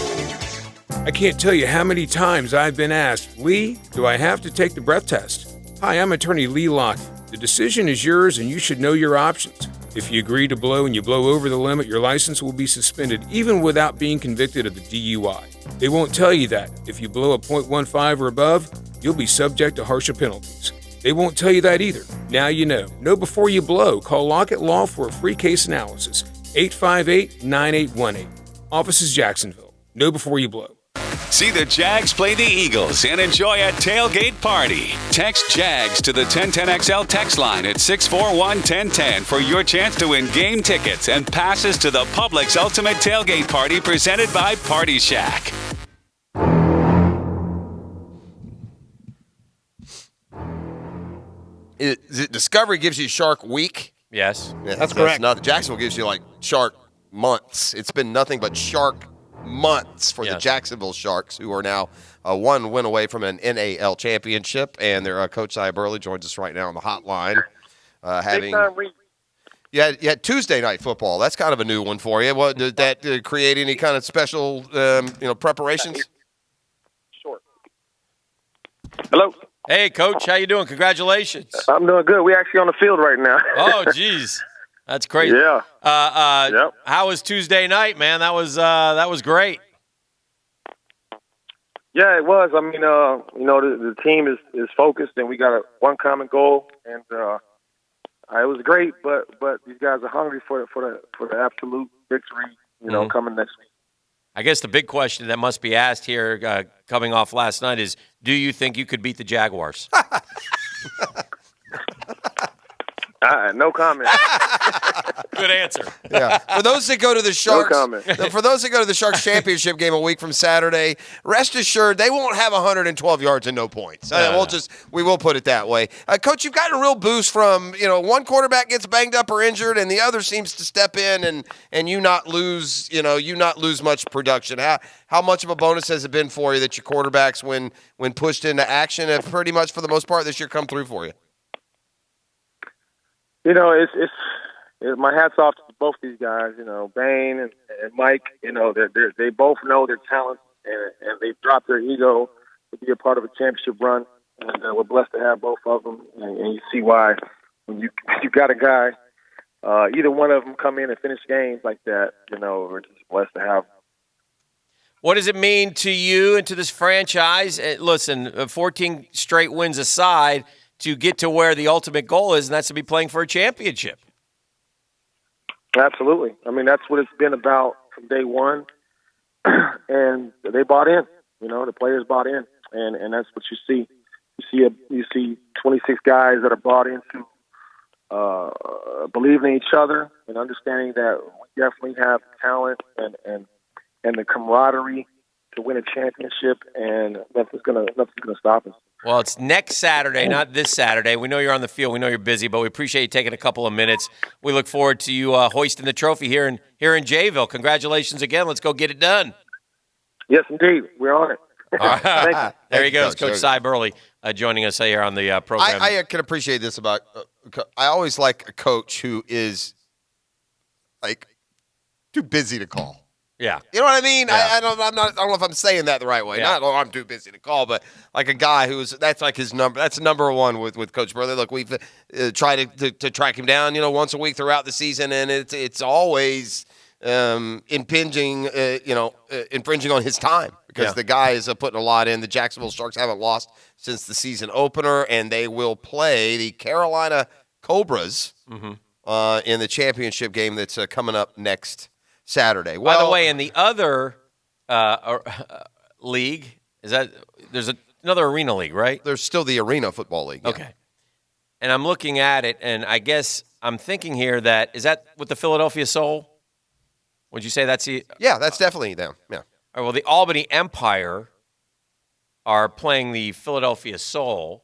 I can't tell you how many times I've been asked, Lee, do I have to take the breath test? Hi, I'm attorney Lee Locke. The decision is yours and you should know your options. If you agree to blow and you blow over the limit, your license will be suspended even without being convicted of the DUI. They won't tell you that. If you blow a .15 or above, you'll be subject to harsher penalties. They won't tell you that either. Now you know. Know before you blow. Call Lockett Law for a free case analysis. 858-9818. Office is Jacksonville. Know before you blow. See the Jags play the Eagles and enjoy a tailgate party. Text JAGS to the 1010XL text line at 641-1010 for your chance to win game tickets and passes to the Publix Ultimate Tailgate Party presented by Party Shack. Discovery gives you Shark Week. Yes. Yeah, That's correct. Nothing. Jacksonville gives you like Shark Months. It's been nothing but Shark Months for the Jacksonville Sharks, who are now one win away from an NAL championship. And their coach, Cy Burley, joins us right now on the hotline. You had Tuesday night football. That's kind of a new one for you. What, did that create any kind of special preparations? Sure. Hello. Hey, Coach. How you doing? Congratulations. I'm doing good. We're actually on the field right now. Oh, geez. That's crazy. Yeah. Yep. How was Tuesday night, man? That was great. Yeah, it was. I mean, the team is focused, and we got one common goal, and it was great. But these guys are hungry for the absolute victory. Coming next week. I guess the big question that must be asked here, coming off last night, is: do you think you could beat the Jaguars? No comment. Good answer. Yeah. For those that go to the Sharks, comment. for those that go to the Sharks championship game a week from Saturday, rest assured they won't have 112 yards and no points. We will put it that way. Coach, you've gotten a real boost from, one quarterback gets banged up or injured and the other seems to step in and you not lose much production. How much of a bonus has it been for you that your quarterbacks, when pushed into action, have pretty much for the most part this year come through for you? It's my hat's off to both these guys. Bane and Mike. They both know their talent and they've dropped their ego to be a part of a championship run. And we're blessed to have both of them. And you see why when you got a guy, either one of them come in and finish games like that. We're just blessed to have them. What does it mean to you and to this franchise? Listen, 14 straight wins aside, to get to where the ultimate goal is, and that's to be playing for a championship. Absolutely. I mean, that's what it's been about from day one. And they bought in. The players bought in, and that's what you see. You see 26 guys that are bought into believing in each other and understanding that we definitely have talent and the camaraderie to win a championship, and nothing's gonna stop us. Well, it's next Saturday, not this Saturday. We know you're on the field. We know you're busy, but we appreciate you taking a couple of minutes. We look forward to you hoisting the trophy here in Jayville. Congratulations again. Let's go get it done. Yes, indeed. We're on it. All right. Thank you. There he goes, Coach Cy Burley, joining us here on the program. I can appreciate this about I always like a coach who is, too busy to call. Yeah. You know what I mean? Yeah. I don't know if I'm saying that the right way. Yeah. Not, I'm too busy to call, but like a guy that's like his number. That's number one with Coach Burley. Look, we've tried to track him down, once a week throughout the season, and it's always infringing on his time because the guy is putting a lot in. The Jacksonville Sharks haven't lost since the season opener, and they will play the Carolina Cobras in the championship game that's coming up next Saturday. By the way, in the other league, there's another arena league, right? There's still the Arena Football League. Yeah. Okay. And I'm looking at it, and I guess I'm thinking here is that with the Philadelphia Soul? Would you say that's the? Yeah, that's definitely them. Yeah. All right, well, the Albany Empire are playing the Philadelphia Soul,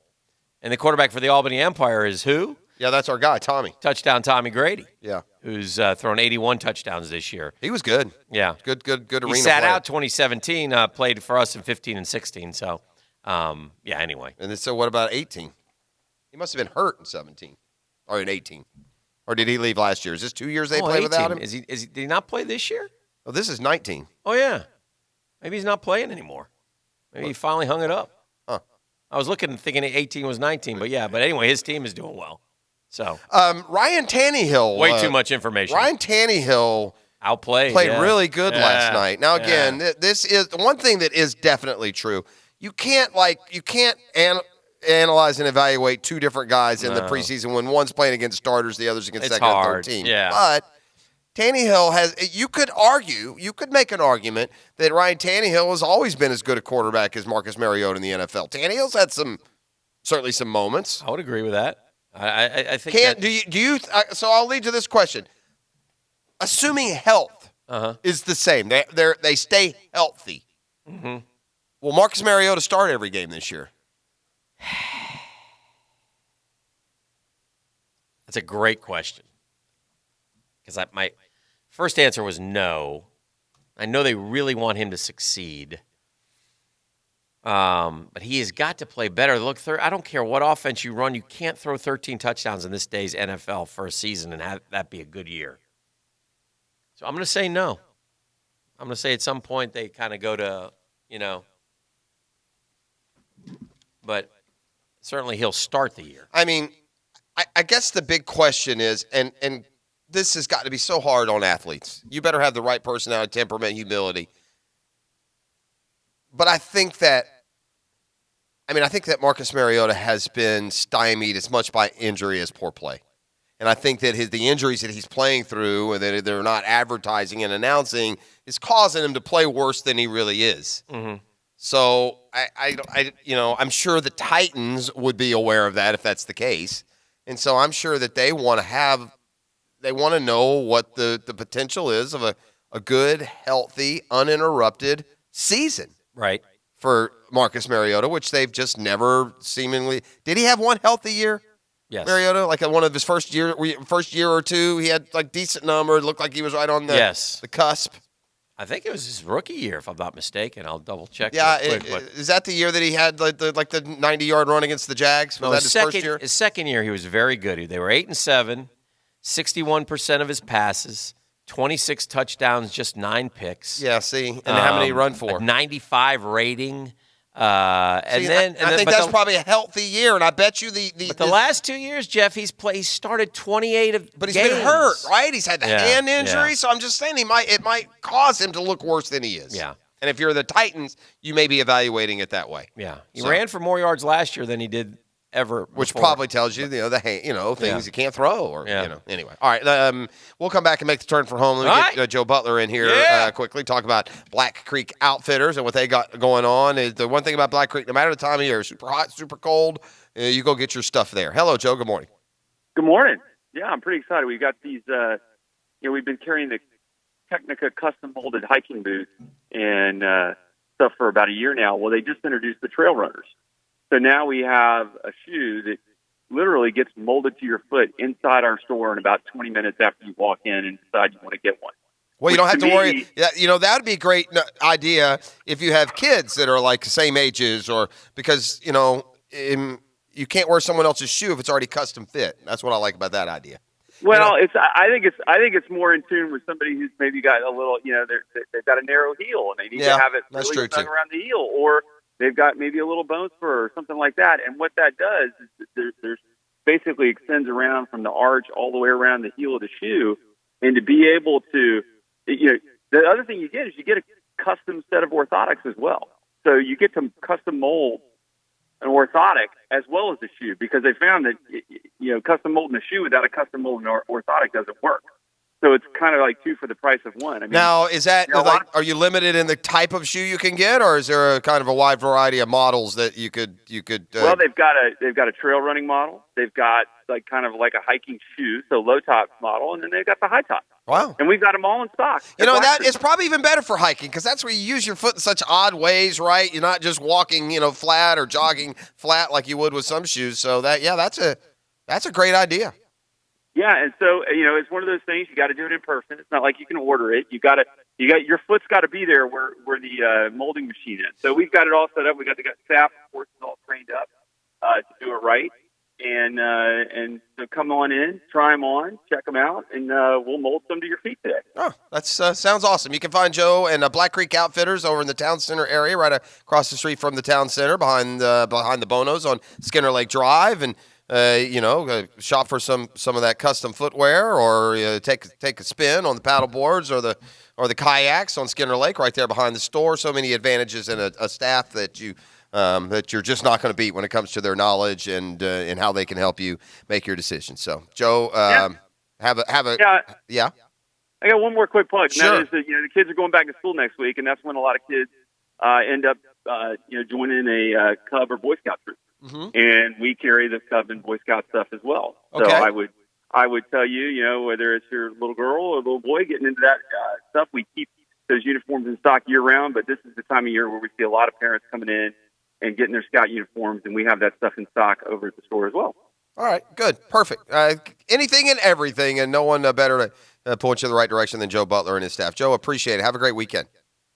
and the quarterback for the Albany Empire is who? Yeah, that's our guy, Tommy. Touchdown Tommy Grady. Yeah. Who's thrown 81 touchdowns this year. He was good. Yeah. Good arena He sat player. out 2017, played for us in 15 and 16. So, anyway. And so what about 18? He must have been hurt in 17 or in 18. Or did he leave last year? Is this 2 years they played 18. without him? Did he not play this year? Oh, this is 19. Oh, yeah. Maybe he's not playing anymore. Maybe he finally hung it up. Huh. I was looking and thinking 18 was 19, but anyway, his team is doing well. So Ryan Tannehill. Way too much information. Ryan Tannehill outplayed. Played really good last Yeah. night. Now again, this is one thing that is definitely true. You can't analyze and evaluate two different guys in the No. preseason when one's playing against starters, the other's against It's second and hard. third team. Yeah. But Tannehill you could make an argument that Ryan Tannehill has always been as good a quarterback as Marcus Mariota in the NFL. Tannehill's had certainly some moments. I would agree with that. I think so I'll lead to this question. Assuming health is the same, they stay healthy. Mm-hmm. Will Marcus Mariota start every game this year? That's a great question. Because my first answer was no. I know they really want him to succeed. But he has got to play better. Look, I don't care what offense you run, you can't throw 13 touchdowns in this day's NFL for a season and have that be a good year. So I'm going to say no. I'm going to say at some point they kind of go to, but certainly he'll start the year. I mean, I guess the big question is, and this has got to be so hard on athletes. You better have the right personality, temperament, humility. But I think that Marcus Mariota has been stymied as much by injury as poor play. And I think that the injuries that he's playing through and that they're not advertising and announcing is causing him to play worse than he really is. Mm-hmm. So I'm sure the Titans would be aware of that if that's the case. And so I'm sure that they want to have they want to know what the potential is of a good, healthy, uninterrupted season. Right. For Marcus Mariota, which they've just never seemingly. Did he have one healthy year? Yes. Mariota, like one of his first year or two, he had like decent number. It looked like he was right on the cusp. I think it was his rookie year, if I'm not mistaken. I'll double check. Yeah, real quick, is that the year that he had like the 90-yard run against the Jags? Was that his first year? His second year, he was very good. They were 8-7, 61% of his passes, 26 touchdowns, just 9 picks. Yeah, see, and how many he run for? A 95 rating. I think that's probably a healthy year, and I bet you the last 2 years, Jeff, he started 28 of but he's games. been hurt, right? He's had the hand injury, yeah. so I'm just saying it might cause him to look worse than he is. Yeah. And if you're the Titans, you may be evaluating it that way. Yeah, he ran for more yards last year than he did ever before. Which probably tells you, things you can't throw, or Anyway, all right. We'll come back and make the turn for home. Let me get Joe Butler in here quickly. Talk about Black Creek Outfitters and what they got going on. The one thing about Black Creek, no matter the time of year, super hot, super cold, you go get your stuff there. Hello, Joe. Good morning. Good morning. Yeah, I'm pretty excited. We got these. We've been carrying the Technica custom molded hiking boots and stuff for about a year now. Well, they just introduced the Trail Runners. So now we have a shoe that literally gets molded to your foot inside our store in about 20 minutes after you walk in and decide you want to get one. Well, you don't have to worry. That would be a great idea if you have kids that are like the same ages, or because, you can't wear someone else's shoe if it's already custom fit. That's what I like about that idea. Well, I think it's more in tune with somebody who's maybe got a little, they've got a narrow heel and they need to have it really snug around the heel, or they've got maybe a little bone spur or something like that. And what that does is there's basically extends around from the arch all the way around the heel of the shoe. And to be able to, the other thing you get is you get a custom set of orthotics as well. So you get to custom mold an orthotic as well as the shoe, because they found that, custom molding a shoe without a custom molding orthotic doesn't work. So it's kind of like two for the price of one. I mean, now, is that are you limited in the type of shoe you can get, or is there a kind of a wide variety of models that you could? Well, they've got a trail running model. They've got kind of like a hiking shoe, so low top model, and then they've got the high top. Wow! And we've got them all in stock. That is probably even better for hiking, because that's where you use your foot in such odd ways, right? You're not just walking, flat or jogging flat like you would with some shoes. So that's a great idea. Yeah, and so it's one of those things you got to do it in person. It's not like you can order it. Your foot's got to be there where the molding machine is. So we've got it all set up. We got the staff, of course, all trained up to do it right. And so come on in, try them on, check them out, and we'll mold some to your feet today. Oh, that sounds awesome. You can find Joe and Black Creek Outfitters over in the Town Center area, right across the street from the Town Center, behind the Bonos on Skinner Lake Drive, and shop for some of that custom footwear, or take a spin on the paddle boards or the kayaks on Skinner Lake right there behind the store. So many advantages and a staff that you're just not going to beat when it comes to their knowledge and how they can help you make your decisions. So, Joe, have a yeah. I got one more quick plug. Sure. And that is that the kids are going back to school next week, and that's when a lot of kids end up joining a Cub or Boy Scout troop. Mm-hmm. And we carry the Cub and Boy Scout stuff as well. Okay. So I would tell you, whether it's your little girl or little boy getting into that stuff, we keep those uniforms in stock year round. But this is the time of year where we see a lot of parents coming in and getting their Scout uniforms, and we have that stuff in stock over at the store as well. All right, good, perfect. Anything and everything, and no one better to point you in the right direction than Joe Butler and his staff. Joe, appreciate it. Have a great weekend.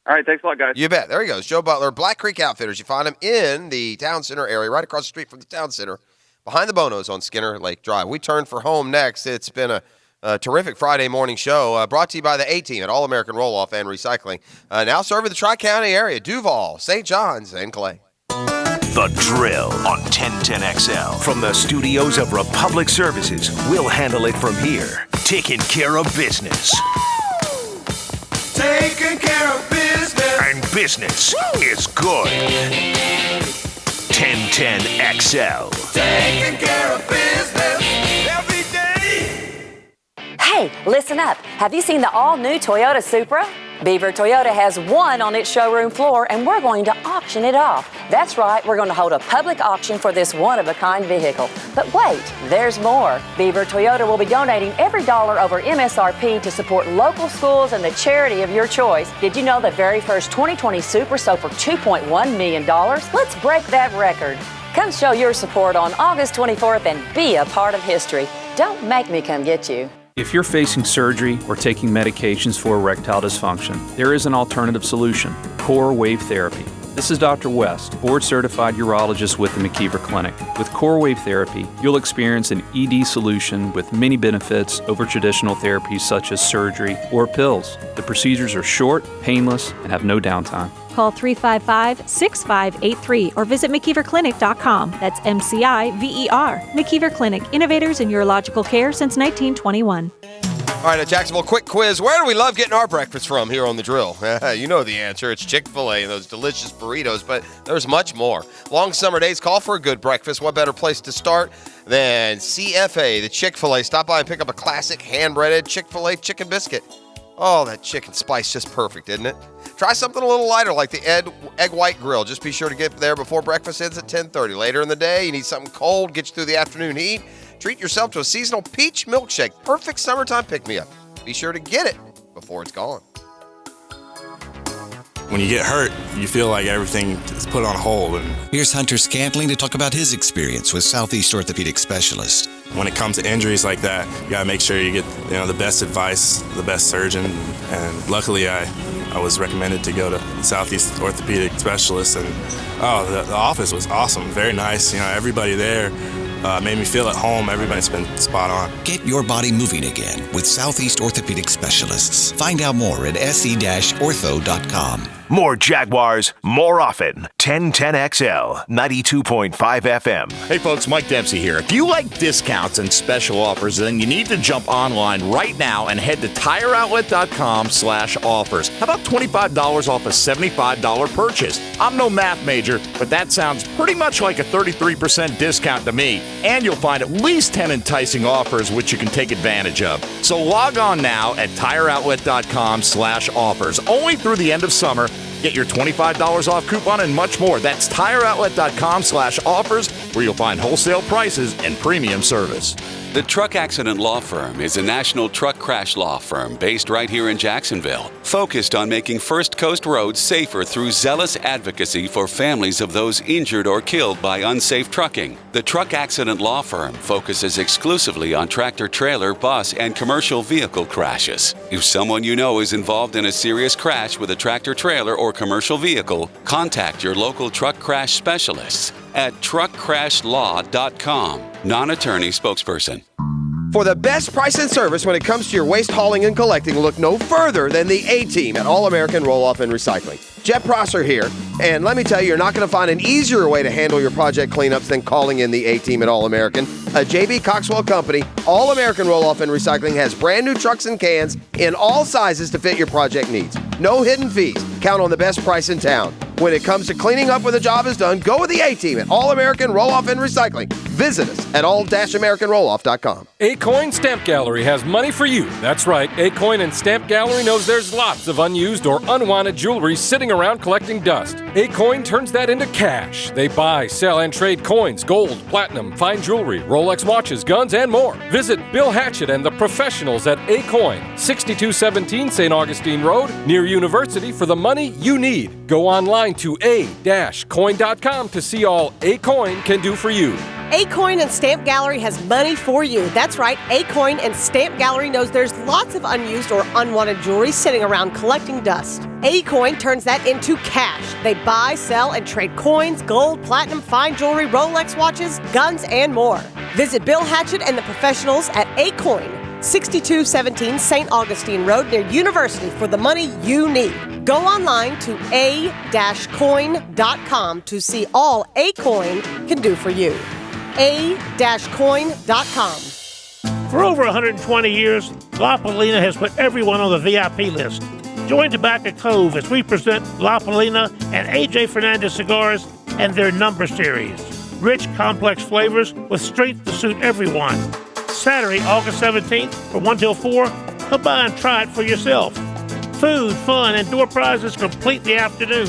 All right, thanks a lot, guys. You bet. There he goes, Joe Butler, Black Creek Outfitters. You find him in the Town Center area, right across the street from the Town Center, behind the Bonos on Skinner Lake Drive. We turn for home next. It's been a terrific Friday morning show, brought to you by the A-Team at All-American Roll-Off and Recycling. Now serving the Tri-County area, Duval, St. John's, and Clay. The Drill on 1010XL. From the studios of Republic Services, we'll handle it from here. Taking care of business. Taking care of business. And business is good. 1010XL. Taking care of business every day. Hey, listen up. Have you seen the all-new Toyota Supra? Beaver Toyota has one on its showroom floor, and we're going to auction it off. That's right, we're going to hold a public auction for this one-of-a-kind vehicle. But wait, there's more. Beaver Toyota will be donating every dollar over MSRP to support local schools and the charity of your choice. Did you know the very first 2020 Supra sold for $2.1 million? Let's break that record. Come show your support on August 24th and be a part of history. Don't make me come get you. If you're facing surgery or taking medications for erectile dysfunction, there is an alternative solution, Core Wave Therapy. This is Dr. West, board-certified urologist with the McKeever Clinic. With Core Wave Therapy, you'll experience an ED solution with many benefits over traditional therapies such as surgery or pills. The procedures are short, painless, and have no downtime. Call 355-6583 or visit McKeeverClinic.com. That's MCIVER. McKeever Clinic, innovators in urological care since 1921. All right, at Jacksonville, quick quiz. Where do we love getting our breakfast from here on The Drill? You know the answer. It's Chick-fil-A and those delicious burritos, but there's much more. Long summer days call for a good breakfast. What better place to start than CFA, the Chick-fil-A? Stop by and pick up a classic hand-breaded Chick-fil-A chicken biscuit. Oh, that chicken spice just perfect, isn't it? Try something a little lighter like the Egg White Grill. Just be sure to get there before breakfast ends at 10:30. Later in the day, you need something cold, get you through the afternoon heat. Treat yourself to a seasonal peach milkshake. Perfect summertime pick-me-up. Be sure to get it before it's gone. When you get hurt, you feel like everything is put on hold. And here's Hunter Scantling to talk about his experience with Southeast Orthopedic Specialist. When it comes to injuries like that, you gotta make sure you get the best advice, the best surgeon. And luckily, I was recommended to go to Southeast Orthopedic Specialist, and the office was awesome, very nice. Everybody there made me feel at home. Everybody's been spot on. Get your body moving again with Southeast Orthopedic Specialists. Find out more at se-ortho.com. More Jaguars, more often. 1010XL, 92.5 FM. Hey folks, Mike Dempsey here. If you like discounts and special offers, then you need to jump online right now and head to TireOutlet.com/offers. How about $25 off a $75 purchase? I'm no math major, but that sounds pretty much like a 33% discount to me. And you'll find at least 10 enticing offers which you can take advantage of. So log on now at TireOutlet.com/offers. Only through the end of summer. Get your $25 off coupon and much more. That's TireOutlet.com/offers, where you'll find wholesale prices and premium service. The Truck Accident Law Firm is a national truck crash law firm based right here in Jacksonville, focused on making First Coast roads safer through zealous advocacy for families of those injured or killed by unsafe trucking. The Truck Accident Law Firm focuses exclusively on tractor trailer, bus, and commercial vehicle crashes. If someone you know is involved in a serious crash with a tractor trailer or commercial vehicle, contact your local truck crash specialists at truckcrashlaw.com. Non-attorney spokesperson. For the best price and service when it comes to your waste hauling and collecting, look no further than the A-Team at All American Roll-Off and Recycling. Jeff Prosser here, and let me tell you, you're not going to find an easier way to handle your project cleanups than calling in the A-Team at All American. A J.B. Coxwell company, All American Roll-Off and Recycling has brand new trucks and cans in all sizes to fit your project needs. No hidden fees. Count on the best price in town. When it comes to cleaning up when the job is done, go with the A-Team at All American Roll-Off and Recycling. Visit us at all-americanrolloff.com. A-Coin Stamp Gallery has money for you. That's right. A-Coin and Stamp Gallery knows there's lots of unused or unwanted jewelry sitting around collecting dust. A-Coin turns that into cash. They buy, sell, and trade coins, gold, platinum, fine jewelry, Rolex watches, guns, and more. Visit Bill Hatchett and the professionals at A-Coin, 6217 St. Augustine Road, near University, for the money you need. Go online to a-coin.com to see all A-Coin can do for you. A-Coin and Stamp Gallery has money for you. That's right, A-Coin and Stamp Gallery knows there's lots of unused or unwanted jewelry sitting around collecting dust. A-Coin turns that into cash. They buy, sell, and trade coins, gold, platinum, fine jewelry, Rolex watches, guns, and more. Visit Bill Hatchett and the professionals at A-Coin, 6217 St. Augustine Road, near University, for the money you need. Go online to a-coin.com to see all A-Coin can do for you. a-coin.com. For over 120 years, La Polina has put everyone on the VIP list. Join Tobacco Cove as we present La Polina and A.J. Fernandez cigars and their number series. Rich, complex flavors with strength to suit everyone. Saturday, August 17th from 1 till 4, come by and try it for yourself. Food, fun, and door prizes complete the afternoon.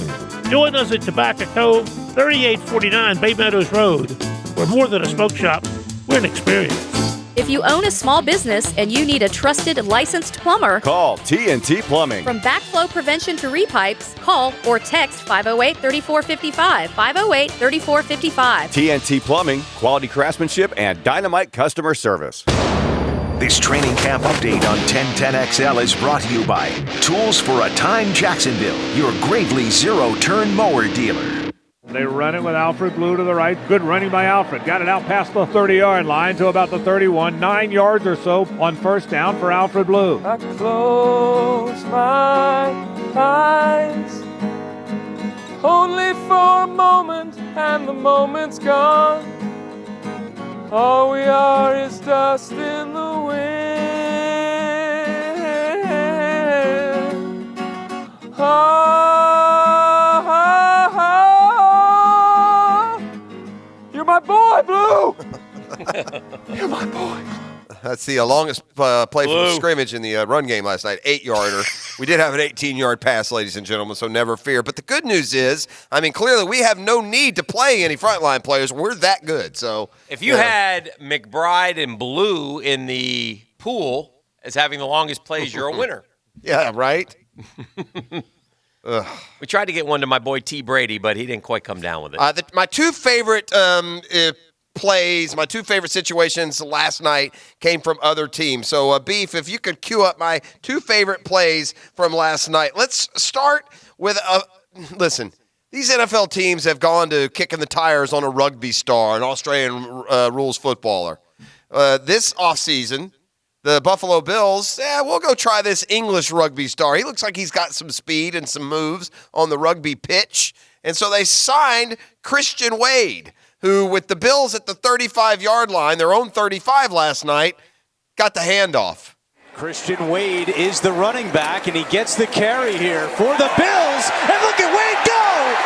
Join us at Tobacco Cove, 3849 Bay Meadows Road. We're more than a smoke shop. We're an experience. If you own a small business and you need a trusted, licensed plumber, call TNT Plumbing. From backflow prevention to repipes, call or text 508-3455, 508-3455. TNT Plumbing, quality craftsmanship, and dynamite customer service. This training camp update on 1010XL is brought to you by Tools for a Time Jacksonville, your Gravely zero-turn mower dealer. They run it with Alfred Blue to the right. Good running by Alfred. Got it out past the 30-yard line to about the 31. 9 yards or so on first down for Alfred Blue. I close my eyes only for a moment, and the moment's gone. All we are is dust in the wind. You're my boy, Blue! You're my boy. That's the longest play from Blue. the scrimmage in the run game last night, 8-yarder. We did have an 18-yard pass, ladies and gentlemen, so never fear. But the good news is, I mean, clearly we have no need to play any frontline players. We're that good. So if you had McBride and Blue in the pool as having the longest plays, you're a winner. Yeah, right? We tried to get one to my boy T. Brady, but he didn't quite come down with it. My two favorite plays, my two favorite situations last night came from other teams. So, Beef, if you could cue up my two favorite plays from last night. Let's start with, listen, these NFL teams have gone to kicking the tires on a rugby star, an Australian rules footballer. This offseason, the Buffalo Bills, we'll go try this English rugby star. He looks like he's got some speed and some moves on the rugby pitch. And so they signed Christian Wade, who with the Bills at the 35-yard line, their own 35 last night, got the handoff. Christian Wade is the running back, and he gets the carry here for the Bills. And look at Wade go!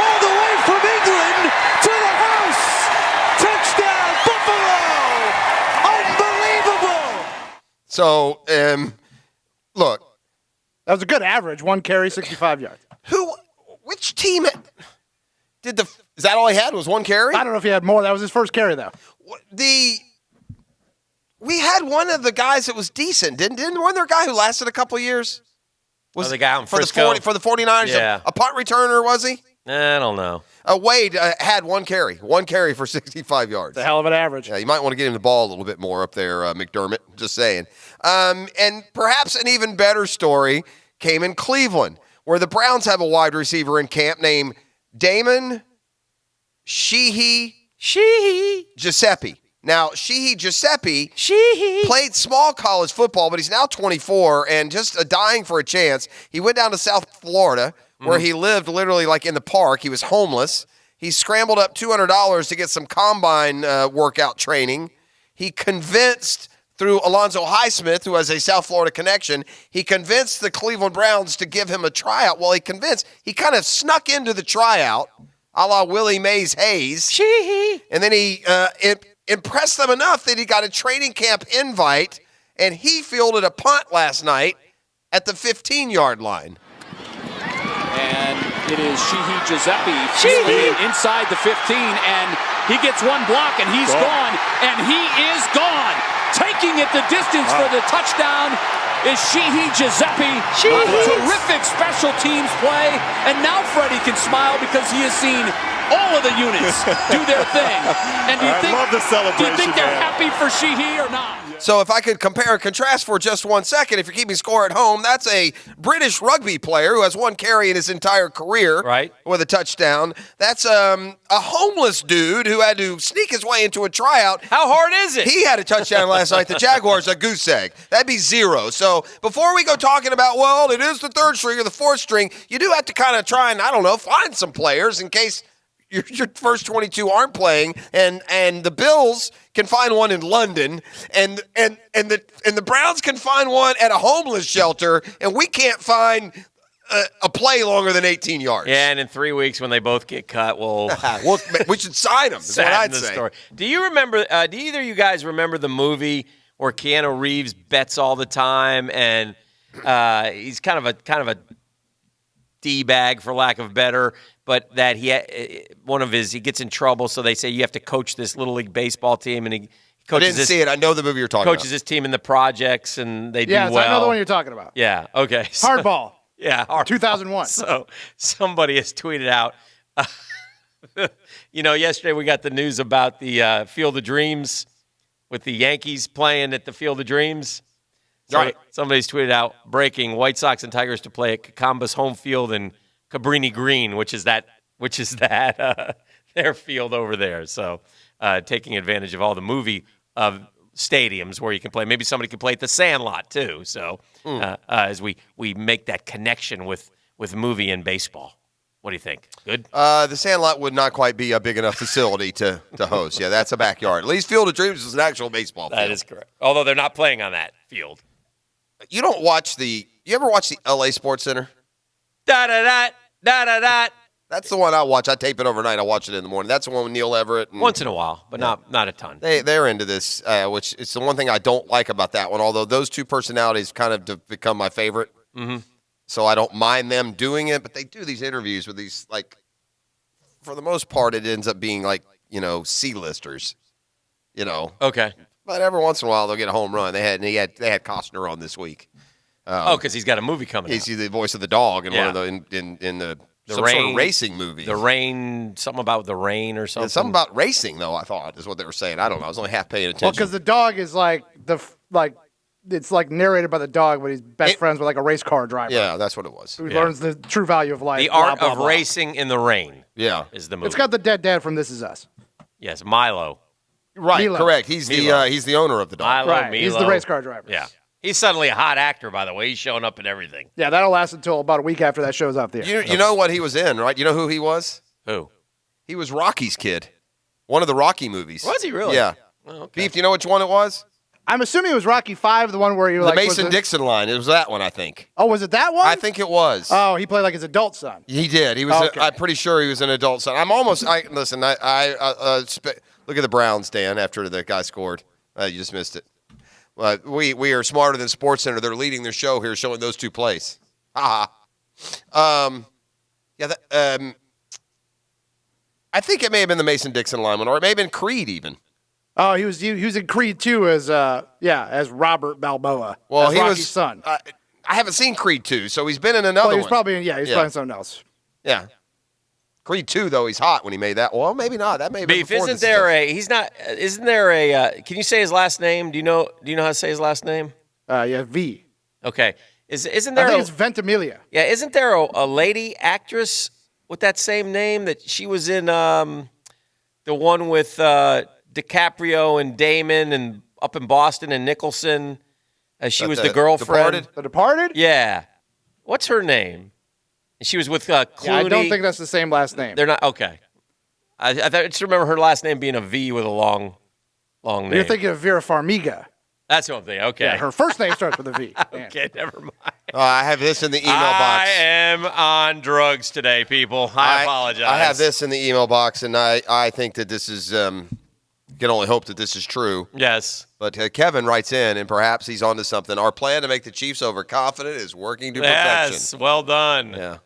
All the way from England to the house! Touchdown, Buffalo! Unbelievable! So, look. That was a good average, one carry, 65 yards. Which team did is that all he had, was one carry? I don't know if he had more. That was his first carry, though. We had one of the guys that was decent. Wasn't there a guy who lasted a couple of years? Was the guy out in for Frisco? For the 49ers? Yeah. A punt returner, was he? I don't know. Wade had one carry for 65 yards. The hell of an average. Yeah, you might want to get him the ball a little bit more up there, McDermott. Just saying. And perhaps an even better story came in Cleveland, where the Browns have a wide receiver in camp named Damon Sheehy Giuseppe. Now, Sheehy Giuseppe played small college football, but he's now 24 and just dying for a chance. He went down to South Florida, where he lived literally like in the park. He was homeless. He scrambled up $200 to get some combine workout training. He convinced, through Alonzo Highsmith, who has a South Florida connection, he convinced the Cleveland Browns to give him a tryout. Well, he kind of snuck into the tryout, a la Willie Mays Hayes. And then he impressed them enough that he got a training camp invite, and he fielded a punt last night at the 15-yard line. And it is Sheehy Giuseppe fielding inside the 15, and he gets one block, and he's gone, and he is gone. Taking it the distance for the touchdown is Sheehy Giuseppe. Terrific special teams play, and now Freddie can smile because he has seen all of the units do their thing. And do you think they're happy for Sheehy or not? So if I could compare and contrast for just 1 second, if you're keeping score at home, that's a British rugby player who has one carry in his entire career with a touchdown. That's a homeless dude who had to sneak his way into a tryout. How hard is it? He had a touchdown last night. The Jaguars, a goose egg. That'd be 0. So before we go talking about, well, it is the 3rd string or the 4th string, you do have to kind of try and, find some players in case your first 22 aren't playing, and the Bills can find one in London, and the Browns can find one at a homeless shelter, and we can't find a play longer than 18 yards. Yeah, and in 3 weeks when they both get cut, we should sign them. Is what I'd say. Story. Do you remember? Do either of you guys remember the movie where Keanu Reeves bets all the time, and he's kind of a D-bag, for lack of better, but that he gets in trouble, so they say you have to coach this Little League baseball team, and he coaches. I didn't see it. I know the movie you're talking about. Coaches his team in the projects, and they do well. Yeah, I know the one you're talking about. Yeah, okay. Hardball. Yeah, Hardball. 2001. So somebody has tweeted out, yesterday we got the news about the Field of Dreams with the Yankees playing at the Field of Dreams. Right. Somebody's tweeted out, breaking, White Sox and Tigers to play at Cacambas home field in Cabrini Green, which is their field over there. So taking advantage of all the movie stadiums where you can play. Maybe somebody could play at the Sandlot too. So as we make that connection with movie and baseball. What do you think? Good? The Sandlot would not quite be a big enough facility to host. Yeah, that's a backyard. At least Field of Dreams is an actual baseball field. That is correct. Although they're not playing on that field. You ever watch the LA Sports Center? Da-da-da. That's the one I watch. I tape it overnight. I watch it in the morning. That's the one with Neil Everett. Once in a while, but not a ton. They're into this, which is the one thing I don't like about that one, although those two personalities kind of become my favorite. Mm-hmm. So I don't mind them doing it, but they do these interviews with these, like, for the most part, it ends up being like, C-listers, Okay. But every once in a while, they'll get a home run. They had Costner on this week. Because he's got a movie coming out. He's the voice of the dog in one of the in the some sort of racing movie. The rain, something about the rain or something. Yeah, something about racing, though. I thought is what they were saying. I don't know. I was only half paying attention. Well, because the dog is it's like narrated by the dog, but he's best friends with like a race car driver. Yeah, that's what it was. Who learns the true value of life. The art of racing in the rain. Yeah, is the movie. It's got the dead dad from This Is Us. Yes, Milo. Right, Milo. Correct. He's the owner of the dog. Milo, Right, he's the race car driver. Yeah. He's suddenly a hot actor, by the way. He's showing up in everything. Yeah, that'll last until about a week after that show's off the air. You know what he was in, right? You know who he was? Who? He was Rocky's kid. One of the Rocky movies. Was he really? Yeah. Oh, okay. Beef, do you know which one it was? I'm assuming it was Rocky V, the one where you The Mason-Dixon line. It was that one, I think. Oh, was it that one? I think it was. Oh, he played like his adult son. He did. He was. Okay. I'm pretty sure he was an adult son. I'm almost. Listen. Look at the Browns, Dan. After the guy scored, you just missed it. We are smarter than SportsCenter. They're leading their show here, showing those two plays. I think it may have been the Mason-Dixon line one, or it may have been Creed even. Oh, he was in Creed 2 as Robert Balboa. Well, as he Rocky's was son. I haven't seen Creed 2, so he's been in another one. He's probably playing something else. Yeah. Creed 2, though, he's hot when he made that. Well, maybe not. That may have been Beef, before isn't there can you say his last name? Do you know how to say his last name? V. Okay. Isn't there I think it's Ventimiglia. Yeah, isn't there a lady actress with that same name that she was in the one with DiCaprio and Damon and up in Boston and Nicholson? She was the girlfriend. The Departed? Yeah. What's her name? She was with Clooney. Yeah, I don't think that's the same last name. They're not okay. I just remember her last name being a V with a long name. You're thinking of Vera Farmiga. That's what I'm thinking. Okay. Yeah, her first name starts with a V. Okay, never mind. I have this in the email box. I am on drugs today, people. I apologize. I have this in the email box, and I think that this is can only hope that this is true. Yes. But Kevin writes in, and perhaps he's onto something. Our plan to make the Chiefs overconfident is working to perfection. Yes, well done. Yeah.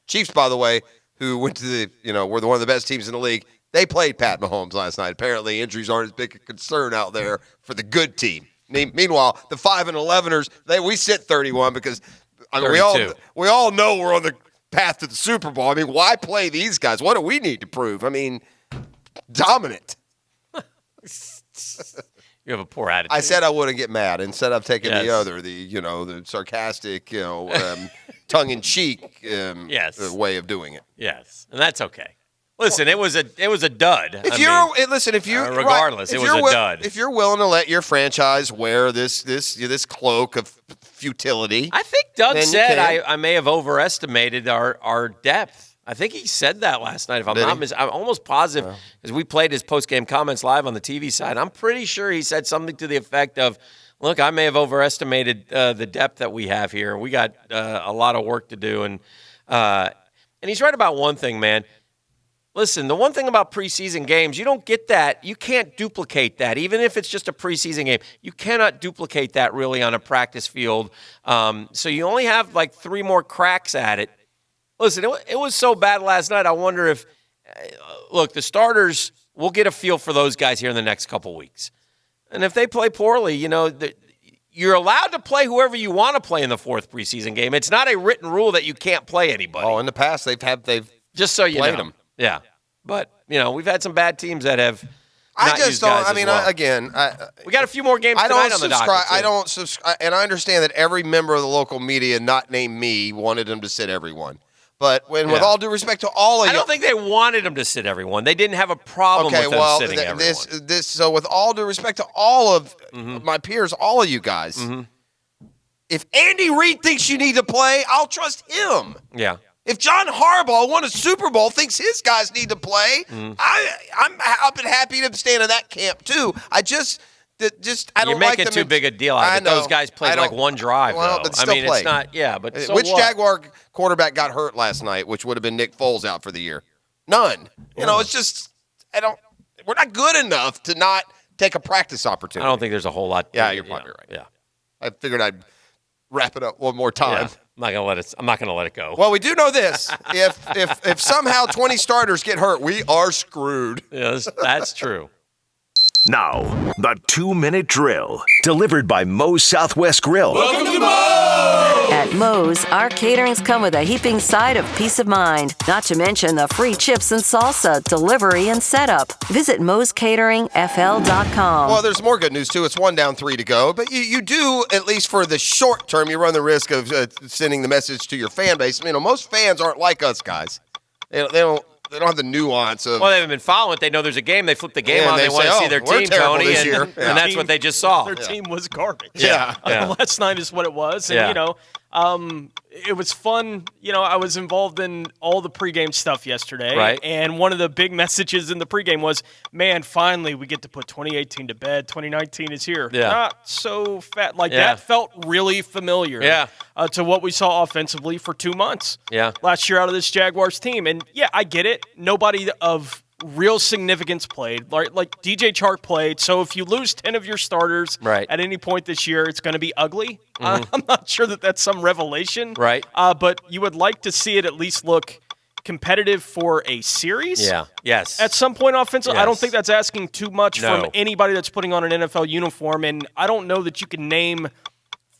Chiefs, by the way, who went to were one of the best teams in the league. They played Pat Mahomes last night. Apparently, injuries aren't as big a concern out there for the good team. Meanwhile, the 5-11ers, we sit 31 because we all know we're on the path to the Super Bowl. I mean, why play these guys? What do we need to prove? I mean, dominant. You have a poor attitude. I said I wouldn't get mad. Instead, I've taken the other, the sarcastic, tongue-in-cheek way of doing it. Yes, and that's okay. Listen, it was a dud. Regardless, it was a dud. If you're willing to let your franchise wear this cloak of futility, I think Doug said I may have overestimated our depth. I think he said that last night. If I'm not I'm almost positive because we played his post-game comments live on the TV side. I'm pretty sure he said something to the effect of, "Look, I may have overestimated the depth that we have here. We got a lot of work to do." And he's right about one thing, man. Listen, the one thing about preseason games, you don't get that. You can't duplicate that. Even if it's just a preseason game, you cannot duplicate that really on a practice field. So you only have like 3 more cracks at it. Listen, it was so bad last night. I wonder if, look, the starters, we'll get a feel for those guys here in the next couple weeks. And if they play poorly, you're allowed to play whoever you want to play in the 4th preseason game. It's not a written rule that you can't play anybody. Oh, in the past they've just so you played know. them. Yeah, but we've had some bad teams that have. I just don't. I mean, we got a few more games tonight on the docket. I don't subscribe, and I understand that every member of the local media, not named me, wanted them to sit everyone. But with all due respect to all of you, I don't think they wanted them to sit everyone. They didn't have a problem with them sitting everyone. So with all due respect to all of my peers, all of you guys, if Andy Reid thinks you need to play, I'll trust him. Yeah. If John Harbaugh won a Super Bowl, thinks his guys need to play, I've been happy to stand in that camp too. I don't You're like making them too big a deal out of it. Those guys played like one drive. Well, though. but still it's played. not. Yeah, but so which what? Jaguar quarterback got hurt last night? Which would have been Nick Foles out for the year? None. It's just we're not good enough to not take a practice opportunity. I don't think there's a whole lot. Yeah, you're probably right. Yeah, I figured I'd wrap it up one more time. Yeah. I'm not gonna let it go. Well, we do know this: if somehow 20 starters get hurt, we are screwed. Yes, that's true. Now, the 2-minute drill, delivered by Moe's Southwest Grill. Welcome to Moe's! At Moe's, our caterings come with a heaping side of peace of mind, not to mention the free chips and salsa, delivery, and setup. Visit Moe'sCateringFL.com. Well, there's more good news, too. It's 1 down, 3 to go. But you do, at least for the short term, you run the risk of sending the message to your fan base. Most fans aren't like us, guys. They don't have the nuance of. Well, they haven't been following it. They know there's a game. They flip the game on. They want to see their team, Tony, and that's what they just saw. Their team was garbage. Yeah. Last night is what it was, and it was fun. I was involved in all the pregame stuff yesterday, right? And one of the big messages in the pregame was, "Man, finally we get to put 2018 to bed. 2019 is here." Yeah. Not so fat. That felt really familiar. Yeah. To what we saw offensively for 2 months. Yeah. Last year out of this Jaguars team, and I get it. Nobody of real significance played. Like DJ Chark played. So if you lose 10 of your starters at any point this year, it's going to be ugly. I'm not sure that that's some revelation. Right. But you would like to see it at least look competitive for a series. Yeah. Yes. At some point offensively. Yes. I don't think that's asking too much No. from anybody that's putting on an NFL uniform. And I don't know that you can name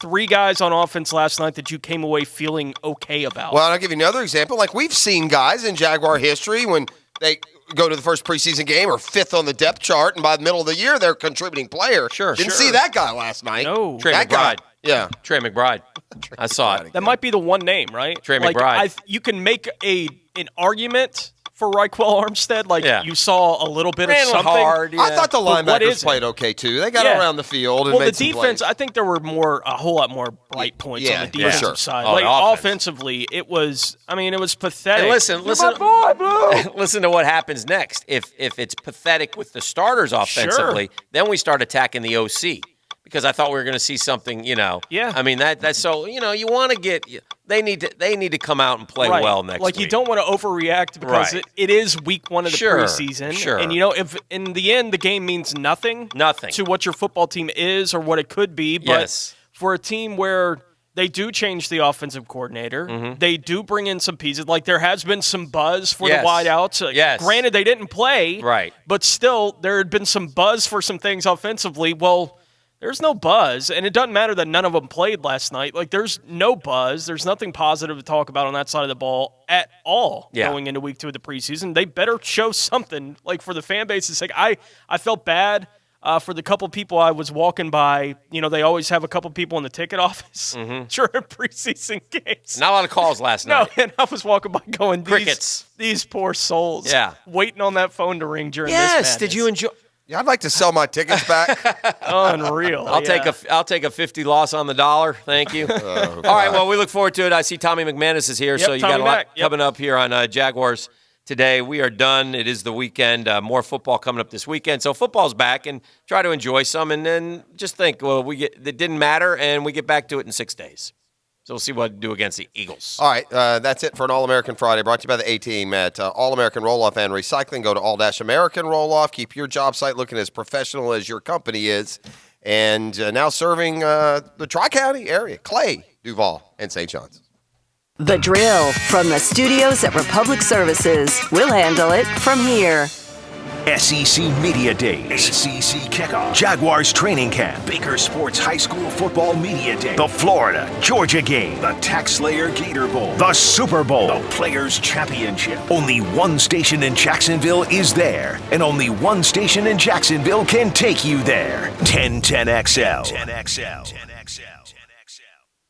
3 guys on offense last night that you came away feeling okay about. Well, I'll give you another example. Like, we've seen guys in Jaguar history when they go to the first preseason game or 5th on the depth chart, and by the middle of the year, they're a contributing player. Didn't see that guy last night. No. Trey that McBride. Yeah. Trey McBride. I saw it. That might be the one name, right? Trey McBride. You can make an argument for Raquel Armstead. You saw a little bit Ran of something. hard, I thought the But what linebackers is it? played okay, too. They got around the field and well, made the some defense, plays. I think there were a whole lot more bright points on the defensive side. Oh, like the offense. offensively, it was pathetic. And listen to what happens next. If it's pathetic with the starters offensively, then we start attacking the OC. Because I thought we were going to see something, Yeah. I mean that's so you want to get they need to come out and play well next week. You don't want to overreact because it is week 1 of the preseason. Sure. And if in the end the game means nothing to what your football team is or what it could be, but for a team where they do change the offensive coordinator. They do bring in some pieces. Like there has been some buzz for the wideouts. Granted, they didn't play. Right. But still, there had been some buzz for some things offensively. Well, there's no buzz, and it doesn't matter that none of them played last night. Like, there's no buzz. There's nothing positive to talk about on that side of the ball at all going into week 2 of the preseason. They better show something, like, for the fan base's sake. I felt bad for the couple people I was walking by. They always have a couple people in the ticket office during preseason games. Not a lot of calls last night. No, and I was walking by going, Crickets. These poor souls. Yeah. Waiting on that phone to ring during this Yes, did you enjoy... Yeah, I'd like to sell my tickets back. Unreal. I'll take a 50 loss on the dollar. Thank you. All right. Well, we look forward to it. I see Tommy McManus is here, so you got a lot coming up here on Jaguars today. We are done. It is the weekend. More football coming up this weekend. So football's back, and try to enjoy some, and then just think, it didn't matter, and we get back to it in 6 days. So we'll see what to do against the Eagles. All right, that's it for an All-American Friday, brought to you by the A-Team at All-American Roll-Off and Recycling. Go to All-American Roll-Off. Keep your job site looking as professional as your company is. And now serving the Tri-County area, Clay, Duval, and St. John's. The Drill from the studios at Republic Services. We'll handle it from here. SEC Media Days, SEC Kickoff, Jaguars Training Camp, Baker Sports High School Football Media Day, the Florida-Georgia Game, the TaxSlayer Gator Bowl, the Super Bowl, the Players Championship. Only one station in Jacksonville is there, and only one station in Jacksonville can take you there. 1010XL. 10XL.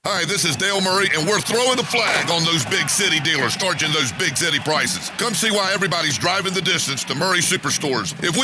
Hi, this is Dale Murray, and we're throwing the flag on those big city dealers charging those big city prices. Come see why everybody's driving the distance to Murray Superstores. If we